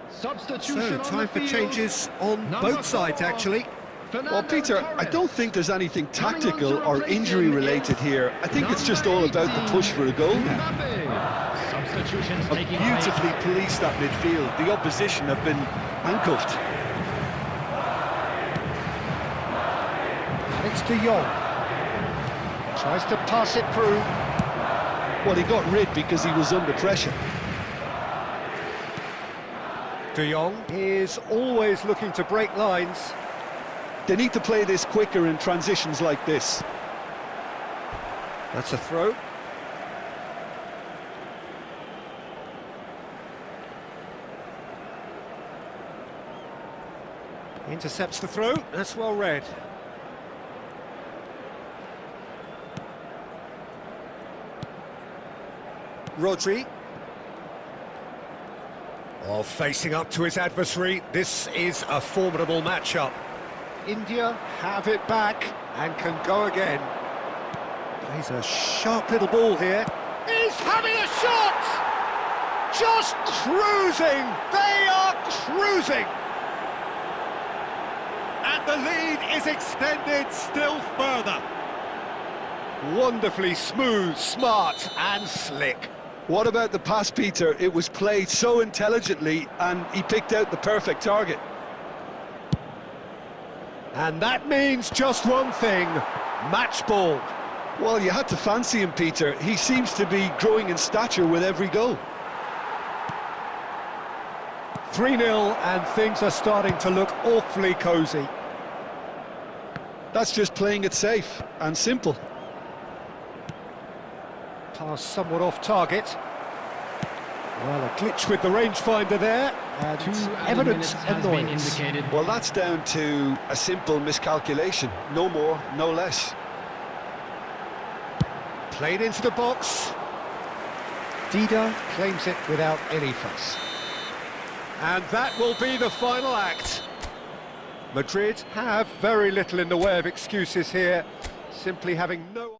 Speaker 3: Substitution
Speaker 1: So, time for changes on both sides, actually.
Speaker 2: Well, Peter, I don't think there's anything tactical or injury-related here. I think it's just all about the push for a goal now.
Speaker 3: Substitutions taking
Speaker 2: Beautifully policed that midfield. The opposition have been handcuffed.
Speaker 1: And it's De Jong. Tries to pass it through.
Speaker 2: Well, he got rid because he was under pressure.
Speaker 1: De Jong is always looking to break lines.
Speaker 2: They need to play this quicker in transitions like this.
Speaker 1: That's a throw. Intercepts the throw. That's well read. Rodri. Oh, facing up to his adversary. This is a formidable matchup. India have it back and can go again. Plays a sharp little ball here. He's having a shot! Just cruising! They are cruising! And the lead is extended still further. Wonderfully smooth, smart and slick.
Speaker 2: What about the pass, Peter? It was played so intelligently and he picked out the perfect target.
Speaker 1: And that means just one thing, match ball.
Speaker 2: Well, you had to fancy him, Peter. He seems to be growing in stature with every goal.
Speaker 1: 3-0 and things are starting to look awfully cosy.
Speaker 2: That's just playing it safe and simple.
Speaker 1: Pass somewhat off target. Well, a glitch with the rangefinder there, and evident annoyance.
Speaker 2: Well, that's down to a simple miscalculation. No more, no less.
Speaker 1: Played into the box. Dida claims it without any fuss. And that will be the final act. Madrid have very little in the way of excuses here, simply having no...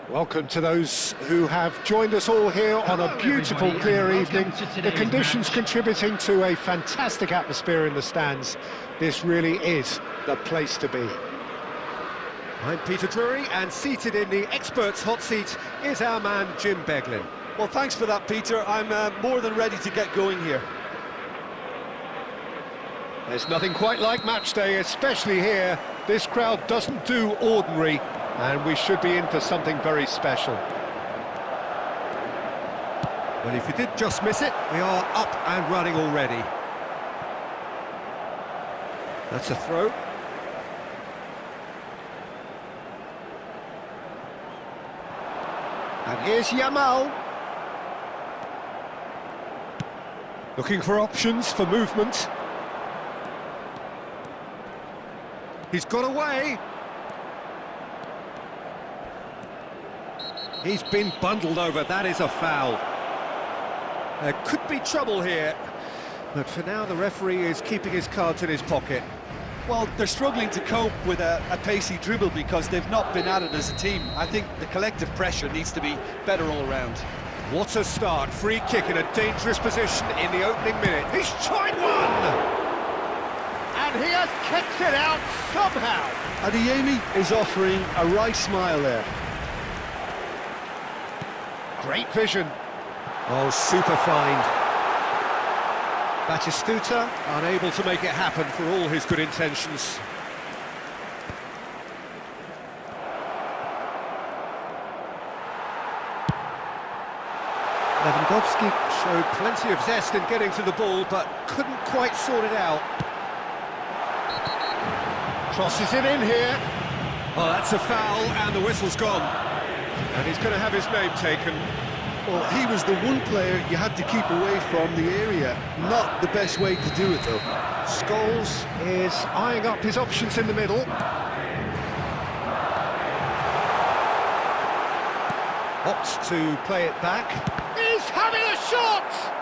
Speaker 1: Welcome to those who have joined us all here on a beautiful,
Speaker 3: everybody,
Speaker 1: clear
Speaker 3: and
Speaker 1: evening.
Speaker 3: welcome to
Speaker 1: The
Speaker 3: today's
Speaker 1: conditions
Speaker 3: match.
Speaker 1: contributing to a fantastic atmosphere in the stands. This really is the place to be. I'm Peter Drury, and seated in the experts' hot seat is our man Jim Beglin.
Speaker 2: Well, thanks for that, Peter. I'm more than ready to get going here.
Speaker 1: There's nothing quite like match day, especially here. This crowd doesn't do ordinary, and we should be in for something very special. Well, if you did just miss it, we are up and running already. That's a throw. And here's Yamal. Looking for options for movement. He's got away. He's been bundled over. That is a foul. There could be trouble here, but for now the referee is keeping his cards in his pocket.
Speaker 2: Well, they're struggling to cope with a pacey dribble because they've not been at it as a team. I think the collective pressure needs to be better all around.
Speaker 1: What a start. Free kick in a dangerous position in the opening minute. He's tried one! And he has kept it out somehow.
Speaker 2: Adeyemi is offering a right smile there.
Speaker 1: Great vision. Oh, super find. Batistuta unable to make it happen for all his good intentions. Lewandowski showed plenty of zest in getting to the ball, but couldn't quite sort it out. Crosses it in here. Oh, that's a foul, and the whistle's gone. And he's going to have his name taken.
Speaker 2: Well, he was the one player you had to keep away from the area. Not the best way to do it, though.
Speaker 1: Scholes is eyeing up his options in the middle. Opts to play it back. He's having a shot!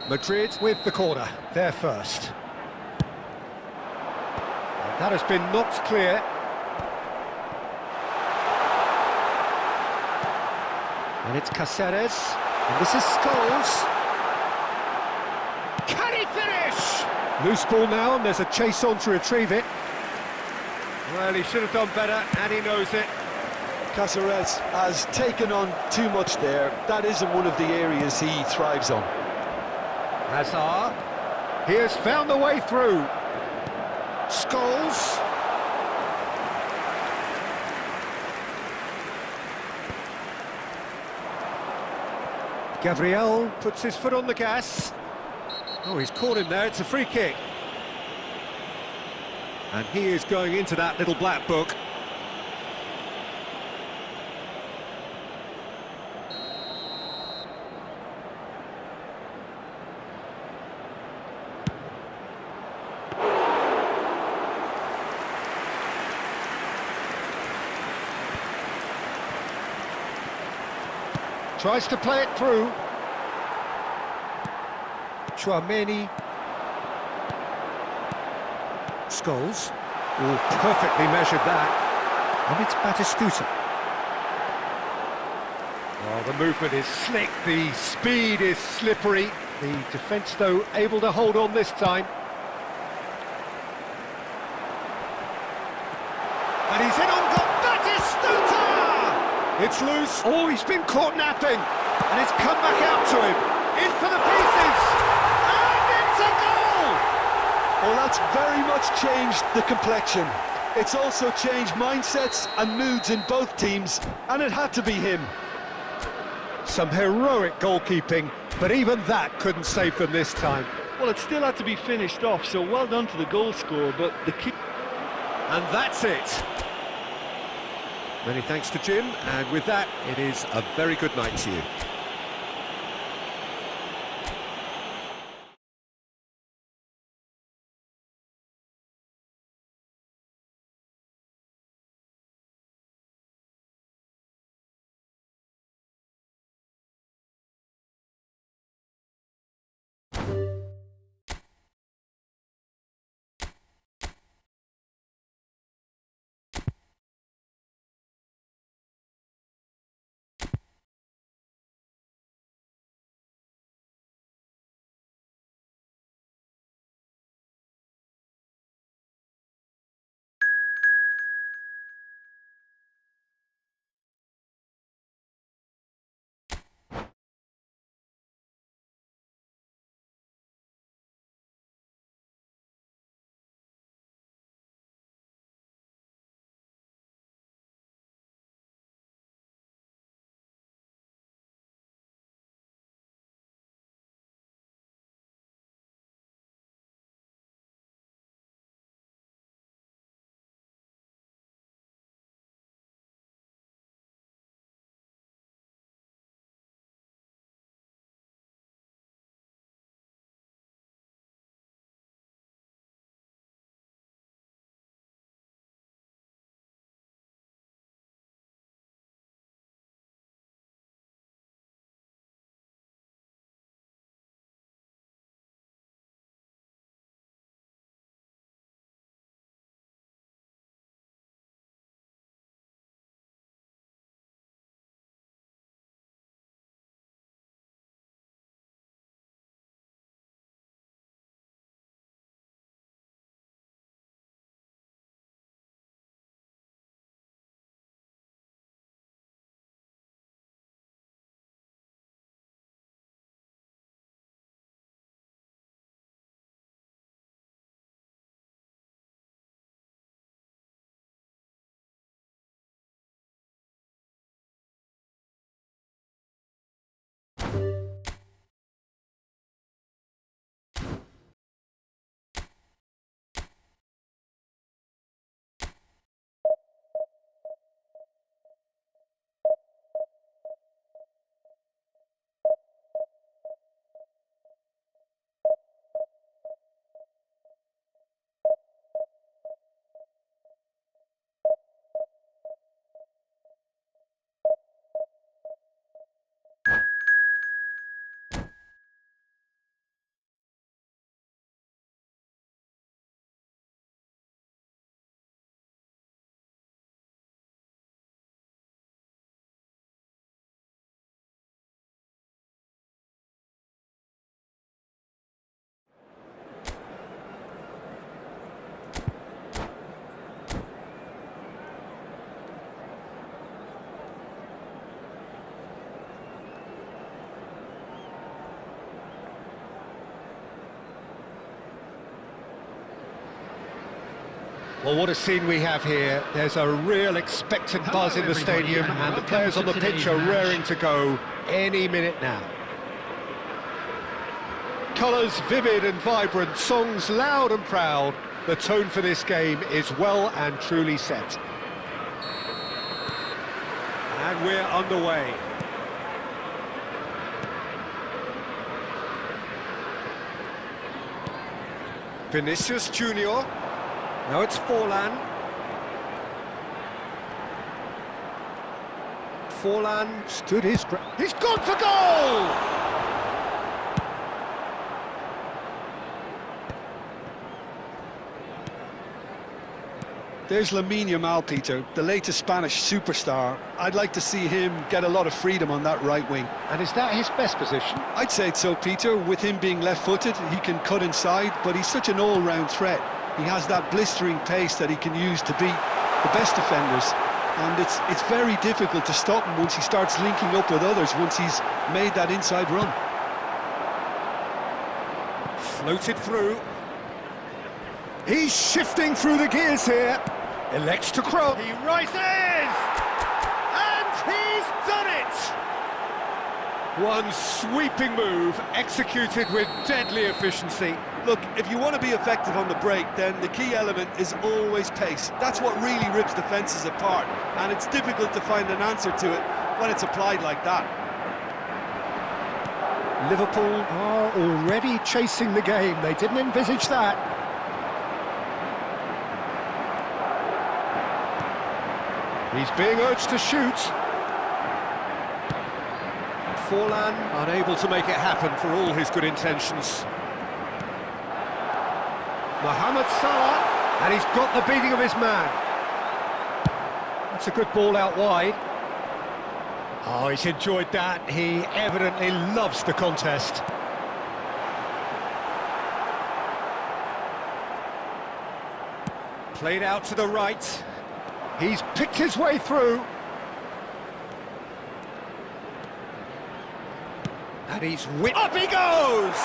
Speaker 1: Madrid with the corner, there first. And that has been knocked clear. And it's Cáceres, and this is Scholes. Can he finish? Loose ball now, and there's a chase on to retrieve it. Well, he should have done better, and he knows it.
Speaker 2: Cáceres has taken on too much there. That isn't one of the areas he thrives on.
Speaker 1: Hazard, he has found the way through. Scholes. Gabriel puts his foot on the gas. Oh, he's caught him there, it's a free kick. And he is going into that little black book. Tries to play it through. Chouameni. Scholes. Oh, perfectly measured that. And it's Batistuta. Oh, the movement is slick, the speed is slippery. The defence, though, able to hold on this time. And he's in on goal. Batistuta! It's loose. Oh, he's been caught napping. And it's come back out to him. In for the pieces. And it's a goal!
Speaker 2: Well, that's very much changed the complexion. It's also changed mindsets and moods in both teams, and it had to be him.
Speaker 1: Some heroic goalkeeping, but even that couldn't save them this time.
Speaker 5: Well, it still had to be finished off, so well done to the goal scorer, but the keeper...
Speaker 1: And that's it. Many thanks to Jim, and with that, it is a very good night to you. Well, what a scene we have here. There's a real expectant buzz in the stadium, and the players on the pitch are raring to go any minute now. Colours vivid and vibrant, songs loud and proud. The tone for this game is well and truly set. And we're underway. Vinicius Junior. Now it's Forlan. Forlan stood his ground. He's gone for goal!
Speaker 2: There's Lamine Yamal, Peter, the latest Spanish superstar. I'd like to see him get a lot of freedom on that right wing.
Speaker 1: And is that his best position?
Speaker 2: I'd say so, Peter. With him being left-footed, he can cut inside, but he's such an all-round threat. He has that blistering pace that he can use to beat the best defenders, and it's very difficult to stop him once he starts linking up with others, once he's made that inside run.
Speaker 1: Floated through. He's shifting through the gears here. Elects to cross.
Speaker 4: He rises! And he's done it!
Speaker 1: One sweeping move, executed with deadly efficiency.
Speaker 2: Look, if you want to be effective on the break, then the key element is always pace. That's what really rips defences apart, and it's difficult to find an answer to it when it's applied like that.
Speaker 1: Liverpool are already chasing the game. They didn't envisage that. He's being urged to shoot. Forlan unable to make it happen for all his good intentions. Mohamed Salah, and he's got the beating of his man. That's a good ball out wide. Oh, he's enjoyed that. He evidently loves the contest. Played out to the right. He's picked his way through. And he's up he goes!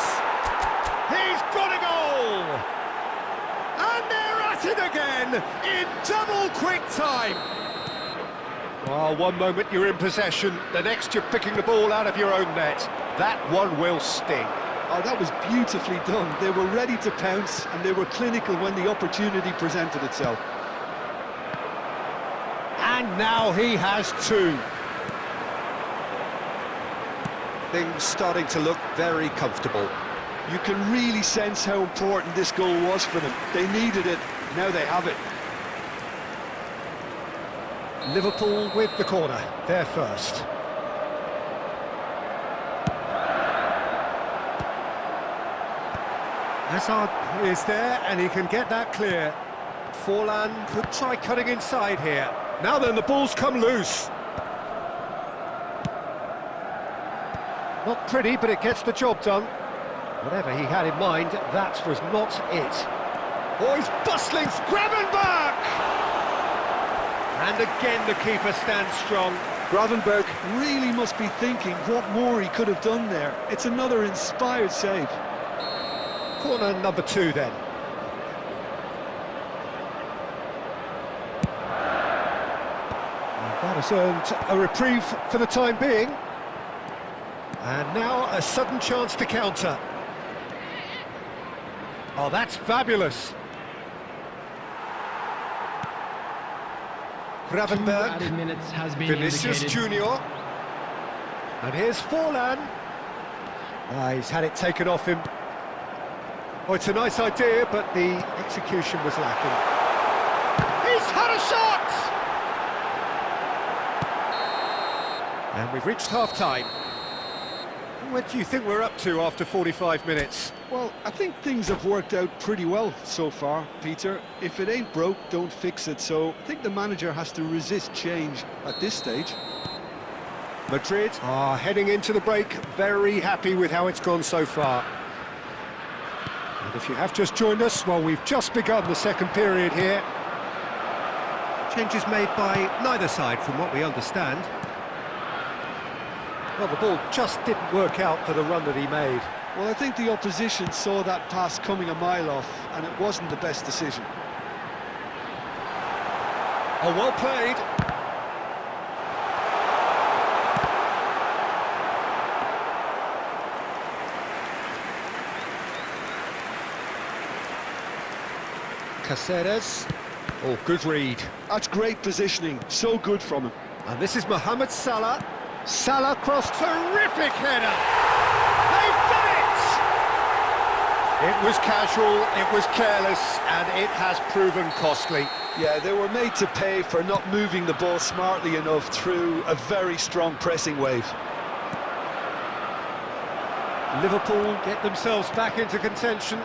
Speaker 1: He's got a goal! And they're at it again in double quick time. Well, one moment you're in possession, the next you're picking the ball out of your own net. That one will sting.
Speaker 2: Oh, that was beautifully done. They were ready to pounce, and they were clinical when the opportunity presented itself.
Speaker 1: And now he has two. Things starting to look very comfortable.
Speaker 2: You can really sense how important this goal was for them. They needed it, now they have it.
Speaker 1: Liverpool with the corner, they're first. Hazard is there, and he can get that clear. Forlan could try cutting inside here. Now then, the ball's come loose. Not pretty, but it gets the job done. Whatever he had in mind, that was not it. Oh, he's bustling, Gravenberch! And again the keeper stands strong.
Speaker 2: Gravenberch really must be thinking what more he could have done there. It's another inspired save.
Speaker 1: Corner number two then. And that has earned a reprieve for the time being. And now a sudden chance to counter. Oh, that's fabulous. Gravenberg,
Speaker 3: Added minutes has been
Speaker 1: Vinicius
Speaker 3: indicated.
Speaker 1: Junior. And here's Forlan. He's had it taken off him. Oh, it's a nice idea, but the execution was lacking.
Speaker 4: He's had a shot!
Speaker 1: And we've reached half-time. What do you think we're up to after 45 minutes?
Speaker 2: Well, I think things have worked out pretty well so far, Peter. If it ain't broke, don't fix it. So I think the manager has to resist change at this stage.
Speaker 1: Madrid are heading into the break, very happy with how it's gone so far. And if you have just joined us, well, we've just begun the second period here. Changes made by neither side, from what we understand. Well, the ball just didn't work out for the run that he made.
Speaker 2: Well, I think the opposition saw that pass coming a mile off, and it wasn't the best decision.
Speaker 1: Oh, well played. Caceres. Oh, good read.
Speaker 2: That's great positioning, so good from him.
Speaker 1: And this is Mohamed Salah. Salah crossed.
Speaker 4: Terrific header! They've done it!
Speaker 1: It was casual, it was careless, and it has proven costly.
Speaker 2: Yeah, they were made to pay for not moving the ball smartly enough through a very strong pressing wave.
Speaker 1: Liverpool get themselves back into contention.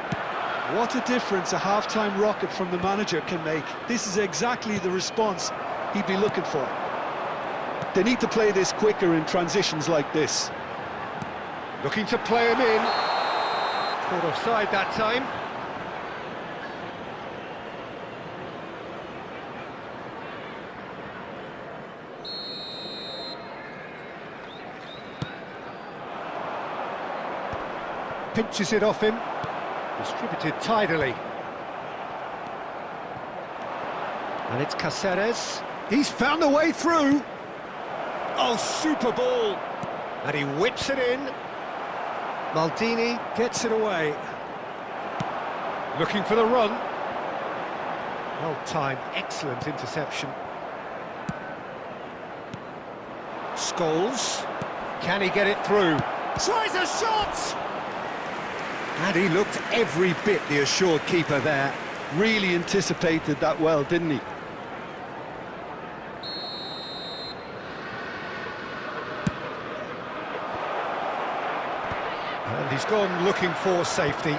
Speaker 2: What a difference a half-time rocket from the manager can make. This is exactly the response he'd be looking for. They need to play this quicker in transitions like this.
Speaker 1: Looking to play him in. Caught offside that time. Pinches it off him. Distributed tidily. And it's Caceres. He's found a way through. Oh, super ball. And he whips it in. Maldini gets it away. Looking for the run. Well timed, excellent interception. Scholes. Can he get it through?
Speaker 4: Tries a shot!
Speaker 1: And he looked every bit the assured keeper there.
Speaker 2: Really anticipated that well, didn't he?
Speaker 1: And he's gone looking for safety.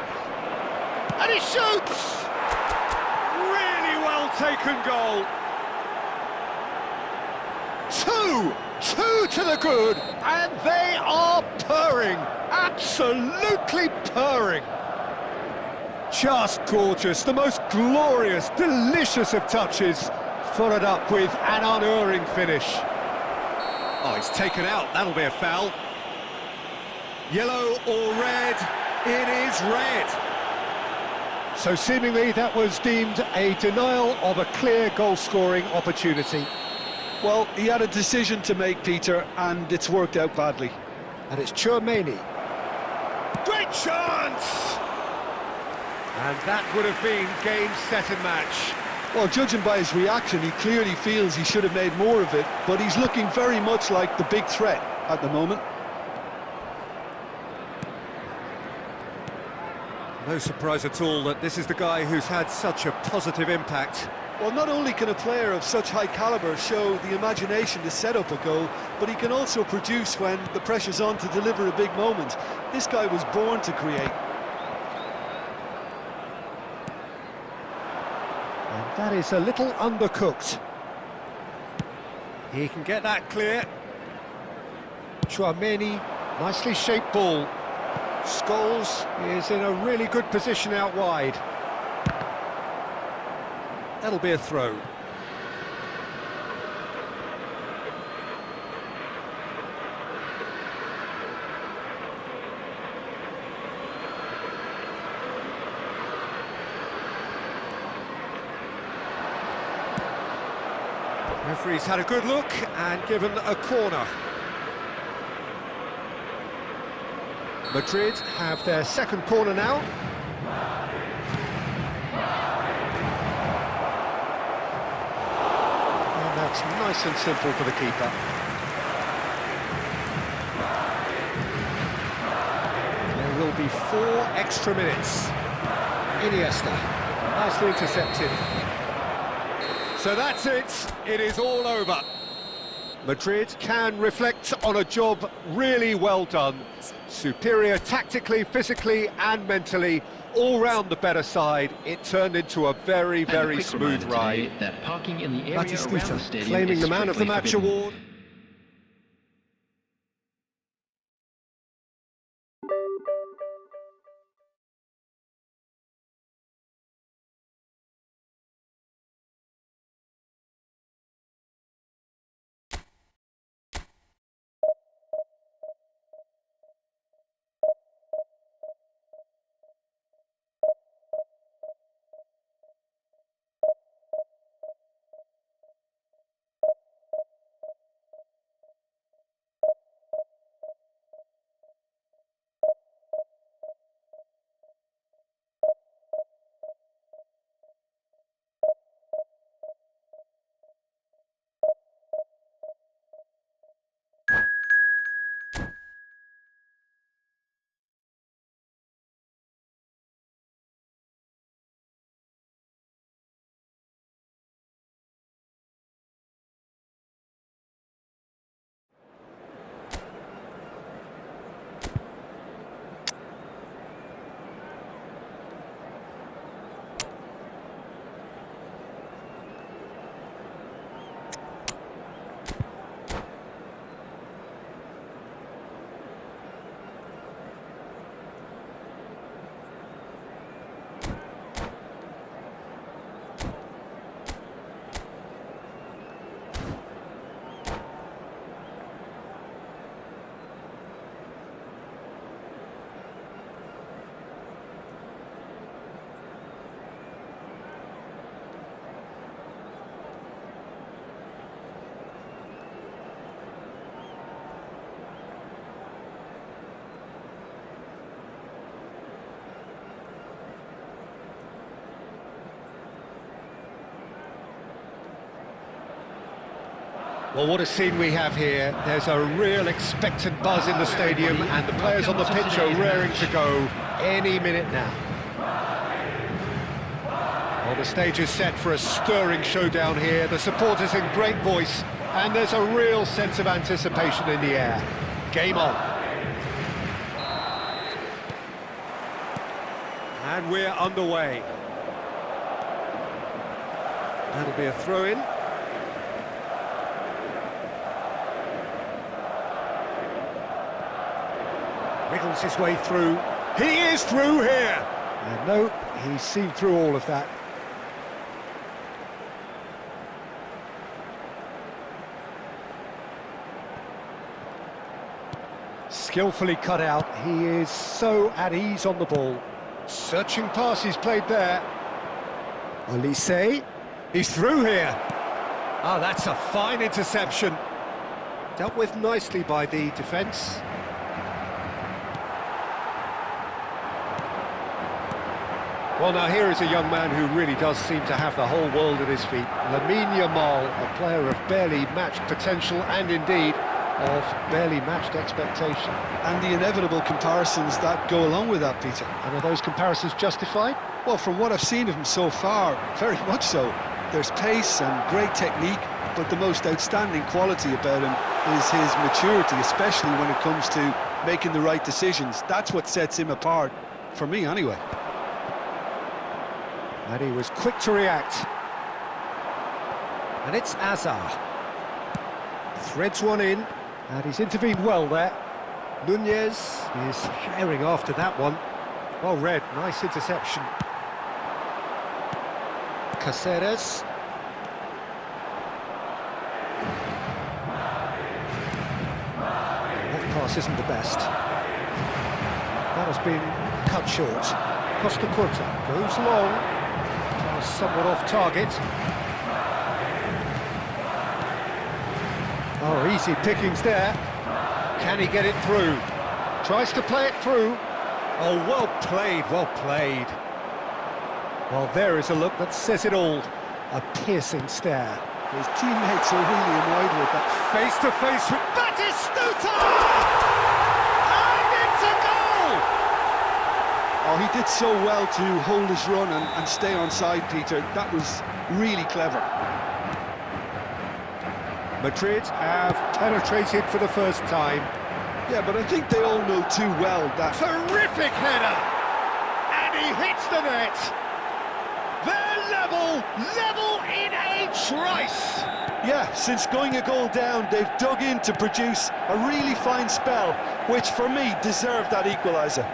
Speaker 4: And he shoots! Really well taken goal.
Speaker 1: Two to the good, and they are purring, absolutely purring. Just gorgeous, the most glorious, delicious of touches, followed up with an unerring finish. Oh, it's taken out, that'll be a foul. Yellow or red? It is red. So seemingly that was deemed a denial of a clear goal-scoring opportunity.
Speaker 2: Well, he had a decision to make, Peter, and it's worked out badly.
Speaker 1: And it's Tchouaméni.
Speaker 4: Great chance!
Speaker 1: And that would have been game, set and match.
Speaker 2: Well, judging by his reaction, he clearly feels he should have made more of it, but he's looking very much like the big threat at the moment.
Speaker 1: No surprise at all that this is the guy who's had such a positive impact.
Speaker 2: Well, not only can a player of such high calibre show the imagination to set up a goal, but he can also produce when the pressure's on to deliver a big moment. This guy was born to create.
Speaker 1: And that is a little undercooked. He can get that clear. Tchouaméni, nicely shaped ball. Scholes is in a really good position out wide. That'll be a throw. Referee's had a good look and given a corner. Madrid have their second corner now. And that's nice and simple for the keeper. There will be 4 extra minutes. Iniesta, nicely intercepted. So that's it. It is all over. Madrid can reflect on a job really well done. Superior tactically, physically and mentally, all round the better side. It turned into a very, very smooth ride.
Speaker 3: That parking in the area around the stadium
Speaker 1: claiming
Speaker 3: is
Speaker 1: the man of the
Speaker 3: strictly
Speaker 1: match
Speaker 3: forbidden.
Speaker 1: award. Well, what a scene we have here. There's a real expectant buzz in the stadium and the players on the pitch are raring to go any minute now. Well, the stage is set for a stirring showdown here. The supporters in great voice and there's a real sense of anticipation in the air. Game on. And we're underway. That'll be a throw-in. Wriggles his way through. He is through here! And no, he's seen through all of that. Skillfully cut out. He is so at ease on the ball. Searching pass he's played there. Olise, he's through here. Ah, that's a fine interception. Dealt with nicely by the defence. Well, now here is a young man who really does seem to have the whole world at his feet. Lamine Yamal, a player of barely matched potential and indeed of barely matched expectation.
Speaker 2: And the inevitable comparisons that go along with that, Peter.
Speaker 1: And are those comparisons justified?
Speaker 2: Well, from what I've seen of him so far, very much so. There's pace and great technique, but the most outstanding quality about him is his maturity, especially when it comes to making the right decisions. That's what sets him apart, for me anyway.
Speaker 1: And he was quick to react. And it's Azar. Threads one in, and he's intervened well there. Nunez is herring after that one. Well read, nice interception. Caceres. That pass isn't the best. That has been cut short. Costa Curta goes long. Somewhat off target. Oh, easy pickings there. Can he get it through? Tries to play it through. Oh, well played, well played. Well, there is a look that says it all. A piercing stare.
Speaker 2: His teammates are really annoyed with that.
Speaker 1: Face-to-face with Batistuta! And it's a goal!
Speaker 2: Oh, he did so well to hold his run and stay on side, Peter. That was really clever.
Speaker 1: Madrid have penetrated for the first time.
Speaker 2: Yeah, but I think they all know too well that...
Speaker 4: Terrific header! And he hits the net! They're level in a trice!
Speaker 2: Yeah, since going a goal down, they've dug in to produce a really fine spell, which for me deserved that equaliser.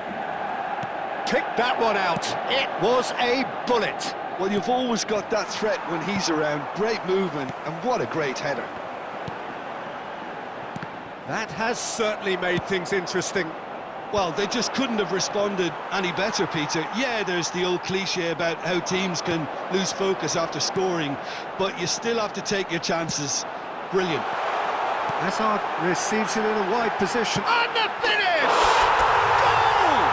Speaker 1: Picked that one out. It was a bullet.
Speaker 2: Well, you've always got that threat when he's around. Great movement, and what a great header.
Speaker 1: That has certainly made things interesting.
Speaker 2: Well, they just couldn't have responded any better, Peter. Yeah, there's the old cliche about how teams can lose focus after scoring, but you still have to take your chances. Brilliant.
Speaker 1: Hazard receives it in a wide position.
Speaker 4: And the finish! Goal!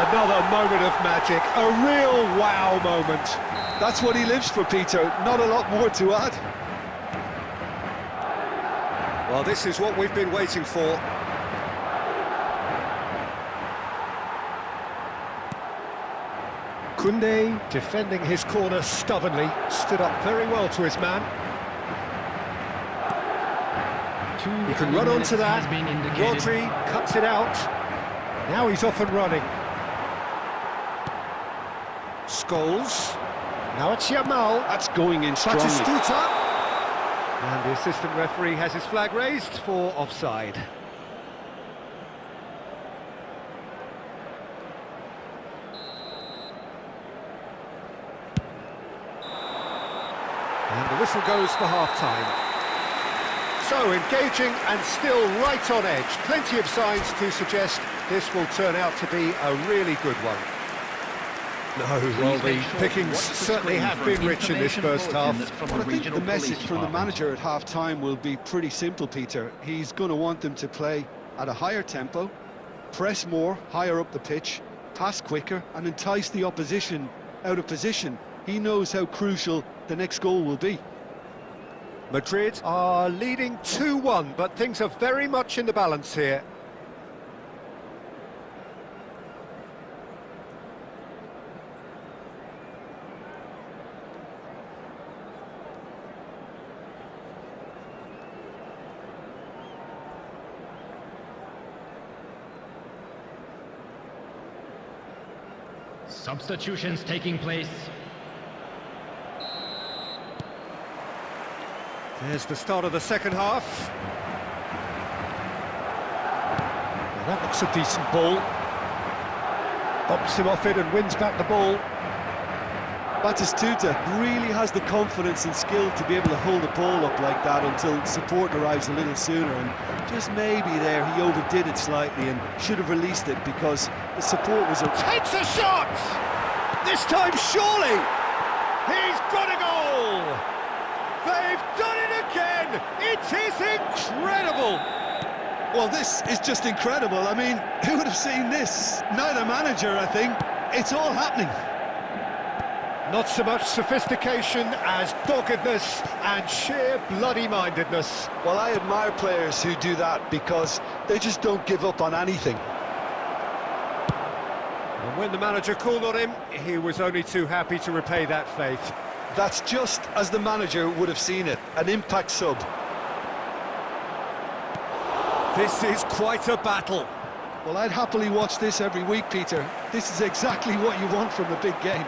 Speaker 1: Another moment of magic, a real wow moment.
Speaker 2: That's what he lives for, Peter. Not a lot more to add.
Speaker 1: Well, this is what we've been waiting for. Koundé, defending his corner stubbornly, stood up very well to his man. He can run onto that. Rodri cuts it out. Now he's off and running. Scholes. Now it's Yamal.
Speaker 2: That's going in strongly.
Speaker 1: Batistuta. And the assistant referee has his flag raised for offside. And the whistle goes for half-time. So, engaging and still right on edge. Plenty of signs to suggest this will turn out to be a really good one. No, well, the pickings certainly have been rich in this first half.
Speaker 2: Well, I think the message from the manager at half-time will be pretty simple, Peter. He's going to want them to play at a higher tempo, press more, higher up the pitch, pass quicker, and entice the opposition out of position. He knows how crucial the next goal will be.
Speaker 1: Madrid are leading 2-1, but things are very much in the balance here.
Speaker 3: Substitutions taking place.
Speaker 1: There's the start of the second half. Well, that looks a decent ball. Bumps him off it and wins back the ball.
Speaker 2: Batistuta really has the confidence and skill to be able to hold the ball up like that until support arrives a little sooner, and just maybe there he overdid it slightly and should have released it because the support was...
Speaker 4: Takes a shot! This time surely! He's got a goal! They've done it again! It is incredible!
Speaker 2: Well, this is just incredible. I mean, who would have seen this? Neither manager, I think. It's all happening.
Speaker 1: Not so much sophistication as doggedness and sheer bloody-mindedness.
Speaker 2: Well, I admire players who do that because they just don't give up on anything.
Speaker 1: And when the manager called on him, he was only too happy to repay that faith.
Speaker 2: That's just as the manager would have seen it, an impact sub.
Speaker 1: This is quite a battle.
Speaker 2: Well, I'd happily watch this every week, Peter. This is exactly what you want from a big game.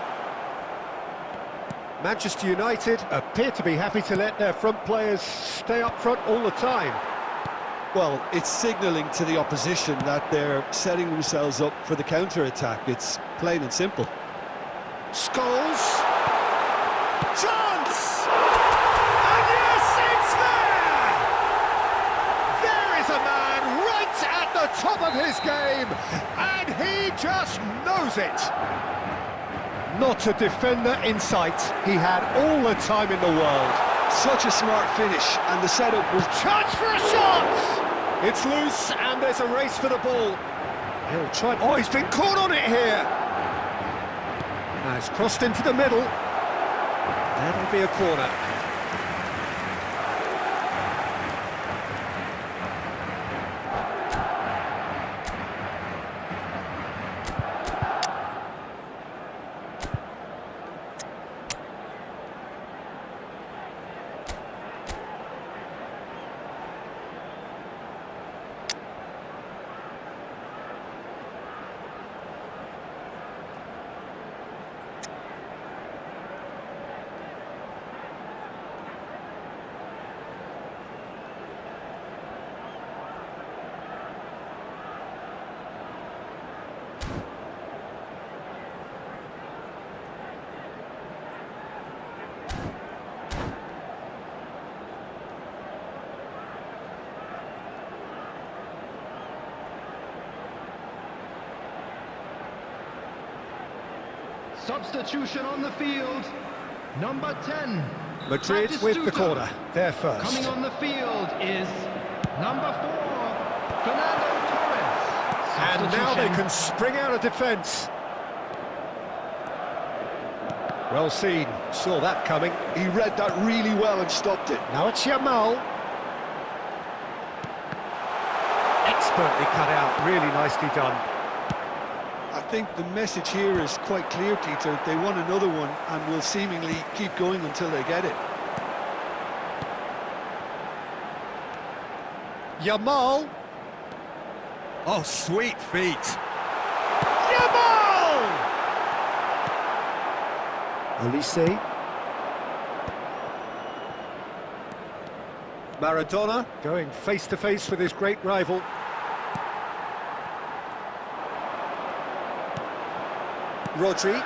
Speaker 1: Manchester United appear to be happy to let their front players stay up front all the time.
Speaker 2: Well, it's signalling to the opposition that they're setting themselves up for the counter-attack. It's plain and simple.
Speaker 1: Scholes.
Speaker 4: Chance! And yes, it's there! There is a man right at the top of his game, and he just knows it.
Speaker 1: Not a defender in sight. He had all the time in the world.
Speaker 2: Such a smart finish, and the setup was...
Speaker 4: Chance for a shot!
Speaker 1: It's loose, and there's a race for the ball. He'll try... Oh, he's been caught on it here! Now it's crossed into the middle. That'll be a corner.
Speaker 3: Substitution on the field. Number 10.
Speaker 1: Madrid with the corner. They're first.
Speaker 3: Coming on the field is number 4, Fernando Torres.
Speaker 1: And now they can spring out of defence. Well seen. Saw that coming.
Speaker 2: He read that really well and stopped it.
Speaker 1: Now it's Yamal. Expertly cut out. Really nicely done.
Speaker 2: I think the message here is quite clear, Peter. They want another one and will seemingly keep going until they get it.
Speaker 1: Yamal. Oh, sweet feet. Yamal! Olise. Maradona going face-to-face with his great rival. Rodri,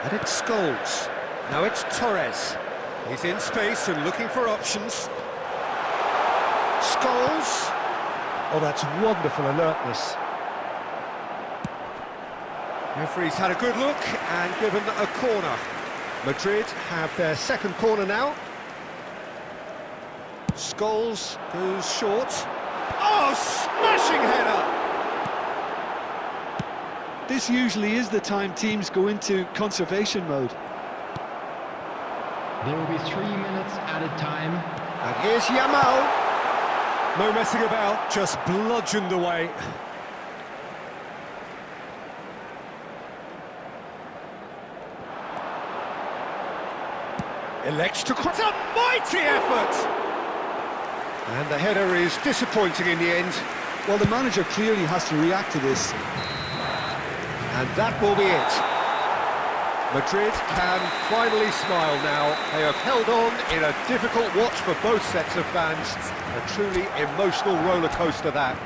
Speaker 1: and it's Scholes. Now it's Torres. He's in space and looking for options. Scholes. Oh, that's wonderful alertness. Referee's had a good look and given a corner. Madrid have their second corner now. Scholes goes short. Oh, smashing header!
Speaker 2: This usually is the time teams go into conservation mode.
Speaker 3: There will be 3 minutes added time.
Speaker 1: And here's Yamal. No messing about, just bludgeoned away. Elects to... It's a mighty effort! And the header is disappointing in the end.
Speaker 2: Well, the manager clearly has to react to this.
Speaker 1: And that will be it. Madrid can finally smile now. They have held on in a difficult watch for both sets of fans. A truly emotional roller coaster that.